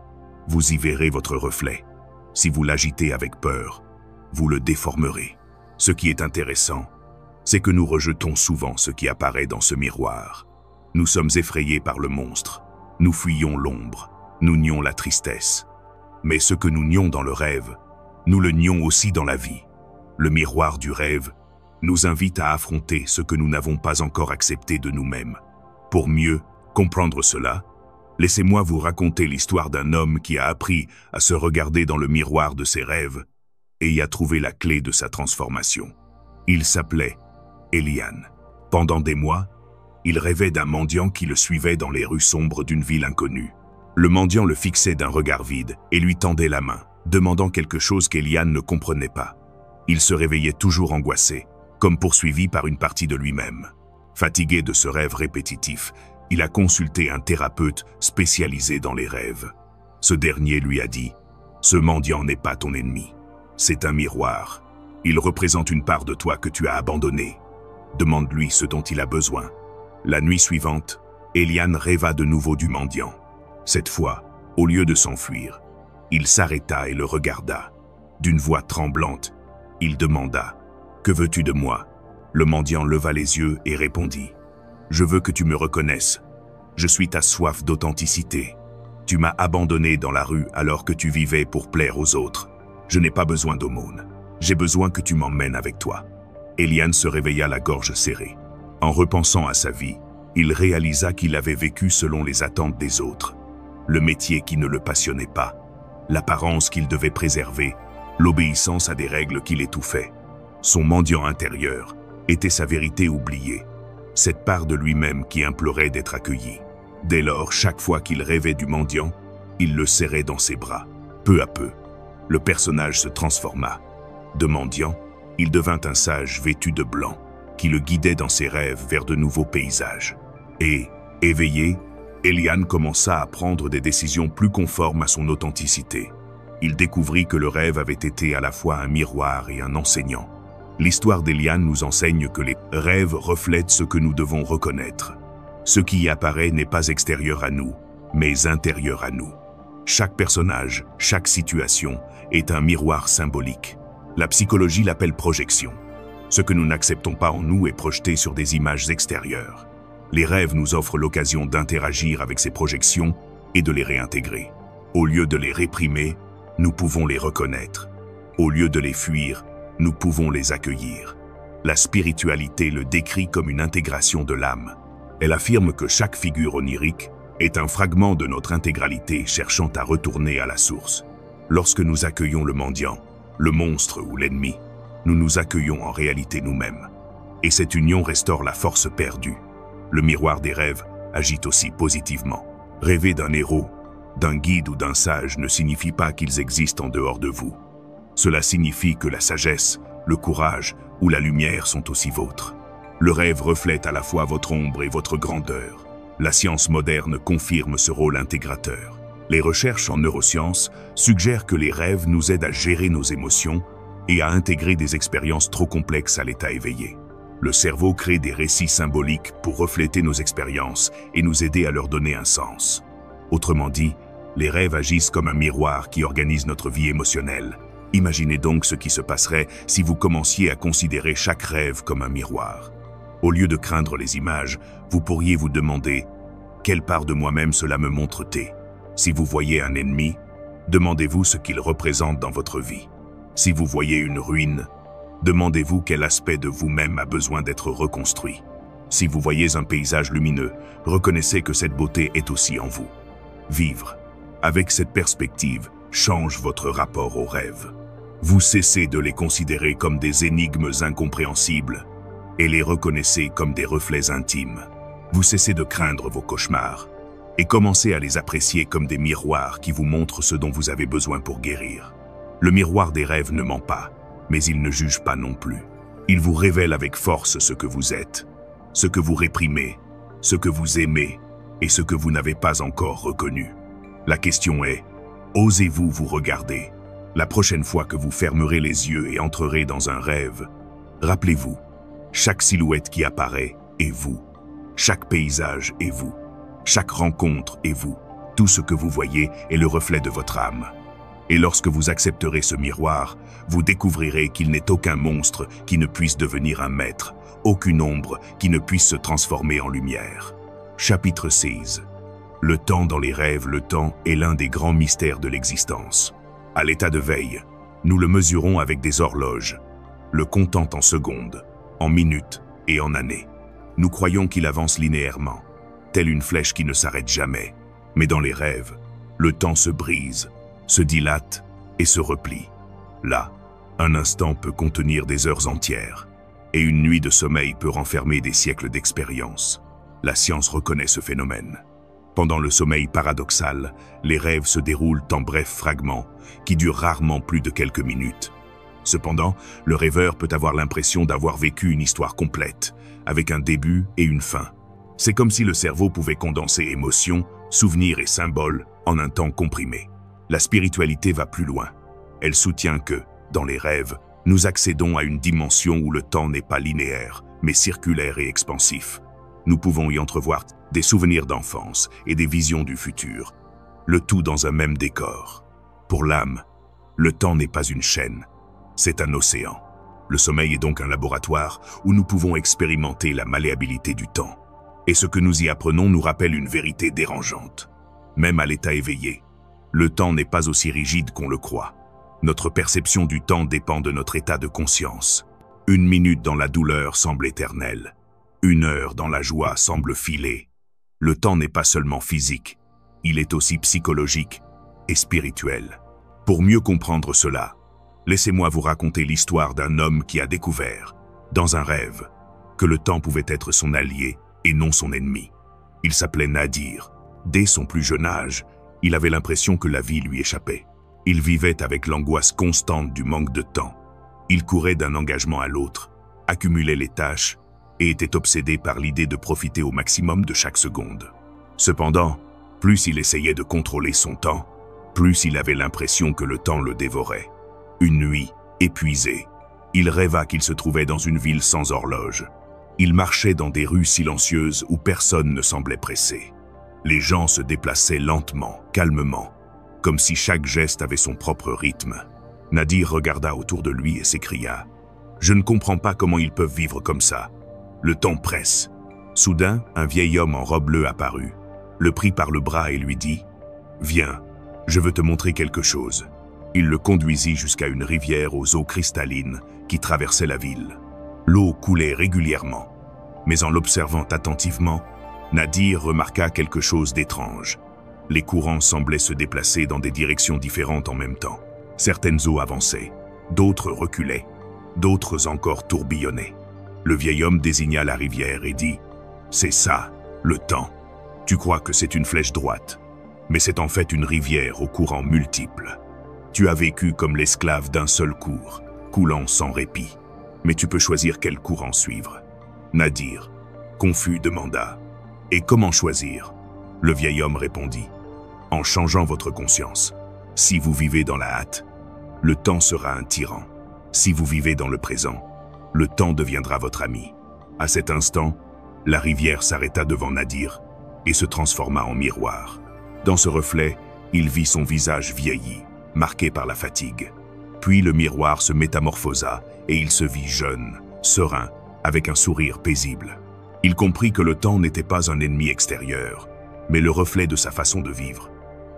vous y verrez votre reflet. Si vous l'agitez avec peur, vous le déformerez. Ce qui est intéressant, c'est que nous rejetons souvent ce qui apparaît dans ce miroir. Nous sommes effrayés par le monstre. Nous fuyons l'ombre. Nous nions la tristesse. Mais ce que nous nions dans le rêve, nous le nions aussi dans la vie. Le miroir du rêve nous invite à affronter ce que nous n'avons pas encore accepté de nous-mêmes. Pour mieux comprendre cela, laissez-moi vous raconter l'histoire d'un homme qui a appris à se regarder dans le miroir de ses rêves et y a trouvé la clé de sa transformation. Il s'appelait Elian. Pendant des mois, il rêvait d'un mendiant qui le suivait dans les rues sombres d'une ville inconnue. Le mendiant le fixait d'un regard vide et lui tendait la main, demandant quelque chose qu'Elian ne comprenait pas. Il se réveillait toujours angoissé, comme poursuivi par une partie de lui-même. Fatigué de ce rêve répétitif, il a consulté un thérapeute spécialisé dans les rêves. Ce dernier lui a dit « Ce mendiant n'est pas ton ennemi. C'est un miroir. Il représente une part de toi que tu as abandonnée. Demande-lui ce dont il a besoin. La nuit suivante, Eliane rêva de nouveau du mendiant. Cette fois, au lieu de s'enfuir, il s'arrêta et le regarda. D'une voix tremblante, il demanda « Que veux-tu de moi ?» Le mendiant leva les yeux et répondit « Je veux que tu me reconnaisses. Je suis ta soif d'authenticité. Tu m'as abandonné dans la rue alors que tu vivais pour plaire aux autres. Je n'ai pas besoin d'aumône. J'ai besoin que tu m'emmènes avec toi. » Eliane se réveilla la gorge serrée. En repensant à sa vie, il réalisa qu'il avait vécu selon les attentes des autres. Le métier qui ne le passionnait pas, l'apparence qu'il devait préserver, l'obéissance à des règles qui l'étouffaient. Son mendiant intérieur était sa vérité oubliée, cette part de lui-même qui implorait d'être accueillie. Dès lors, chaque fois qu'il rêvait du mendiant, il le serrait dans ses bras. Peu à peu, le personnage se transforma. De mendiant, il devint un sage vêtu de blanc, qui le guidait dans ses rêves vers de nouveaux paysages. Et, éveillé, Eliane commença à prendre des décisions plus conformes à son authenticité. Il découvrit que le rêve avait été à la fois un miroir et un enseignant. L'histoire d'Eliane nous enseigne que les rêves reflètent ce que nous devons reconnaître. Ce qui y apparaît n'est pas extérieur à nous, mais intérieur à nous. Chaque personnage, chaque situation est un miroir symbolique. La psychologie l'appelle projection. Ce que nous n'acceptons pas en nous est projeté sur des images extérieures. Les rêves nous offrent l'occasion d'interagir avec ces projections et de les réintégrer. Au lieu de les réprimer, nous pouvons les reconnaître. Au lieu de les fuir, nous pouvons les accueillir. La spiritualité le décrit comme une intégration de l'âme. Elle affirme que chaque figure onirique est un fragment de notre intégralité cherchant à retourner à la source. Lorsque nous accueillons le mendiant, le monstre ou l'ennemi, nous nous accueillons en réalité nous-mêmes. Et cette union restaure la force perdue. Le miroir des rêves agit aussi positivement. Rêver d'un héros, d'un guide ou d'un sage ne signifie pas qu'ils existent en dehors de vous. Cela signifie que la sagesse, le courage ou la lumière sont aussi vôtres. Le rêve reflète à la fois votre ombre et votre grandeur. La science moderne confirme ce rôle intégrateur. Les recherches en neurosciences suggèrent que les rêves nous aident à gérer nos émotions et à intégrer des expériences trop complexes à l'état éveillé. Le cerveau crée des récits symboliques pour refléter nos expériences et nous aider à leur donner un sens. Autrement dit, les rêves agissent comme un miroir qui organise notre vie émotionnelle. Imaginez donc ce qui se passerait si vous commenciez à considérer chaque rêve comme un miroir. Au lieu de craindre les images, vous pourriez vous demander « Quelle part de moi-même cela me montre-t-elle » Si vous voyez un ennemi, demandez-vous ce qu'il représente dans votre vie. Si vous voyez une ruine, demandez-vous quel aspect de vous-même a besoin d'être reconstruit. Si vous voyez un paysage lumineux, reconnaissez que cette beauté est aussi en vous. Vivre avec cette perspective change votre rapport aux rêves. Vous cessez de les considérer comme des énigmes incompréhensibles et les reconnaissez comme des reflets intimes. Vous cessez de craindre vos cauchemars et commencez à les apprécier comme des miroirs qui vous montrent ce dont vous avez besoin pour guérir. Le miroir des rêves ne ment pas, mais il ne juge pas non plus. Il vous révèle avec force ce que vous êtes, ce que vous réprimez, ce que vous aimez et ce que vous n'avez pas encore reconnu. La question est, osez-vous vous regarder? La prochaine fois que vous fermerez les yeux et entrerez dans un rêve, rappelez-vous, chaque silhouette qui apparaît est vous. Chaque paysage est vous. Chaque rencontre est vous. Tout ce que vous voyez est le reflet de votre âme. Et lorsque vous accepterez ce miroir, vous découvrirez qu'il n'est aucun monstre qui ne puisse devenir un maître, aucune ombre qui ne puisse se transformer en lumière. Chapitre 6. Le temps dans les rêves, le temps est l'un des grands mystères de l'existence. À l'état de veille, nous le mesurons avec des horloges, le comptant en secondes, en minutes et en années. Nous croyons qu'il avance linéairement, telle une flèche qui ne s'arrête jamais. Mais dans les rêves, le temps se brise, se dilate et se replie. Là, un instant peut contenir des heures entières, et une nuit de sommeil peut renfermer des siècles d'expérience. La science reconnaît ce phénomène. Pendant le sommeil paradoxal, les rêves se déroulent en brefs fragments, qui durent rarement plus de quelques minutes. Cependant, le rêveur peut avoir l'impression d'avoir vécu une histoire complète, avec un début et une fin. C'est comme si le cerveau pouvait condenser émotions, souvenirs et symboles en un temps comprimé. La spiritualité va plus loin. Elle soutient que, dans les rêves, nous accédons à une dimension où le temps n'est pas linéaire, mais circulaire et expansif. Nous pouvons y entrevoir des souvenirs d'enfance et des visions du futur, le tout dans un même décor. Pour l'âme, le temps n'est pas une chaîne, c'est un océan. Le sommeil est donc un laboratoire où nous pouvons expérimenter la malléabilité du temps. Et ce que nous y apprenons nous rappelle une vérité dérangeante. Même à l'état éveillé, le temps n'est pas aussi rigide qu'on le croit. Notre perception du temps dépend de notre état de conscience. 1 minute dans la douleur semble éternelle. 1 heure dans la joie semble filer. Le temps n'est pas seulement physique, il est aussi psychologique et spirituel. Pour mieux comprendre cela, laissez-moi vous raconter l'histoire d'un homme qui a découvert, dans un rêve, que le temps pouvait être son allié et non son ennemi. Il s'appelait Nadir. Dès son plus jeune âge, il avait l'impression que la vie lui échappait. Il vivait avec l'angoisse constante du manque de temps. Il courait d'un engagement à l'autre, accumulait les tâches et était obsédé par l'idée de profiter au maximum de chaque seconde. Cependant, plus il essayait de contrôler son temps, plus il avait l'impression que le temps le dévorait. Une nuit, épuisé, il rêva qu'il se trouvait dans une ville sans horloge. Il marchait dans des rues silencieuses où personne ne semblait pressé. Les gens se déplaçaient lentement, calmement, comme si chaque geste avait son propre rythme. Nadir regarda autour de lui et s'écria « Je ne comprends pas comment ils peuvent vivre comme ça. Le temps presse. » Soudain, un vieil homme en robe bleue apparut, le prit par le bras et lui dit « Viens, je veux te montrer quelque chose. » Il le conduisit jusqu'à une rivière aux eaux cristallines qui traversait la ville. L'eau coulait régulièrement, mais en l'observant attentivement, Nadir remarqua quelque chose d'étrange. Les courants semblaient se déplacer dans des directions différentes en même temps. Certaines eaux avançaient, d'autres reculaient, d'autres encore tourbillonnaient. Le vieil homme désigna la rivière et dit « C'est ça, le temps. Tu crois que c'est une flèche droite, mais c'est en fait une rivière aux courants multiples. Tu as vécu comme l'esclave d'un seul cours, coulant sans répit. Mais tu peux choisir quel courant suivre. » Nadir, confus, demanda « Et comment choisir ?» Le vieil homme répondit « En changeant votre conscience. Si vous vivez dans la hâte, le temps sera un tyran. Si vous vivez dans le présent, le temps deviendra votre ami. » À cet instant, la rivière s'arrêta devant Nadir et se transforma en miroir. Dans ce reflet, il vit son visage vieilli, marqué par la fatigue. Puis le miroir se métamorphosa et il se vit jeune, serein, avec un sourire paisible. Il comprit que le temps n'était pas un ennemi extérieur, mais le reflet de sa façon de vivre.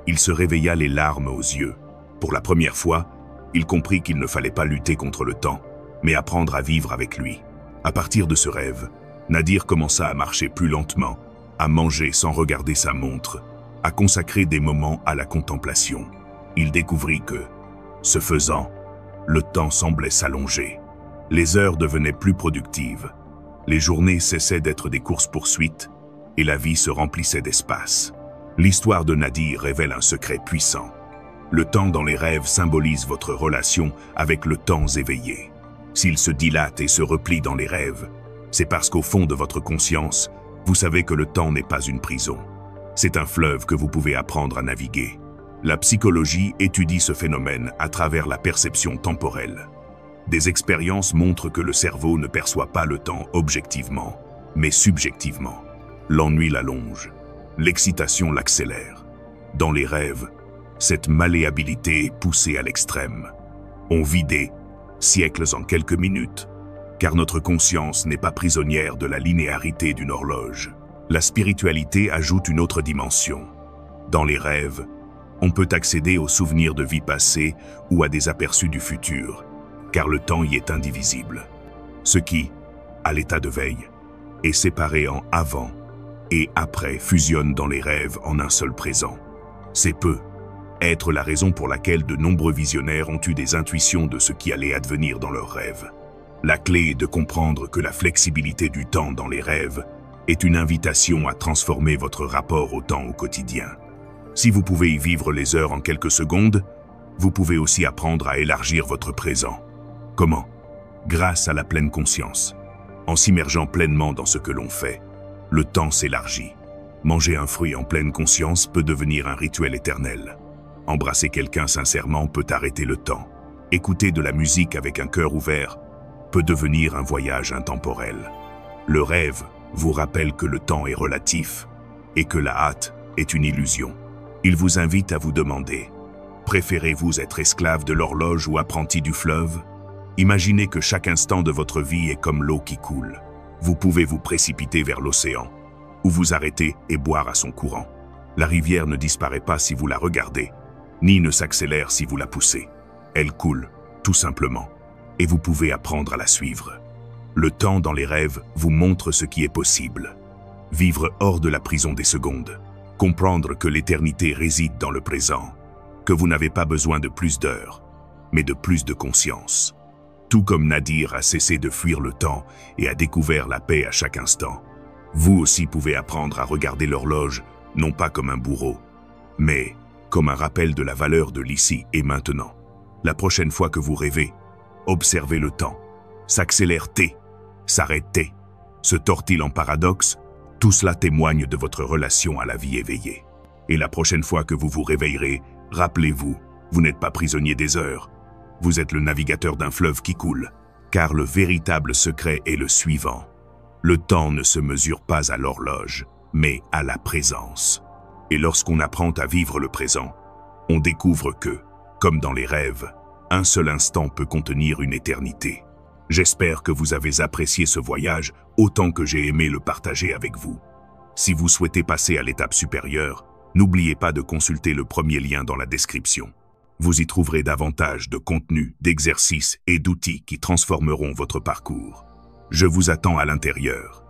Il se réveilla les larmes aux yeux. Pour la première fois, il comprit qu'il ne fallait pas lutter contre le temps, mais apprendre à vivre avec lui. À partir de ce rêve, Nadir commença à marcher plus lentement, à manger sans regarder sa montre, à consacrer des moments à la contemplation. Il découvrit que, ce faisant, le temps semblait s'allonger. Les heures devenaient plus productives. Les journées cessaient d'être des courses-poursuites et la vie se remplissait d'espace. L'histoire de Nadir révèle un secret puissant. Le temps dans les rêves symbolise votre relation avec le temps éveillé. S'il se dilate et se replie dans les rêves, c'est parce qu'au fond de votre conscience, vous savez que le temps n'est pas une prison. C'est un fleuve que vous pouvez apprendre à naviguer. La psychologie étudie ce phénomène à travers la perception temporelle. Des expériences montrent que le cerveau ne perçoit pas le temps objectivement, mais subjectivement. L'ennui l'allonge, l'excitation l'accélère. Dans les rêves, cette malléabilité est poussée à l'extrême. On vit des siècles en quelques minutes, car notre conscience n'est pas prisonnière de la linéarité d'une horloge. La spiritualité ajoute une autre dimension. Dans les rêves, on peut accéder aux souvenirs de vie passée ou à des aperçus du futur, car le temps y est indivisible. Ce qui, à l'état de veille, est séparé en avant et après fusionne dans les rêves en un seul présent. C'est peut être la raison pour laquelle de nombreux visionnaires ont eu des intuitions de ce qui allait advenir dans leurs rêves. La clé est de comprendre que la flexibilité du temps dans les rêves est une invitation à transformer votre rapport au temps au quotidien. Si vous pouvez y vivre les heures en quelques secondes, vous pouvez aussi apprendre à élargir votre présent. Comment? Grâce à la pleine conscience. En s'immergeant pleinement dans ce que l'on fait, le temps s'élargit. Manger un fruit en pleine conscience peut devenir un rituel éternel. Embrasser quelqu'un sincèrement peut arrêter le temps. Écouter de la musique avec un cœur ouvert peut devenir un voyage intemporel. Le rêve vous rappelle que le temps est relatif et que la hâte est une illusion. Il vous invite à vous demander: préférez-vous être esclave de l'horloge ou apprenti du fleuve? Imaginez que chaque instant de votre vie est comme l'eau qui coule. Vous pouvez vous précipiter vers l'océan, ou vous arrêter et boire à son courant. La rivière ne disparaît pas si vous la regardez, ni ne s'accélère si vous la poussez. Elle coule, tout simplement, et vous pouvez apprendre à la suivre. Le temps dans les rêves vous montre ce qui est possible. Vivre hors de la prison des secondes. Comprendre que l'éternité réside dans le présent. Que vous n'avez pas besoin de plus d'heures, mais de plus de conscience. Tout comme Nadir a cessé de fuir le temps et a découvert la paix à chaque instant, vous aussi pouvez apprendre à regarder l'horloge non pas comme un bourreau, mais comme un rappel de la valeur de l'ici et maintenant. La prochaine fois que vous rêvez, observez le temps. S'accélère-t-il? S'arrête-t-il? Se tord-il en paradoxe? Tout cela témoigne de votre relation à la vie éveillée. Et la prochaine fois que vous vous réveillerez, rappelez-vous, vous n'êtes pas prisonnier des heures. Vous êtes le navigateur d'un fleuve qui coule. Car le véritable secret est le suivant. Le temps ne se mesure pas à l'horloge, mais à la présence. Et lorsqu'on apprend à vivre le présent, on découvre que, comme dans les rêves, un seul instant peut contenir une éternité. J'espère que vous avez apprécié ce voyage autant que j'ai aimé le partager avec vous. Si vous souhaitez passer à l'étape supérieure, n'oubliez pas de consulter le premier lien dans la description. Vous y trouverez davantage de contenus, d'exercices et d'outils qui transformeront votre parcours. Je vous attends à l'intérieur.